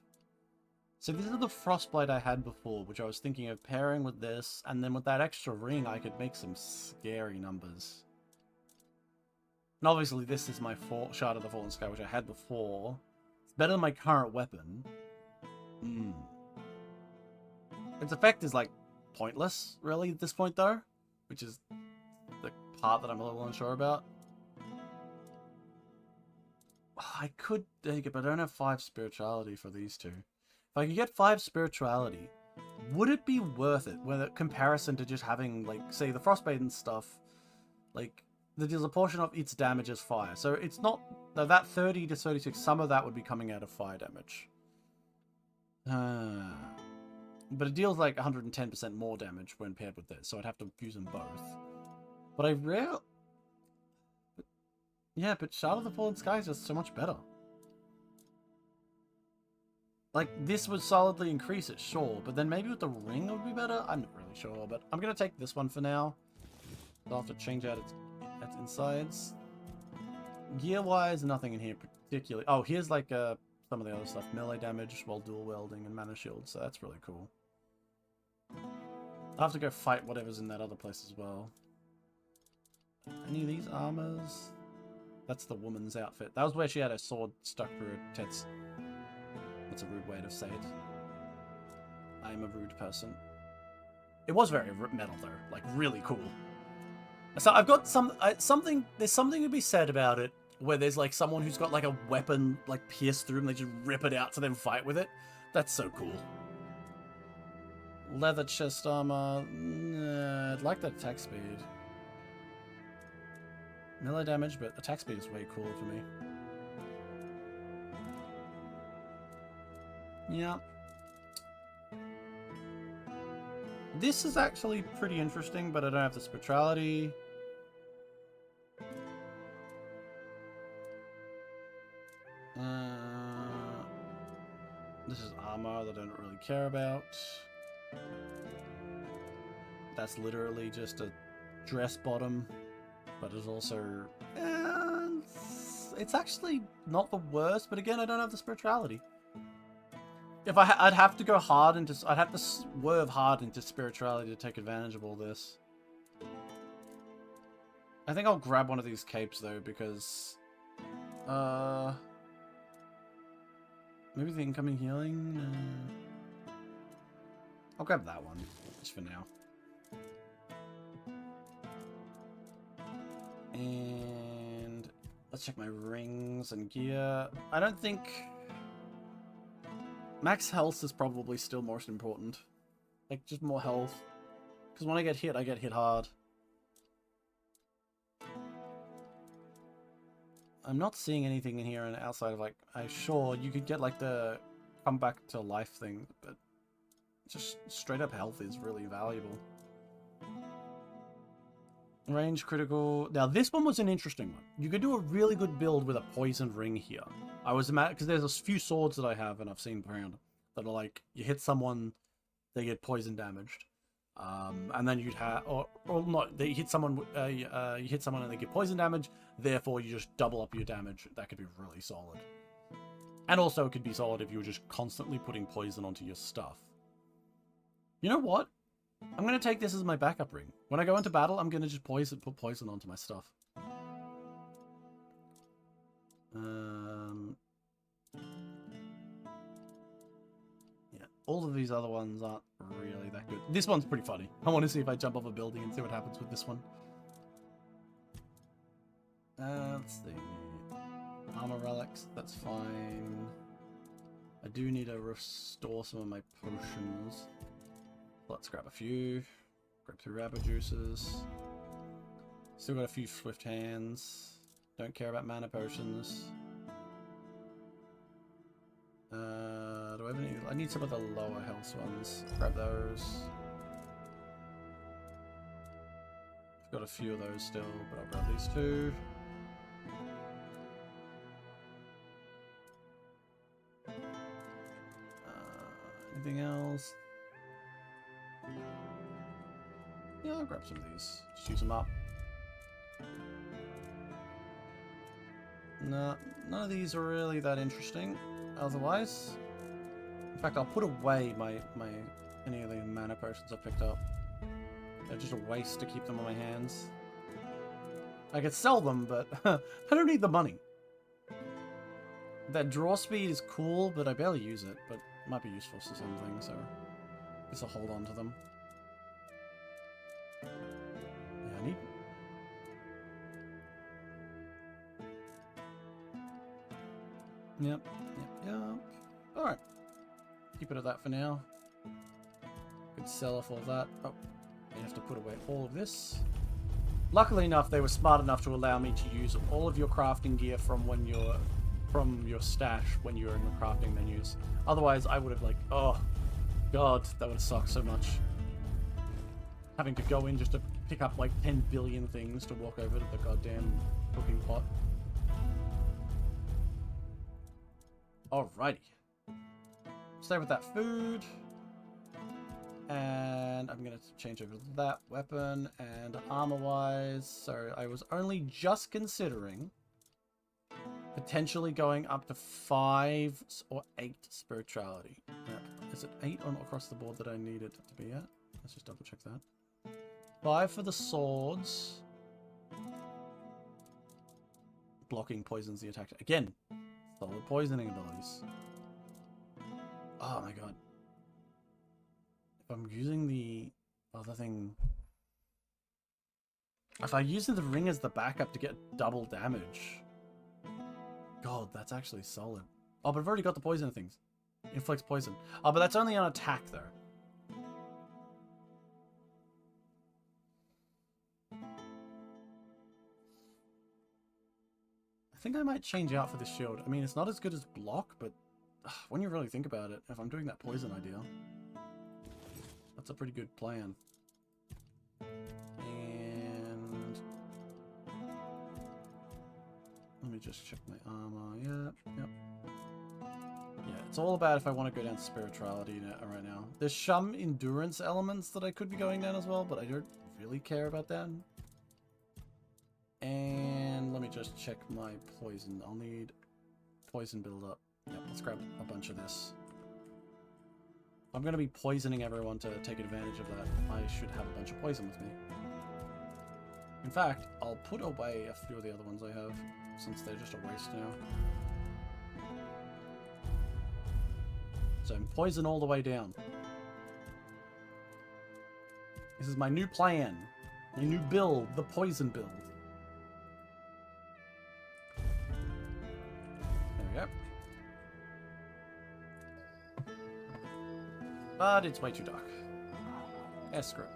So these are the Frostblade I had before, which I was thinking of pairing with this, and then with that extra ring I could make some scary numbers. And obviously this is my Shard of the Fallen Sky, which I had before. It's better than my current weapon. Its effect is, like, pointless, really, at this point, though. Which is the part that I'm a little unsure about. I could take it, but I don't have 5 spirituality for these two. If I could get 5 spirituality, would it be worth it? With a comparison to just having, like, say, the Frostbite and stuff, like, there's a portion of its damage as fire. So it's not, that 30 to 36, some of that would be coming out of fire damage. But it deals like 110% more damage when paired with this, so I'd have to use them both. But yeah, but Shard of the Fallen Sky is just so much better. Like, this would solidly increase it, sure, but then maybe with the ring it would be better? I'm not really sure, but I'm going to take this one for now. I'll have to change out its insides. Gear-wise, nothing in here particularly. Oh, here's like some of the other stuff. Melee damage while dual wielding and mana shield, so that's really cool. I'll have to go fight whatever's in that other place as well. Any of these armors? That's the woman's outfit. That was where she had her sword stuck through her tits. That's a rude way to say it. I am a rude person. It was very metal though, like really cool. So I've got something. There's something to be said about it, where there's like someone who's got like a weapon like pierced through them. They just rip it out to then fight with it. That's so cool. Leather chest armor. Nah, I'd like that attack speed. Melee damage, but attack speed is way cooler for me. Yeah. This is actually pretty interesting, but I don't have the spirituality. This is armor that I don't really care about. That's literally just a dress bottom, but it's also... it's actually not the worst, but again, I don't have the spirituality. If I'd have to go hard into... I'd have to swerve hard into spirituality to take advantage of all this. I think I'll grab one of these capes, though, because... maybe the incoming healing? I'll grab that one, just for now. And... let's check my rings and gear. I don't think... max health is probably still most important. Like, just more health. Because when I get hit hard. I'm not seeing anything in here outside of, like, sure, you could get, like, the come back to life thing, but just straight up health is really valuable. Range critical. Now, this one was an interesting one. You could do a really good build with a poisoned ring here. I was mad because there's a few swords that I have and I've seen around that are like, you hit someone, they get poison damaged. And then you'd have, or not, you hit someone and they get poison damage, therefore you just double up your damage. That could be really solid. And also it could be solid if you were just constantly putting poison onto your stuff. You know what? I'm going to take this as my backup ring. When I go into battle, I'm going to just put poison onto my stuff. Yeah, all of these other ones aren't really that good. This one's pretty funny. I want to see if I jump off a building and see what happens with this one. Let's see. Armor relics, that's fine. I do need to restore some of my potions. Let's grab a few. Grab 2 rabbit juices. Still got a few swift hands. Don't care about mana potions. Do I have any? I need some of the lower health ones. Grab those. I've got a few of those still, but I'll grab these 2. Anything else? Yeah, I'll grab some of these. Just use them up. No, none of these are really that interesting otherwise. In fact, I'll put away any of the mana potions I picked up. They're just a waste to keep them on my hands. I could sell them, but I don't need the money. That draw speed is cool, but I barely use it, but it might be useful for something, so I guess I'll hold on to them. Yeah, I need... Yep. Alright. Keep it at that for now. Could sell off all that. Oh, you have to put away all of this. Luckily enough, they were smart enough to allow me to use all of your crafting gear from your stash when you're in the crafting menus. Otherwise, I would have oh god, that would have sucked so much. Having to go in just to pick up 10 billion things to walk over to the goddamn cooking pot. Alrighty. Stay with that food. And I'm going to change over to that weapon and armor-wise. So I was only just considering potentially going up to 5 or 8 spirituality. Is it 8 on across the board that I need it to be at? Let's just double check that. 5 for the swords. Blocking poisons the attack. Again, solid poisoning abilities. Oh my god. If I'm using the other thing... If I use the ring as the backup to get double damage... God, that's actually solid. Oh, but I've already got the poison things. Inflicts poison. Oh, but that's only on attack, though. I think I might change out for this shield. I mean, it's not as good as block, but when you really think about it, if I'm doing that poison idea, that's a pretty good plan. And let me just check my armor. Yep. Yeah, it's all about if I want to go down to spirituality right now. There's some endurance elements that I could be going down as well, but I don't really care about that. And let me just check my poison. I'll need poison build up. Yep, let's grab a bunch of this. I'm going to be poisoning everyone to take advantage of that. I should have a bunch of poison with me. In fact, I'll put away a few of the other ones I have, since they're just a waste now. So I'm poison all the way down. This is my new plan. My new build, the poison build. There we go. But it's way too dark. Yeah, screw it.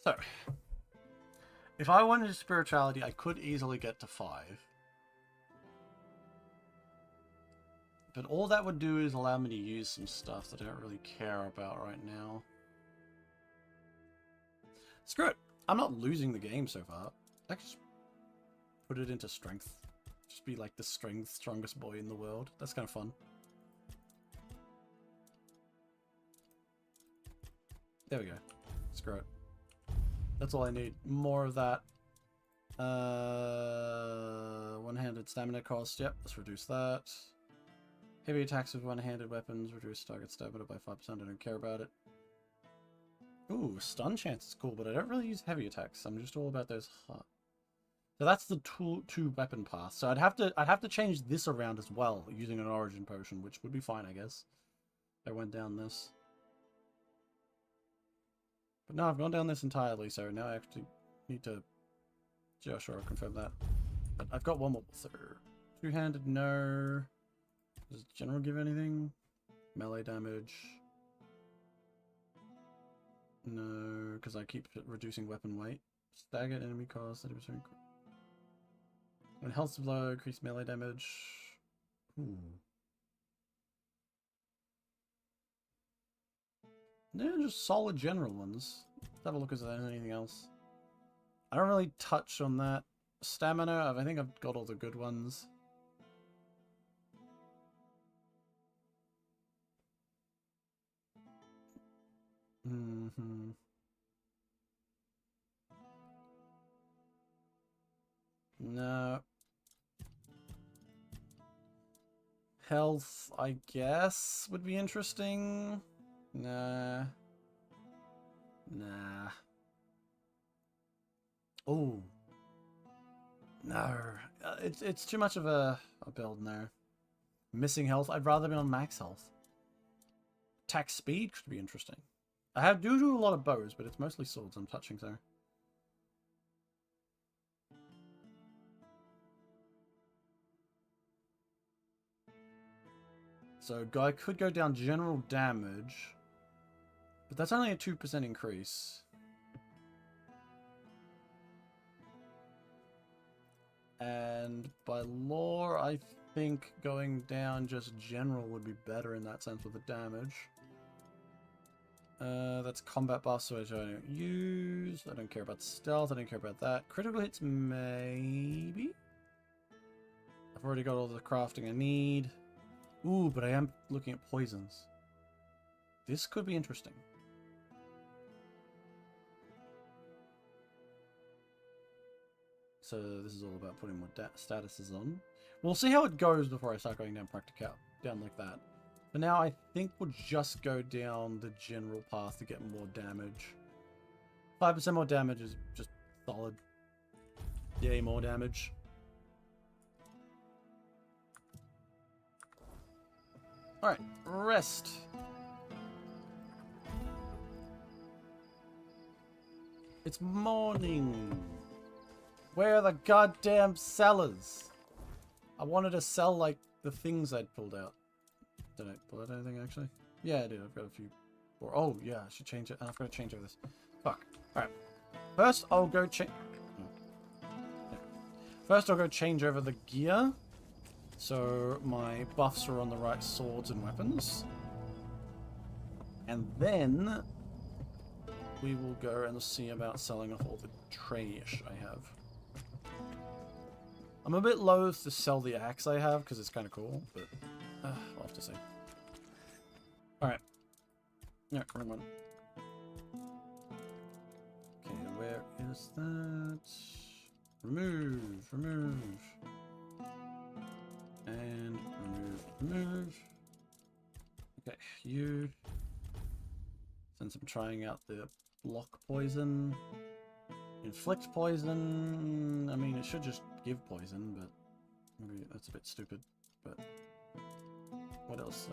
So, if I wanted spirituality, I could easily get to 5. But all that would do is allow me to use some stuff that I don't really care about right now. Screw it. I'm not losing the game so far. I can just put it into strength. Just be like the strongest boy in the world. That's kind of fun. There we go. Screw it. That's all I need. More of that. One-handed stamina cost. Yep, let's reduce that. Heavy attacks with one-handed weapons. Reduce target stamina by 5%. I don't care about it. Ooh, stun chance is cool, but I don't really use heavy attacks. I'm just all about those hot. So that's the two weapon path. So I'd have to change this around as well using an origin potion, which would be fine, I guess. I went down this. But no, I've gone down this entirely, so now I actually need to... Yeah, sure, I'll confirm that. But I've got one more. So, two-handed, no. Does general give anything? Melee damage. No, because I keep reducing weapon weight. Staggered enemy cost. When health's low, increase melee damage. Ooh. They're just solid general ones. Let's have a look if there's anything else. I don't really touch on that. Stamina, I think I've got all the good ones. No. Health, I guess, would be interesting. Nah. Nah. Oh. No. It's too much of a build, no. Missing health, I'd rather be on max health. Attack speed could be interesting. I do a lot of bows, but it's mostly swords I'm touching, so. So guy could go down general damage, but that's only a 2% increase. And by lore, I think going down just general would be better in that sense with the damage. That's combat buffs, which I don't use. I don't care about stealth. I don't care about that. Critical hits, maybe? I've already got all the crafting I need. Ooh, but I am looking at poisons. This could be interesting. So this is all about putting more statuses on. We'll see how it goes before I start going down down like that. For now, I think we'll just go down the general path to get more damage. 5% more damage is just solid. Yay, more damage. Alright, rest. It's morning. Where are the goddamn sellers? I wanted to sell, like, the things I'd pulled out. Did I pull out anything, actually? Yeah, I did. I've got a few more. Oh, yeah, I should change it. I've got to change over this. Fuck. Alright. First, I'll go change... Yeah. First, I'll go change over the gear. So, my buffs are on the right swords and weapons. And then... we will go and see about selling off all the trash I have. I'm a bit loath to sell the axe I have, because it's kind of cool, but... I'll have to see. Alright. Yeah, wrong one. Okay, where is that? Remove, remove. And remove. Okay, you. Since I'm trying out the block poison. Inflict poison. I mean, it should just give poison, but maybe that's a bit stupid. But what else?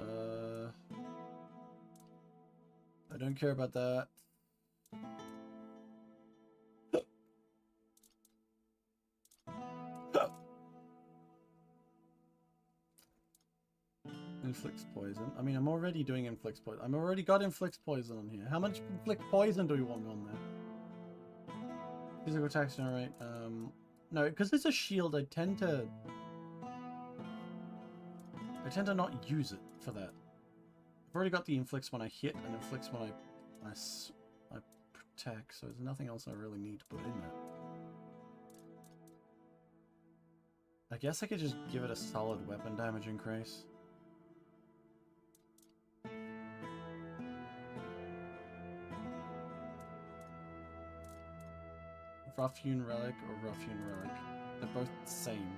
I don't care about that. Inflicts poison. I mean, I'm already doing inflicts poison. I've already got inflicts poison on here. How much inflict poison do we want on there? Physical attacks generate. No, because it's a shield. I tend to not use it for that. I've already got the inflicts when I hit and inflicts when I protect. So there's nothing else I really need to put in there. I guess I could just give it a solid weapon damage increase. Rough-hewn relic or rough-hewn relic. They're both the same.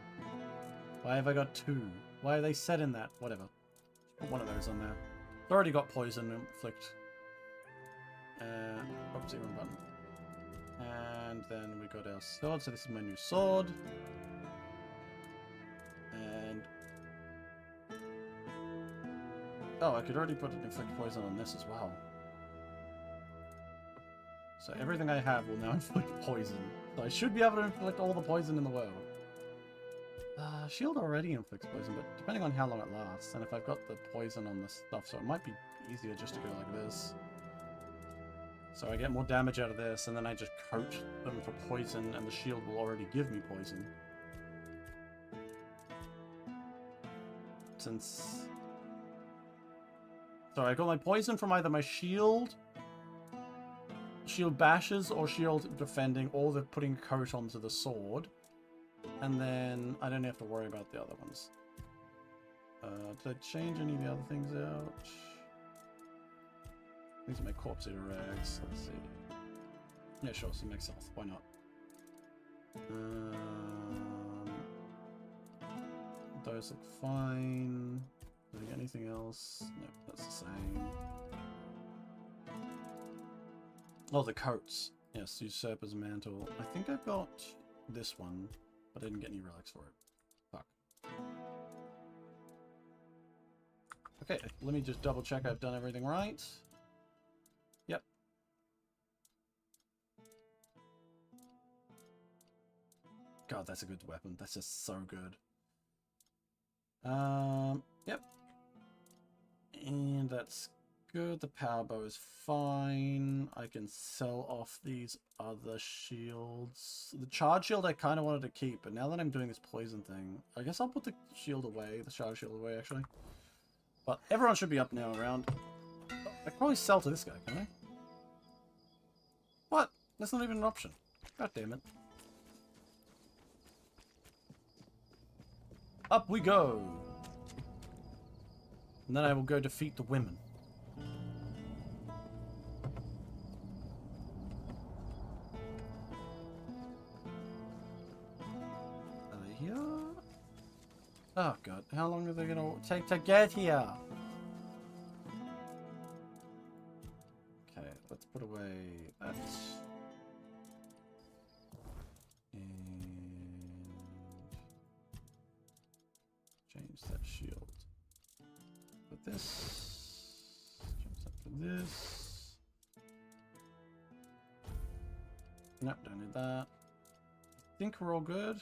Why have I got two? Why are they set in that? Whatever. Put one of those on there. I've already got poison and inflict. Oopsie, wrong button. And then we got our sword. So this is my new sword. And oh, I could already put an inflict poison on this as well. So everything I have will now inflict poison. So I should be able to inflict all the poison in the world. Shield already inflicts poison, but depending on how long it lasts, and if I've got the poison on the stuff, so it might be easier just to go like this. So I get more damage out of this, and then I just coat them for poison, and the shield will already give me poison. Since... So I got my poison from either my shield bashes, or shield defending, or the putting coat onto the sword. And then I don't have to worry about the other ones. Did I change any of the other things out? These are my corpse eater rags. Let's see. Yeah, sure, some makes health. Why not? Those look fine. Doing anything else? Nope, that's the same. Oh, the coats. Yes, Usurper's Mantle. I think I've got this one, but I didn't get any relics for it. Fuck. Okay, let me just double check I've done everything right. Yep. God, that's a good weapon. That's just so good. Yep. And that's good. The power bow is fine. I can sell off these other shields. The charge shield I kind of wanted to keep, but now that I'm doing this poison thing, I guess I'll put the shield away, the charge shield away, actually. But everyone should be up now around. I can probably sell to this guy, can I? What? That's not even an option. God damn it. Up we go! And then I will go defeat the women. Are they here? Oh god, how long are they gonna take to get here? Okay, let's put away that. And change that shield. Put this. Change that to this. Nope, don't need that. I think we're all good.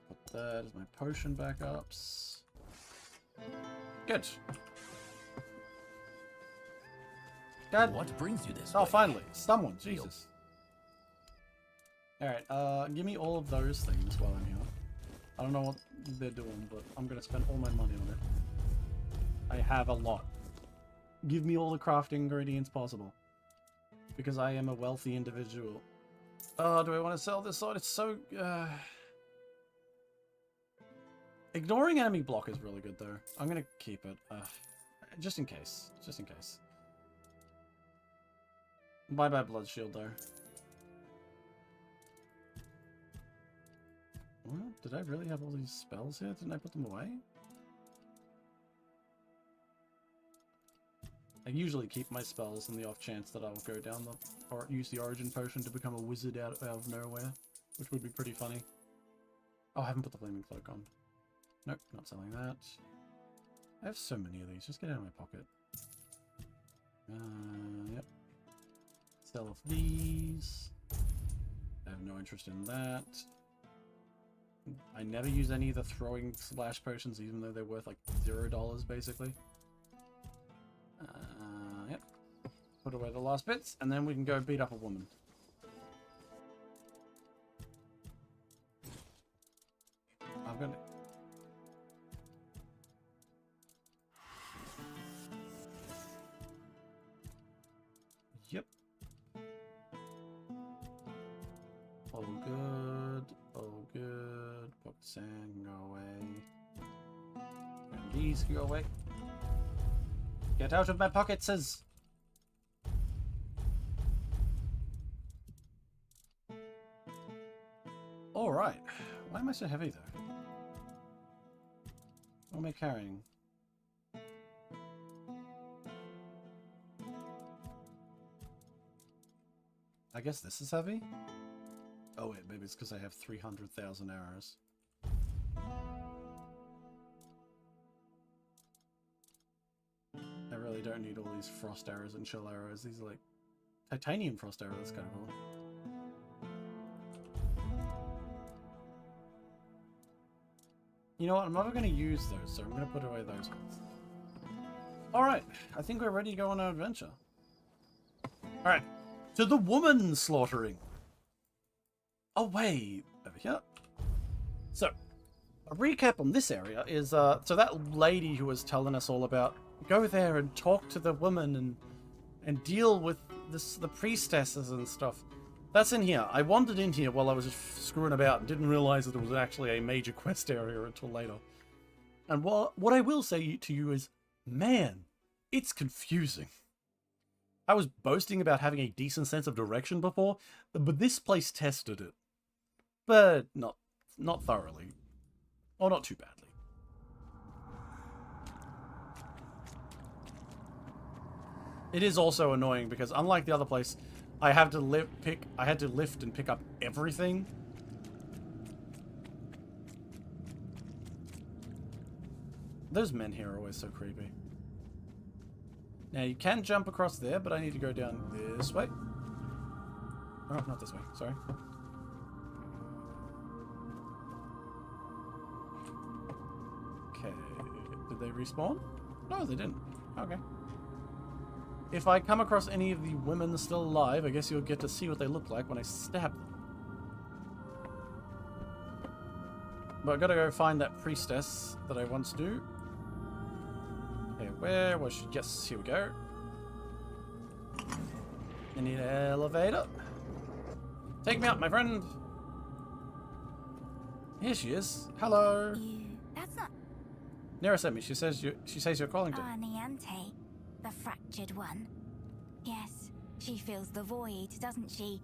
Put that as my potion backups. Good. God. What brings you this Oh, way? finally. Someone. Jesus. Alright, give me all of those things while I'm here. I don't know what they're doing, but I'm going to spend all my money on it. I have a lot. Give me all the crafting ingredients possible. Because I am a wealthy individual. Oh, do I want to sell this sword? It's so... Ignoring enemy block is really good, though. I'm going to keep it. Just in case. Just in case. Bye-bye Blood Shield, though. Well, did I really have all these spells here? Didn't I put them away? I usually keep my spells on the off chance that I'll go down the... or use the origin potion to become a wizard out of nowhere. Which would be pretty funny. Oh, I haven't put the Flaming Cloak on. Nope, not selling that. I have so many of these. Just get out of my pocket. Yep. Sell off these. I have no interest in that. I never use any of the throwing splash potions, even though they're worth like $0 basically. Yep. Put away the last bits, and then we can go beat up a woman. I'm gonna... Yep. All good. All good. Pocket sand can go away. And these can go away. Get out of my pocket, says. Alright. Why am I so heavy though? What am I carrying? I guess this is heavy? Oh wait, maybe it's because I have 300,000 arrows. I really don't need all these frost arrows and chill arrows. These are like titanium frost arrows, that's kind of cool. You know what, I'm never going to use those, so I'm going to put away those ones. Alright, I think we're ready to go on our adventure. Alright, to the woman slaughtering. Oh wait, over here. So, a recap on this area is, so that lady who was telling us all about, go there and talk to the woman and deal with the priestesses and stuff. That's in here. I wandered in here while I was just screwing about and didn't realize that it was actually a major quest area until later. And what I will say to you is, man, it's confusing. I was boasting about having a decent sense of direction before, but this place tested it. But not thoroughly. Or not too badly. It is also annoying because unlike the other place, I had to lift and pick up everything. Those men here are always so creepy. Now you can jump across there, but I need to go down this way. Oh, not this way, sorry. Okay, did they respawn? No, they didn't. Okay. If I come across any of the women still alive, I guess you'll get to see what they look like when I stab them. But I gotta go find that priestess that I once knew. Okay, where was she? Yes, here we go. I need an elevator. Take me up, my friend. Here she is. Hello. That's not... Nera sent me. She says you're calling to. Niante, the fractured one. Yes, she feels the void, doesn't she?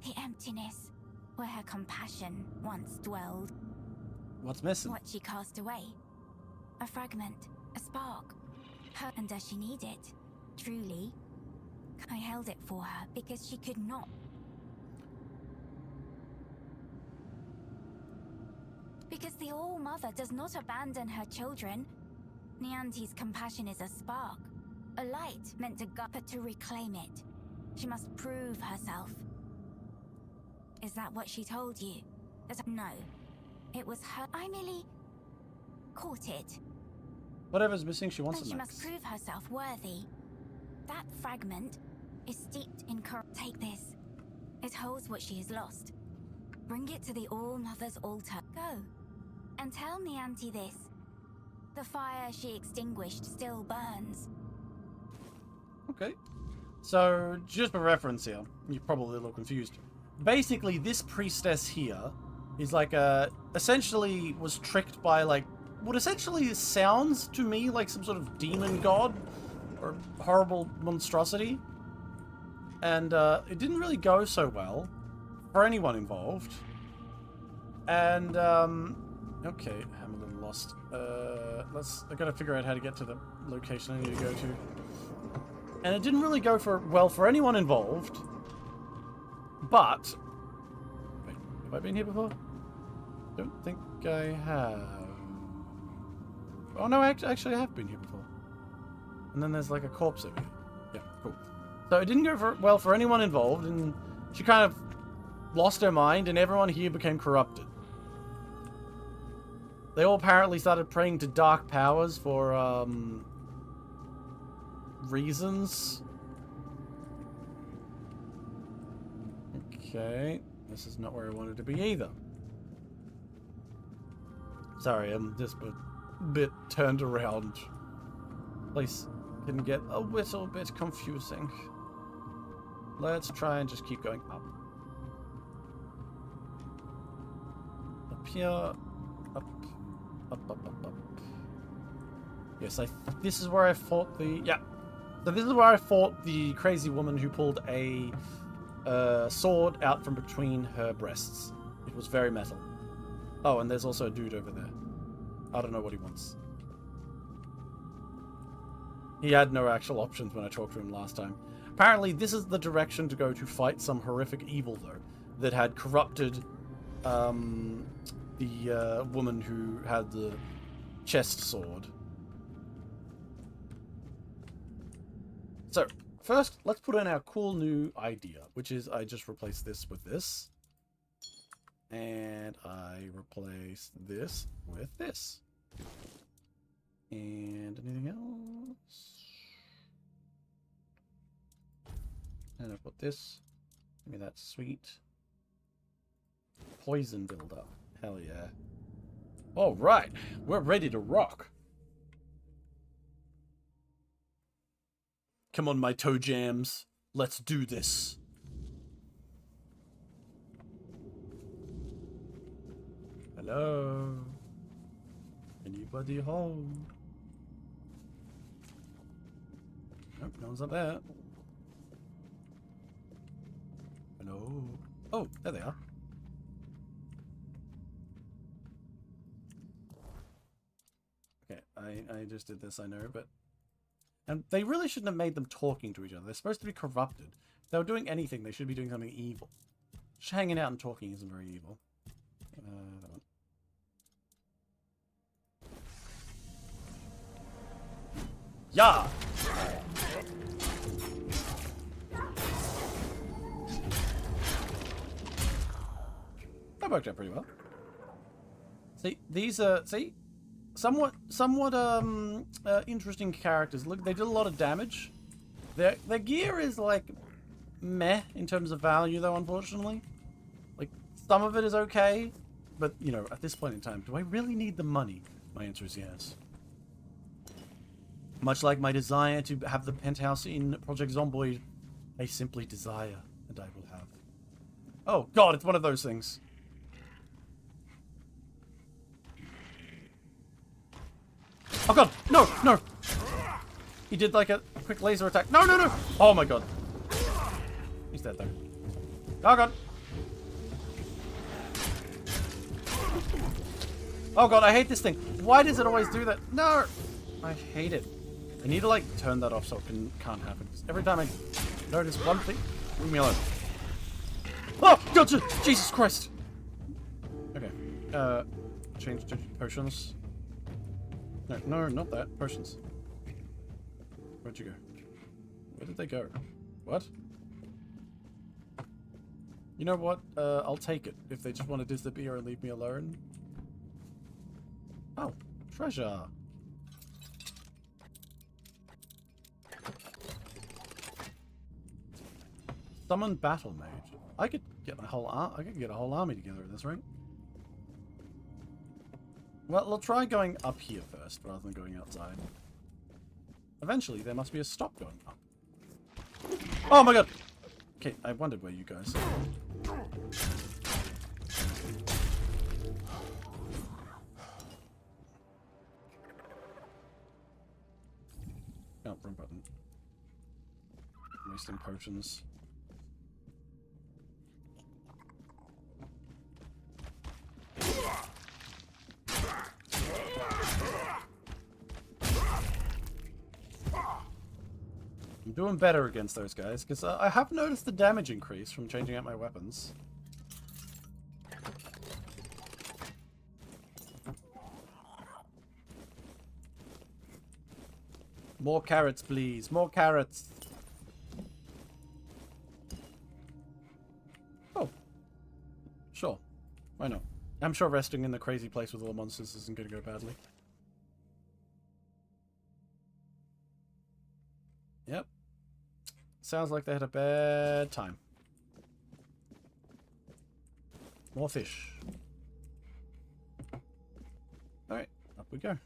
The emptiness, where her compassion once dwelled. What's missing? What she cast away. A fragment, a spark. Her, and does she need it? Truly? I held it for her because she could not. Because the All-Mother does not abandon her children. Niante's compassion is a spark. A light meant to guide, but to reclaim it, she must prove herself. Is that what she told you? No. It was her. I merely caught it. Whatever's missing, she wants But it she next. must prove herself worthy. That fragment is steeped in Take this. It holds what she has lost. Bring it to the All-Mother's altar. Go. And tell Niante this. The fire she extinguished still burns. Okay. So, just for reference here, you're probably a little confused. Basically, this priestess here is like essentially was tricked by like, what essentially sounds to me like some sort of demon god or horrible monstrosity. And it didn't really go so well for anyone involved. And, okay, I'm a little lost. I gotta figure out how to get to the location I need to go to. And it didn't really go well for anyone involved. But, wait, have I been here before? Don't think I have. Oh no, actually I have been here before. And then there's like a corpse over here. Yeah, cool. So it didn't go well for anyone involved, and she kind of lost her mind, and everyone here became corrupted. They all apparently started praying to dark powers for, reasons. Okay, this is not where I wanted to be either. Sorry, I'm just a bit turned around. Place can get a little bit confusing. Let's try and just keep going up. Up here, up, up, up, up, up. Yes, this is where I fought the, yeah. So this is where I fought the crazy woman who pulled a sword out from between her breasts. It was very metal. Oh, and there's also a dude over there. I don't know what he wants. He had no actual options when I talked to him last time. Apparently, this is the direction to go to fight some horrific evil, though, that had corrupted the woman who had the chest sword. So, first, let's put in our cool new idea, which is I just replace this with this. And I replace this with this. And anything else? And I put this. Give me that sweet poison builder. Hell yeah. Alright, we're ready to rock. Come on, my toe jams. Let's do this. Hello? Anybody home? Nope, no one's up there. No. Oh, there they are. Okay, I just did this, I know, but... And they really shouldn't have made them talking to each other. They're supposed to be corrupted. If they were doing anything, they should be doing something evil. Just hanging out and talking isn't very evil. That one. Yeah! That worked out pretty well. See, these are, see? Somewhat interesting characters. Look, they did a lot of damage. Their gear is, like, meh in terms of value, though, unfortunately. Like, some of it is okay, but, you know, at this point in time, do I really need the money? My answer is yes. Much like my desire to have the penthouse in Project Zomboid, I simply desire, and I will have. Oh, God, it's one of those things. Oh, God, no, no! He did, like, a quick laser attack. No, no, no! Oh, my God. He's dead, though. Oh, God. Oh, God, I hate this thing. Why does it always do that? No! I hate it. I need to, like, turn that off so it can't happen. Every time I notice one thing, leave me alone. Oh, gotcha! Jesus Christ! Okay. Change to potions. No, no, not that. Potions. Where'd you go? Where did they go? What? You know what? I'll take it if they just want to disappear and leave me alone. Oh, treasure. Summon battle mage. I could get a whole army together at this rate. Well, we'll try going up here first rather than going outside. Eventually, there must be a stop going up. Oh my God! Okay, I wondered where you guys. Oh, wrong button. Wasting potions. I'm doing better against those guys, because I have noticed the damage increase from changing out my weapons. More carrots, please. More carrots. Oh. Sure. Why not? I'm sure resting in the crazy place with all the monsters isn't going to go badly. Yep. Sounds like they had a bad time. More fish. Alright, up we go.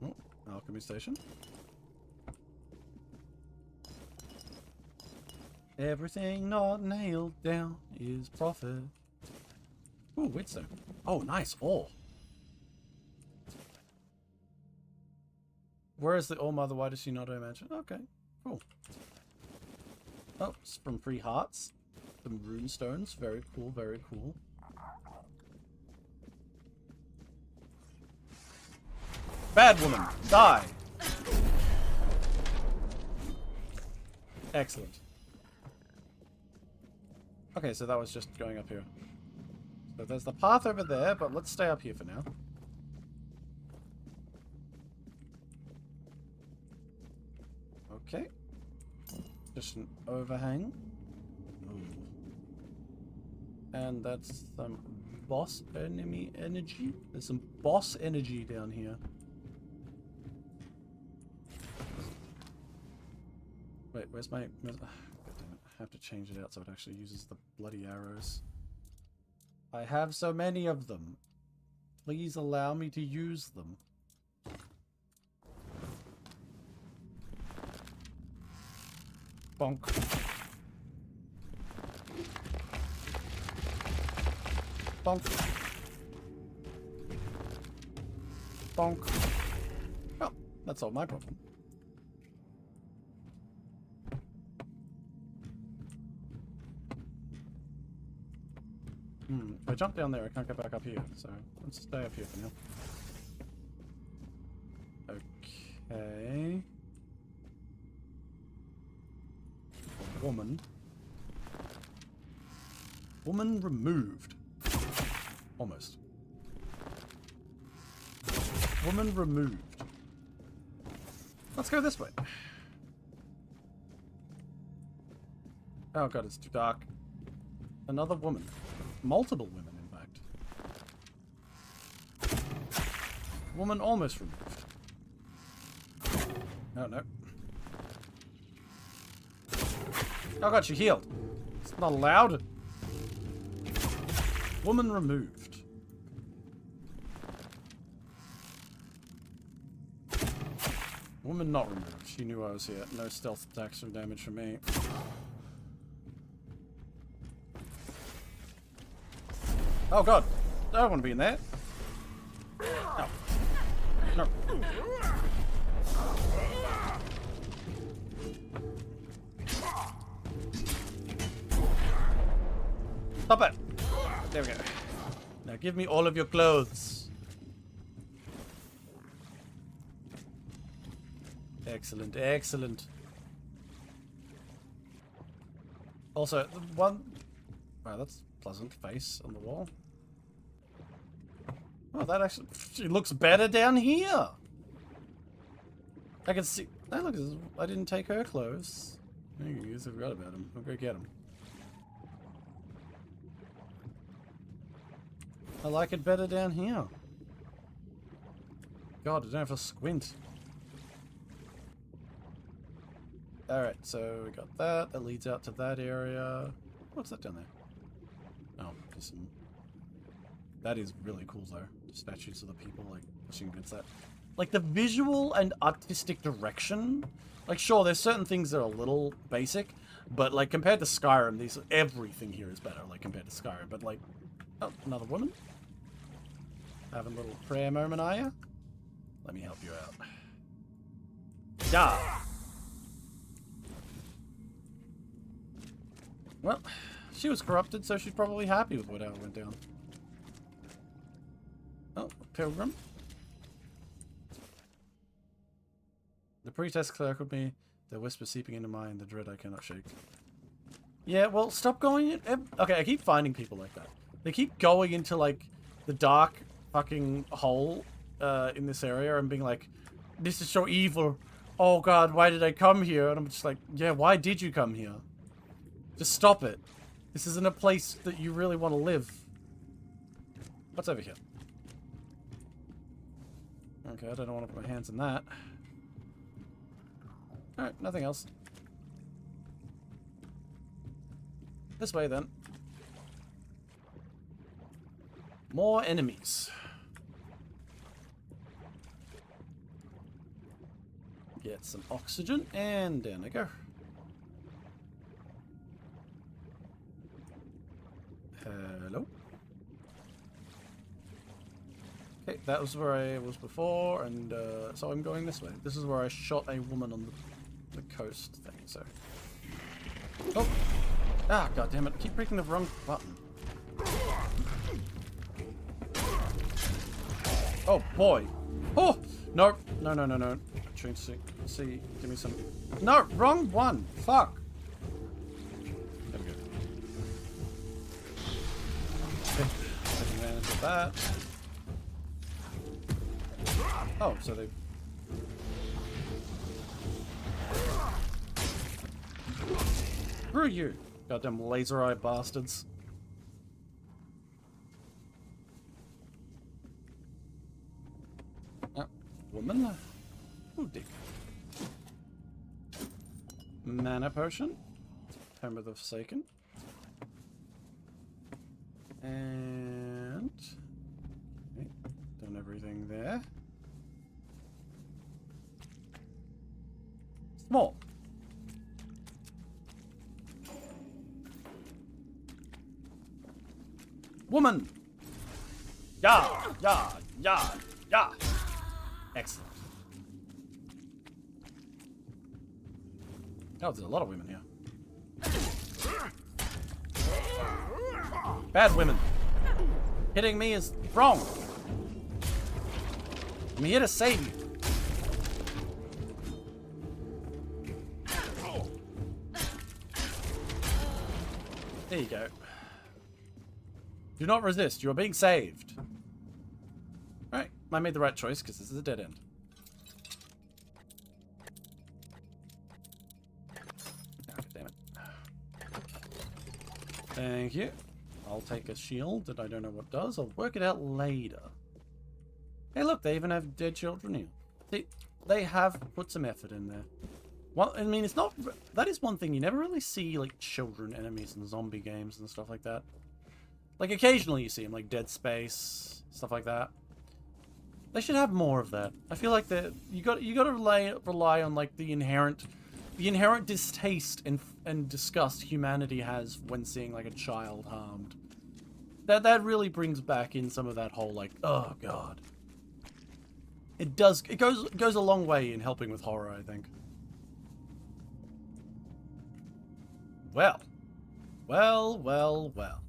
Oh, alchemy station. Everything not nailed down is profit. Ooh, whetstone. Oh, nice. Ore. Where is the All Mother? Why does she not imagine? Okay, cool. Oh, it's from free hearts. Some rune stones. Very cool, very cool. Bad woman, die! Excellent. Okay, so that was just going up here. So there's the path over there, but let's stay up here for now. Okay. Just an overhang. Ooh. And that's some boss enemy energy. There's some boss energy down here. Wait, where's my... God damn it. I have to change it out so it actually uses the bloody arrows. I have so many of them. Please allow me to use them. Bonk. Bonk. Bonk. Oh, that's all my problem. If I jump down there, I can't get back up here, so let's stay up here for now. Okay. Woman. Woman removed. Almost. Woman removed. Let's go this way. Oh god, it's too dark. Another woman. Multiple women, in fact. Woman almost removed. Oh no. Oh god, she healed. It's not allowed. Woman removed. Woman not removed. She knew I was here. No stealth attacks or damage from me. Oh god. I don't want to be in there. No. No. Stop it. There we go. Now give me all of your clothes. Excellent, excellent. Also, the one... Wow, that's a pleasant face on the wall. Oh, that actually... She looks better down here. I can see... Oh, look, I didn't take her clothes. I guess I forgot about them. I'll go get them. I like it better down here. God, I don't have to squint. Alright, so we got that. That leads out to that area. What's that down there? Oh, just some... That is really cool, though. The statues of the people, like, pushing against that. Like, the visual and artistic direction. Like, sure, there's certain things that are a little basic, but, like, compared to Skyrim, everything here is better, like, compared to Skyrim. But, like... Oh, another woman? Having a little prayer moment, are you? Let me help you out. Yeah. Well, she was corrupted, so she's probably happy with what went down. Oh, pilgrim. The priest has clerked me, the whisper seeping into mine, the dread I cannot shake. Yeah, well, stop going in. Okay, I keep finding people like that. They keep going into, like, the dark fucking hole in this area and being like, this is so evil. Oh god, why did I come here? And I'm just like, yeah, why did you come here? Just stop it. This isn't a place that you really want to live. What's over here? Okay, I don't want to put my hands in that. Alright, nothing else. This way, then. More enemies. Get some oxygen, and down I go. Hello? Okay, that was where I was before, and so I'm going this way. This is where I shot a woman on the coast thing, so... Oh! Ah, goddammit, I keep pressing the wrong button. Oh, boy! Oh! No, no, no, no, no. Trying to see, give me some... No, wrong one! Fuck! There we go. Okay, take advantage of that. Oh, so they... Screw you, goddamn laser eye bastards. Woman? Oh, dick. Mana potion. Tomb of the Forsaken. And... Okay, done everything there. Small. Woman! Yeah! Yeah! Yeah! Yeah! Excellent. Oh, there's a lot of women here. Bad women. Hitting me is wrong. I'm here to save you. There you go. Do not resist. You are being saved. Alright, I made the right choice because this is a dead end. Oh, damn it. Thank you. I'll take a shield that I don't know what does. I'll work it out later. Hey, look, they even have dead children here. See, they have put some effort in there. Well, I mean, it's not... That is one thing. You never really see, like, children enemies in zombie games and stuff like that. Like, occasionally you see them, like Dead Space, stuff like that. They should have more of that. I feel like that you got to rely on, like, the inherent distaste and disgust humanity has when seeing, like, a child harmed. That really brings back in some of that whole, like, oh god. It goes a long way in helping with horror, I think. Well. Well, well, well.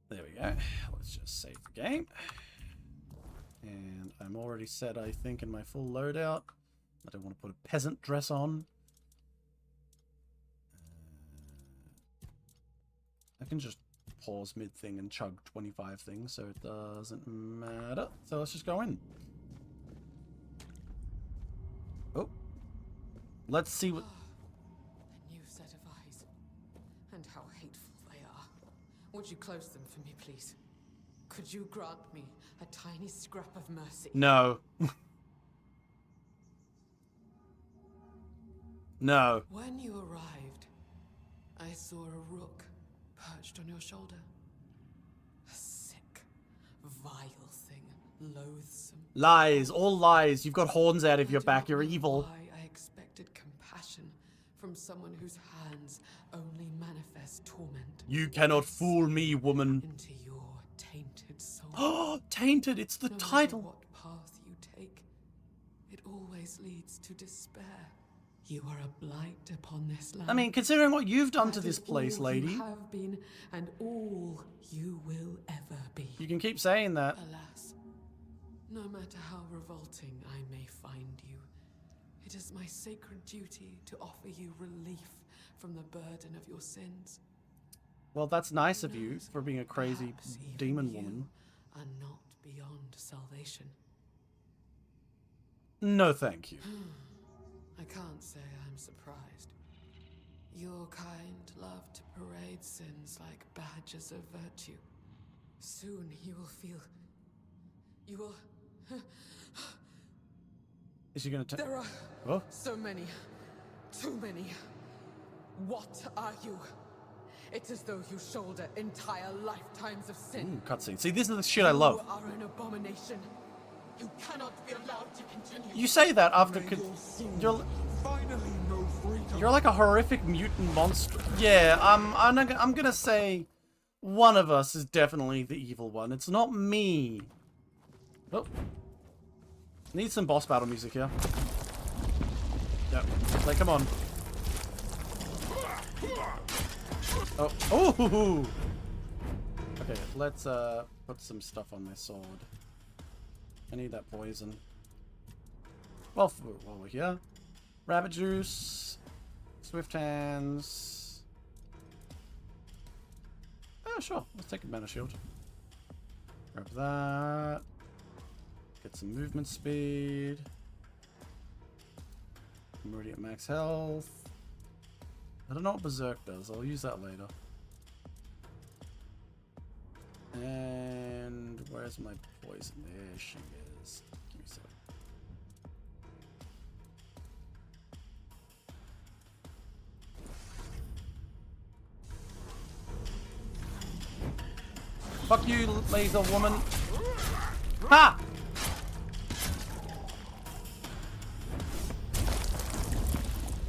There we go. Let's just save the game. And I'm already set, I think, in my full loadout. I don't want to put a peasant dress on. I can just pause mid-thing and chug 25 things, so it doesn't matter. So let's just go in. Oh. Let's see what... A new set of eyes. And how hateful they are. Would you close them for me, please? Could you grant me a tiny scrap of mercy? No. No. When you arrived, I saw a rook perched on your shoulder. A sick, vile thing, loathsome. Lies, all lies. You've got horns out of your back. You're evil. I expected compassion from someone whose hands only manifest torment. You cannot fool me, woman. Into your tainted soul. Oh, tainted! It's the title. No matter what path you take, it always leads to despair. You are a blight upon this land. I mean, considering what you've done to this place, all lady. You have been, and all you will ever be. You can keep saying that. Alas, no matter how revolting I may find you, it is my sacred duty to offer you relief from the burden of your sins. Well, that's nice of you for being a crazy demon woman. Are not beyond salvation. No, thank you. I can't say I'm surprised. Your kind love to parade sins like badges of virtue. Soon you will feel... You will... Is she gonna take... There are oh? So many. Too many. What are you? It's as though you shoulder entire lifetimes of sin. Cutscene. See, this is the shit I love. You are an abomination. You cannot be allowed to continue. You say that after... You're like a horrific mutant monster. Yeah, I'm gonna say one of us is definitely the evil one. It's not me. Oh. Need some boss battle music here. Yep. Like, come on. Oh. Oh! Okay, let's put some stuff on my sword. I need that poison. Well, while we're here. Rabbit juice. Swift hands. Oh, sure. Let's take a mana shield. Grab that. Get some movement speed. I'm already at max health. I don't know what Berserk does. I'll use that later. And where's my poison? There she is. Give me a sec. Fuck you, laser woman. Ha!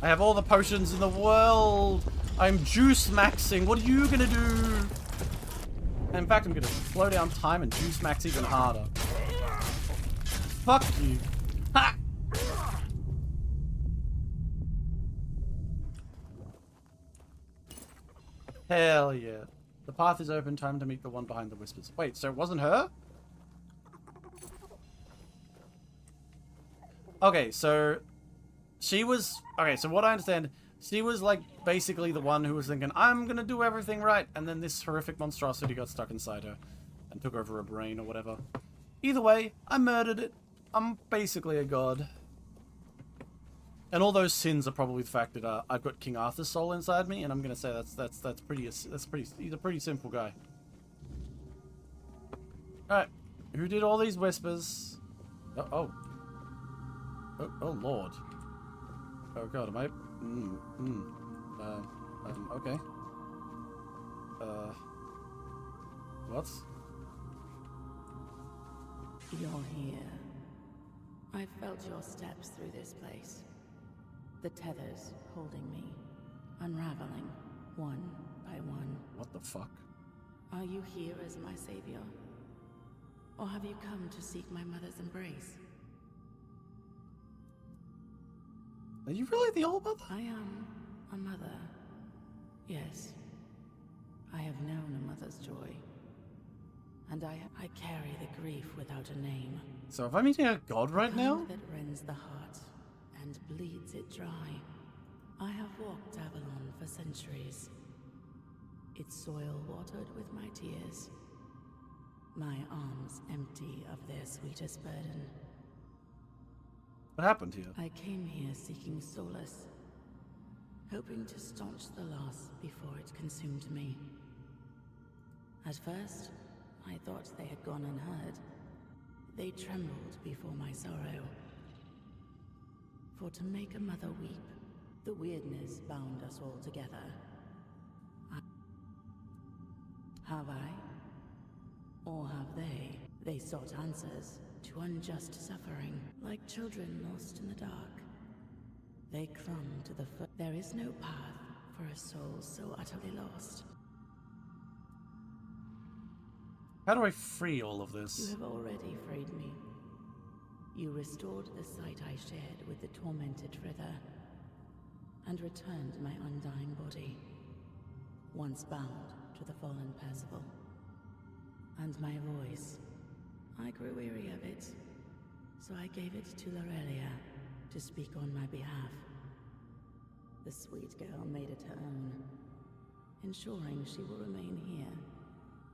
I have all the potions in the world. I'm juice maxing. What are you gonna do? In fact, I'm gonna slow down time and juice max even harder. Fuck you. Ha! Hell yeah. The path is open. Time to meet the one behind the whispers. Wait, so it wasn't her? Okay, so she was... Okay, so what I understand, she was like basically the one who was thinking, I'm gonna do everything right. And then this horrific monstrosity got stuck inside her and took over her brain or whatever. Either way, I murdered it. I'm basically a god. And all those sins are probably the fact that I've got King Arthur's soul inside me, and I'm gonna say that's pretty. He's a pretty simple guy. All right, who did all these whispers? Oh Lord. Oh God, am I? Okay. What? You're here. I felt your steps through this place. The tethers holding me, unraveling one by one. What the fuck? Are you here as my savior? Or have you come to seek my mother's embrace? Are you really the old mother? I am a mother. Yes. I have known a mother's joy. And I carry the grief without a name. So if I'm meeting a god right now? That rends the heart and bleeds it dry. I have walked Avalon for centuries. Its soil watered with my tears. My arms empty of their sweetest burden. What happened here? I came here seeking solace, hoping to staunch the loss before it consumed me. At first, I thought they had gone unheard. They trembled before my sorrow. For to make a mother weep, the weirdness bound us all together. Have I? Or have they? They sought answers to unjust suffering, like children lost in the dark. They clung to the foot. There is no path for a soul so utterly lost. How do I free all of this? You have already freed me. You restored the sight I shared with the tormented Frither, and returned my undying body, once bound to the fallen Percival. And my voice, I grew weary of it, so I gave it to Lorelia to speak on my behalf. The sweet girl made it her own, ensuring she will remain here.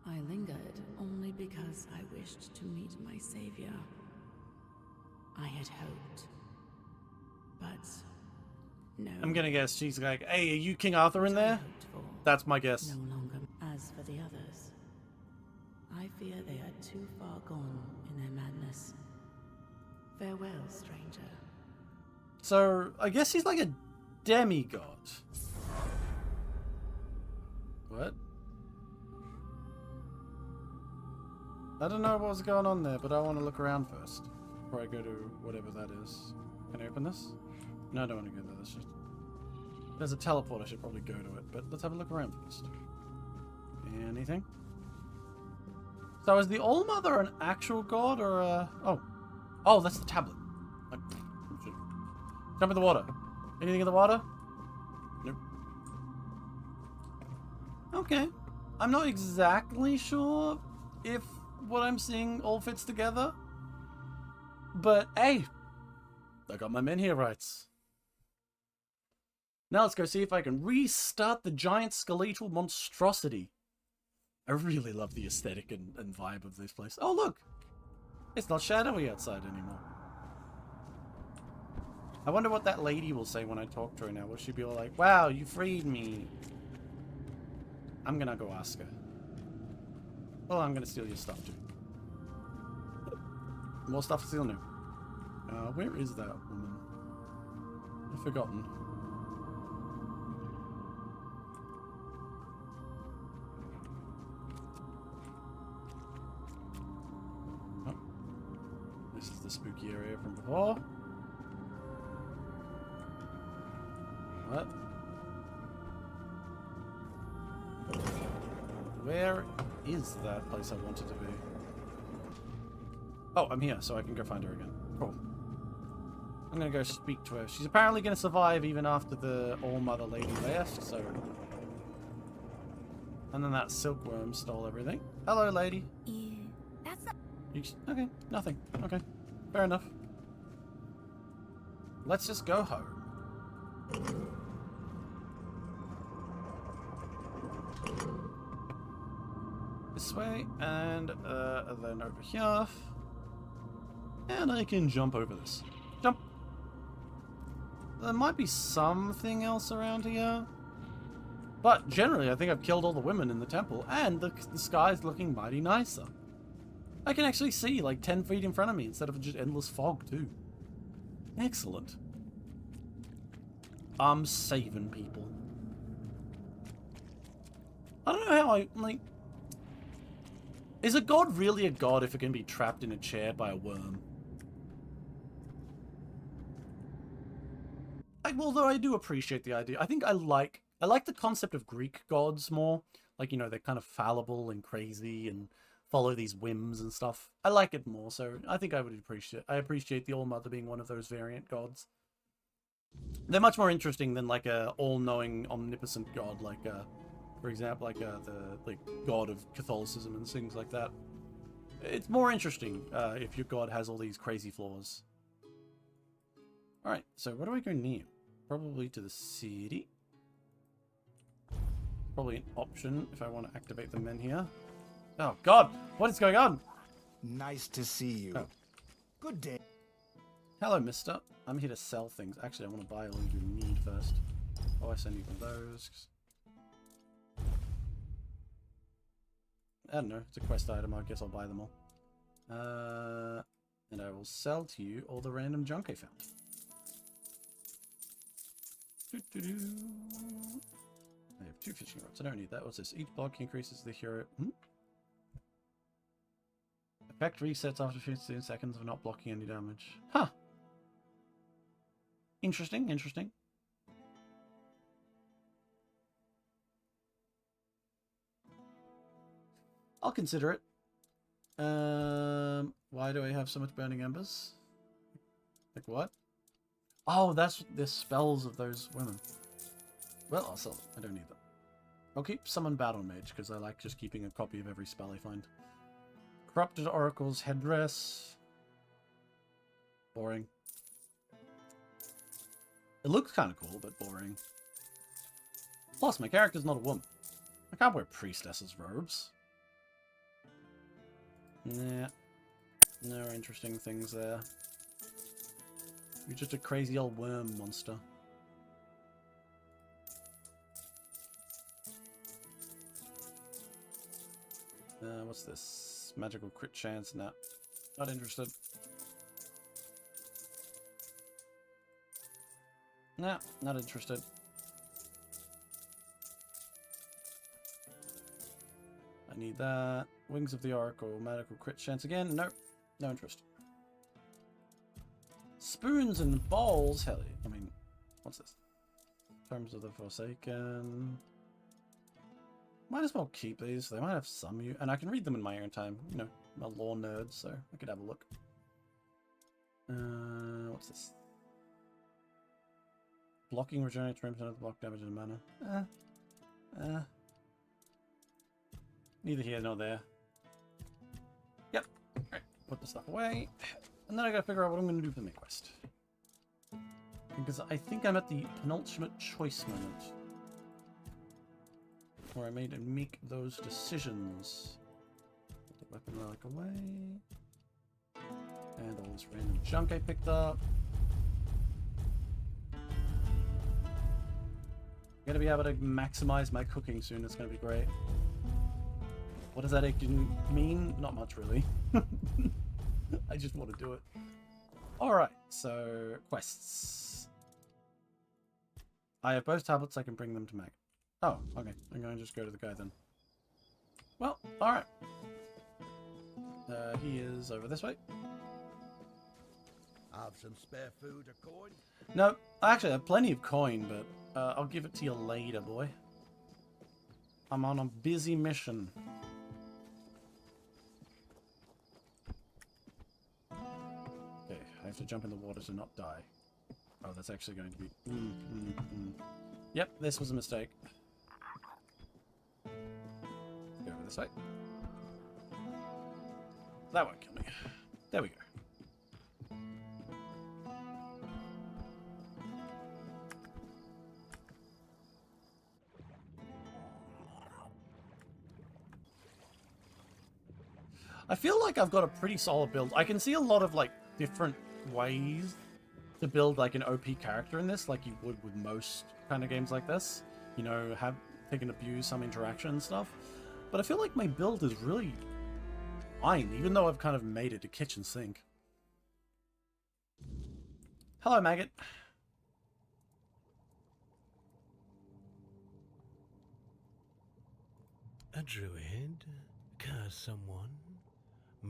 I lingered only because I wished to meet my savior. I had hoped, but no. I'm gonna guess she's like, hey, are you King Arthur in there? That's my guess. No longer. As for the others, I fear they are too far gone in their madness. Farewell, stranger. So, I guess he's like a demigod. What? I don't know what was going on there, but I want to look around first. Before I go to whatever that is. Can I open this? No, I don't want to go there. That's just... There's a teleport. I should probably go to it. But let's have a look around first. Anything? So is the All-Mother an actual god or a... Oh. Oh, that's the tablet. Jump in the water. Anything in the water? Nope. Okay. I'm not exactly sure if what I'm seeing all fits together. But, hey. I got my men here rights. Now let's go see if I can restart the giant skeletal monstrosity. I really love the aesthetic and vibe of this place. Oh, look! It's not shadowy outside anymore. I wonder what that lady will say when I talk to her now. Will she be all like, wow, you freed me? I'm gonna go ask her. Well, I'm gonna steal your stuff too. More stuff to steal now. Where is that woman? I've forgotten. Oh. This is the spooky area from before. What? Where is that place I wanted to be? Oh, I'm here, so I can go find her again. Cool. I'm gonna go speak to her. She's apparently gonna survive even after the All-Mother lady left, so... And then that silkworm stole everything. Hello, lady. That's not... Okay, nothing. Okay, fair enough. Let's just go home. This way, and then over here. And I can jump over this. Jump! There might be something else around here. But generally, I think I've killed all the women in the temple, and the sky's looking mighty nicer. I can actually see like 10 feet in front of me instead of just endless fog, too. Excellent. I'm saving people. I don't know how I, like... Is a god really a god if it can be trapped in a chair by a worm? Although I do appreciate the idea. I think I like the concept of Greek gods more. Like, you know, they're kind of fallible and crazy and follow these whims and stuff. I like it more, so I think I would appreciate the All-Mother being one of those variant gods. They're much more interesting than like a all-knowing, omnipotent god, like for example, like the god of Catholicism and things like that. It's more interesting if your god has all these crazy flaws. Alright, so where do I go near? Probably to the city. Probably an option if I want to activate the men here. Oh god, what is going on? Nice to see you. Oh. Good day. Hello, mister. I'm here to sell things. Actually, I want to buy all you need first. Oh, I send you those. I don't know. It's a quest item. I guess I'll buy them all. And I will sell to you all the random junk I found. I have 2 fishing rods. I don't need that. What's this? Each block increases the hero... Effect resets after 15 seconds of not blocking any damage. Huh. Interesting, interesting. I'll consider it. Why do I have so much burning embers? Like what? Oh, that's the spells of those women. Well, I'll sell them. I don't need them. I'll keep Summon Battle Mage, because I like just keeping a copy of every spell I find. Corrupted Oracle's Headdress. Boring. It looks kind of cool, but boring. Plus, my character's not a woman. I can't wear Priestess's robes. Nah. No interesting things there. You're just a crazy old worm monster. What's this? Magical crit chance? Nah. Not interested. Nah, not interested. I need that. Wings of the Oracle. Magical crit chance again? Nope. No interest. Spoons and bowls? Hell yeah. I mean, what's this? Terms of the Forsaken. Might as well keep these. They might have some use. And I can read them in my own time. You know, I'm a lore nerd, so I could have a look. What's this? Blocking regenerates 20% of the block damage in a mana. Neither here nor there. Yep. Alright, put the stuff away. And then I gotta figure out what I'm gonna do for the main quest. Because I think I'm at the penultimate choice moment. Where I made and make those decisions. Put the weapon relic away. And all this random junk I picked up. I'm gonna be able to maximize my cooking soon. It's gonna be great. What does that mean? Not much, really. I just want to do it. Alright, so quests. I have both tablets. I can bring them to Mag. Oh, okay. I'm going to just go to the guy then. Well, alright. He is over this way. Have some spare food or coin? No, actually I have plenty of coin, but I'll give it to you later, boy. I'm on a busy mission. have to jump in the water to not die. Oh, that's actually going to be... Yep, this was a mistake. Go over this way. That won't kill me. There we go. I feel like I've got a pretty solid build. I can see a lot of like different ways to build like an OP character in this, like you would with most kind of games like this. You know, take and abuse some interaction and stuff. But I feel like my build is really fine, even though I've kind of made it a kitchen sink. Hello, maggot. A druid? Curse someone?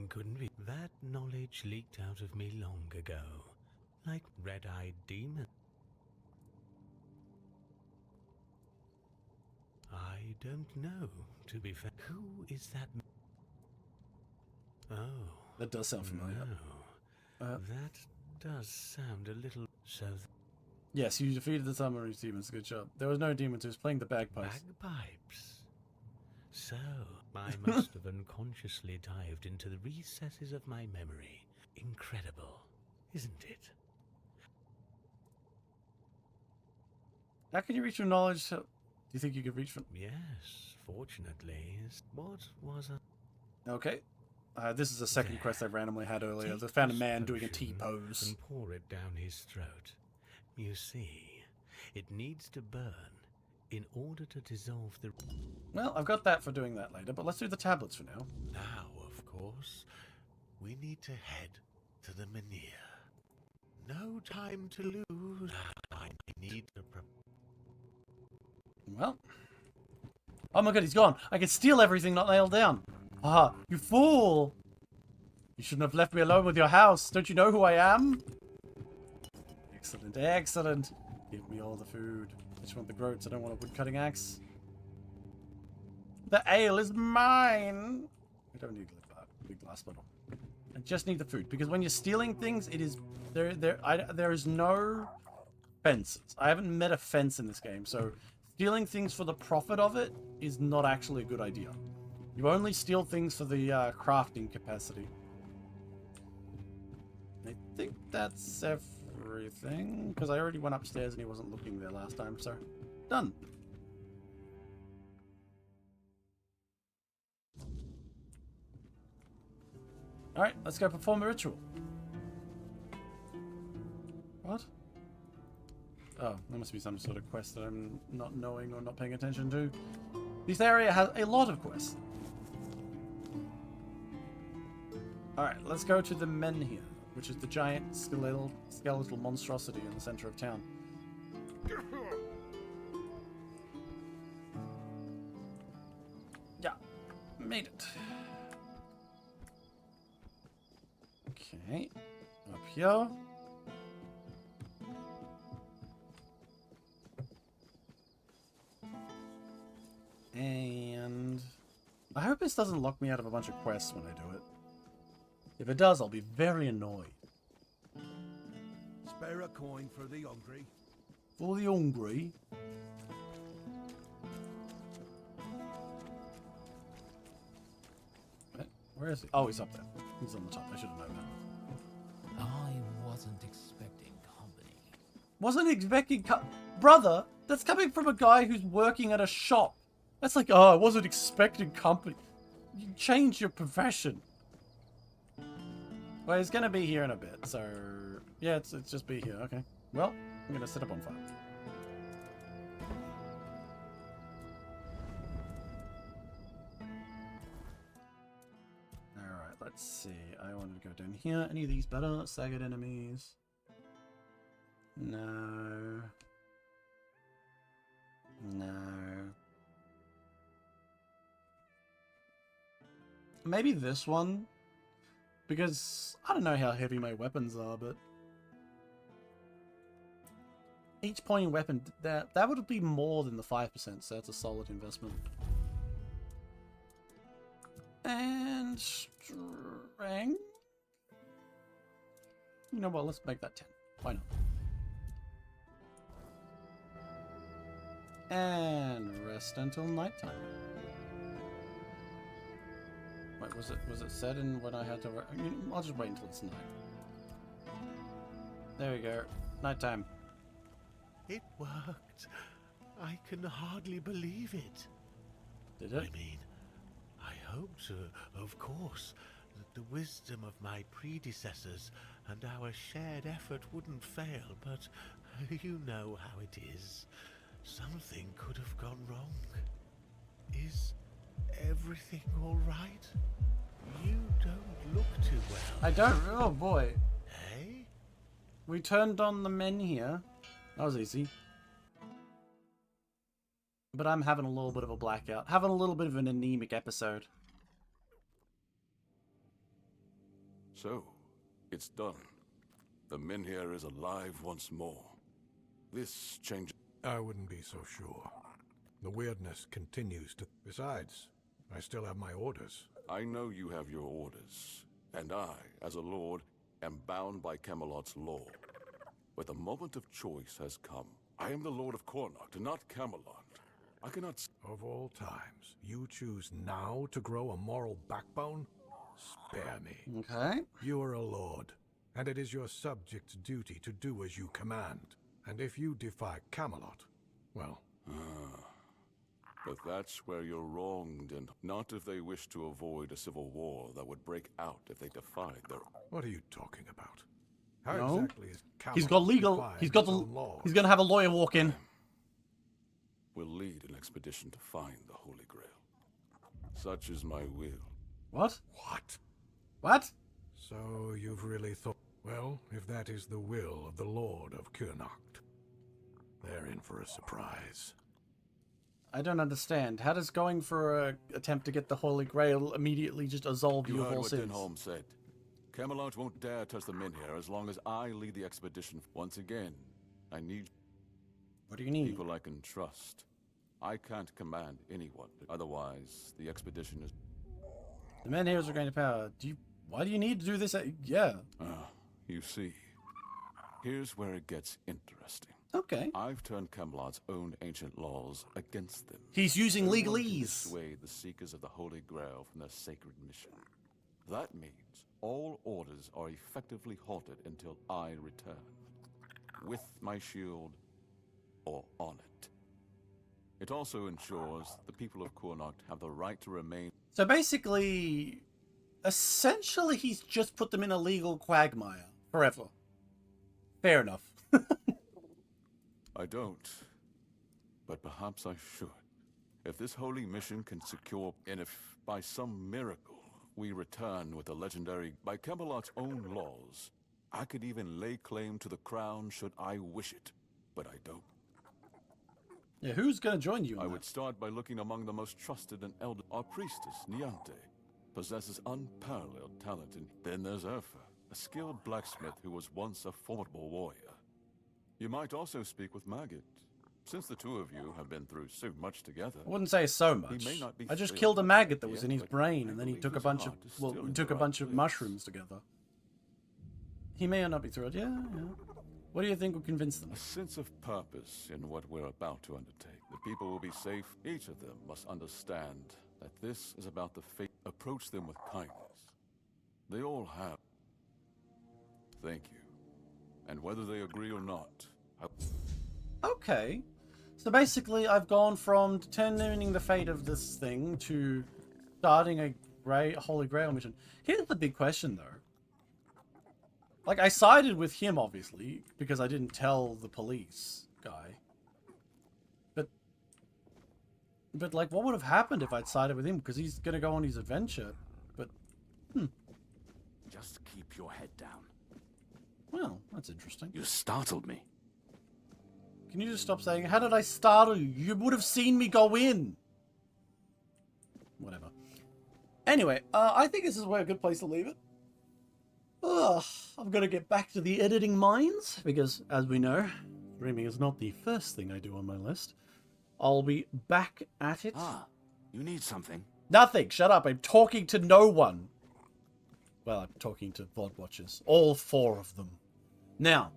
Couldn't be. That knowledge leaked out of me long ago. Like red-eyed demon. I don't know, to be fair. Who is that? Oh. That does sound familiar. No. That does sound a little... So... Yes, you defeated the summoning demons. Good job. There was no demons. Who was playing the bagpipes. Bagpipes? So, I must have unconsciously dived into the recesses of my memory. Incredible, isn't it? How can you reach your knowledge? Do you think you could reach from... Yes, fortunately. What was a... Okay. This is a second quest I randomly had earlier. I found a man doing a T-pose. And pour it down his throat. You see, it needs to burn in order to dissolve the... Well, I've got that for doing that later, but let's do the tablets for now. Now, of course, we need to head to the Menhir. No time to lose. I need to... Well. Oh my god, he's gone. I can steal everything not nailed down. Ah, you fool! You shouldn't have left me alone with your house. Don't you know who I am? Excellent, excellent. Give me all the food. I just want the groats. I don't want a woodcutting axe. The ale is mine. I don't need a big glass bottle. I just need the food, because when you're stealing things, it is there is no fences. I haven't met a fence in this game, so stealing things for the profit of it is not actually a good idea. You only steal things for the crafting capacity. I think that's everything, because I already went upstairs and he wasn't looking there last time, so done. Alright, let's go perform a ritual. What? Oh, there must be some sort of quest that I'm not knowing or not paying attention to. This area has a lot of quests. Alright, let's go to the Menhir, which is the giant skeletal monstrosity in the center of town. Yeah, made it. Okay, up here. And I hope this doesn't lock me out of a bunch of quests when I do it. If it does, I'll be very annoyed. Spare a coin for the hungry. For the hungry? Where is he? Oh, he's up there. He's on the top. I should have known that. I wasn't expecting company. Wasn't expecting Brother, that's coming from a guy who's working at a shop. That's like, oh, I wasn't expecting company. You changed your profession. Well, he's gonna be here in a bit, so... Yeah, it's just be here. Okay. Well, I'm gonna set up on fire. Alright, let's see. I wanted to go down here. Any of these better? Sagged enemies? No. No. Maybe this one? Because I don't know how heavy my weapons are, but... Each pointing weapon, that would be more than the 5%, so that's a solid investment. And... strength? You know what? Let's make that 10. Why not? And rest until nighttime. Wait, was it said in when I had to? I'll just wait until it's night. There we go. Nighttime. It worked. I can hardly believe it. Did it? I mean, I hoped, of course, that the wisdom of my predecessors and our shared effort wouldn't fail, but you know how it is. Something could have gone wrong. Is everything all right? You don't look too well. I don't. Oh boy. Hey? We turned on the men here. That was easy. But I'm having a little bit of a blackout. Having a little bit of an anemic episode. So, it's done. The Menhir is alive once more. This changes. I wouldn't be so sure. The weirdness continues to... Besides, I still have my orders. I know you have your orders, and I, as a lord, am bound by Camelot's law. But the moment of choice has come. I am the Lord of Cornoct, not Camelot. I cannot... Of all times, you choose now to grow a moral backbone? Spare me. Okay. You are a lord, and it is your subject's duty to do as you command. And if you defy Camelot, well... But that's where you're wronged, and not if they wish to avoid a civil war that would break out if they defied their... What are you talking about? How No. exactly is Camelot He's got legal. defying He's got its the. own laws? He's gonna have a lawyer walk in. Will lead an expedition to find the Holy Grail. Such is my will. What? What? What? So you've really thought... Well, if that is the will of the Lord of Kurnocht, they're in for a surprise. I don't understand. How does going for a attempt to get the Holy Grail immediately just absolve you You of heard all what sins? Dinholm said. Camelot won't dare touch the Menhir as long as I lead the expedition. Once again, I need... What do you need? People I can trust. I can't command anyone. Otherwise, the expedition is... The men here are going to power. Why do you need to do this? Yeah. You see, here's where it gets interesting. Okay. I've turned Camelot's own ancient laws against them. He's using They want to legalese. dissuade the seekers of the Holy Grail from their sacred mission. That means all orders are effectively halted until I return. With my shield or on it. It also ensures the people of Kurnoct have the right to remain... So basically, essentially, he's just put them in a legal quagmire forever. Fair enough. I don't. But perhaps I should. If this holy mission can secure... And if, by some miracle, we return with the legendary... By Camelot's own laws, I could even lay claim to the crown should I wish it. But I don't. Yeah, who's going to join you in I that? would start by looking among the most trusted and elder. Our priestess, Niante, possesses unparalleled talent. And then there's Urfa, a skilled blacksmith who was once a formidable warrior. You might also speak with Maggot, since the two of you have been through so much together. I wouldn't say so much. He may not be I just fair killed a maggot that yet, was in his but brain, I and then he believe took a his bunch of... heart is Well, still he in took the a right bunch of place. mushrooms together. He may not be through it. Yeah, yeah. What do you think will convince them? A sense of purpose in what we're about to undertake. The people will be safe. Each of them must understand that this is about the fate. Approach them with kindness. They all have. Thank you. And whether they agree or not, Okay. So basically, I've gone from determining the fate of this thing to starting a Holy Grail mission. Here's the big question, though. Like, I sided with him, obviously, because I didn't tell the police guy. But like, what would have happened if I'd sided with him? Because he's going to go on his adventure. But, Just keep your head down. Well, that's interesting. You startled me. Can you just stop saying, how did I startle you? You would have seen me go in. Whatever. Anyway, I think this is a good place to leave it. Ugh, I'm going to get back to the editing mines, because, as we know, streaming is not the first thing I do on my list. I'll be back at it. Ah, you need something. Nothing! Shut up, I'm talking to no one! Well, I'm talking to VOD watchers. All 4 of them. Now,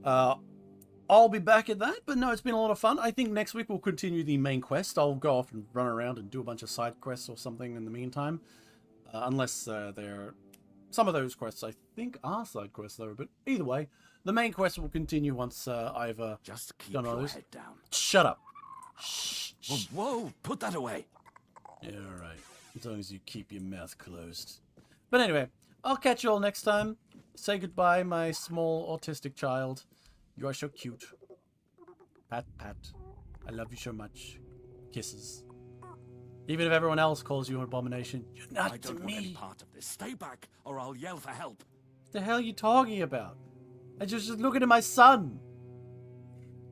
I'll be back at that, but no, it's been a lot of fun. I think next week we'll continue the main quest. I'll go off and run around and do a bunch of side quests or something in the meantime. Unless they're... Some of those quests, I think, are side quests, though. But either way, the main quest will continue once I've Just keep done your those. head down. Shut up. Whoa, whoa, put that away. Yeah, alright. As long as you keep your mouth closed. But anyway, I'll catch you all next time. Say goodbye, my small autistic child. You are so cute. Pat, pat. I love you so much. Kisses. Even if everyone else calls you an abomination, you're not I to don't want any me. part of this. Stay back, or I'll yell for help. What the hell are you talking about? I just looking at my son.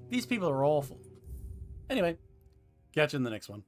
These people are awful. Anyway, catch you in the next one.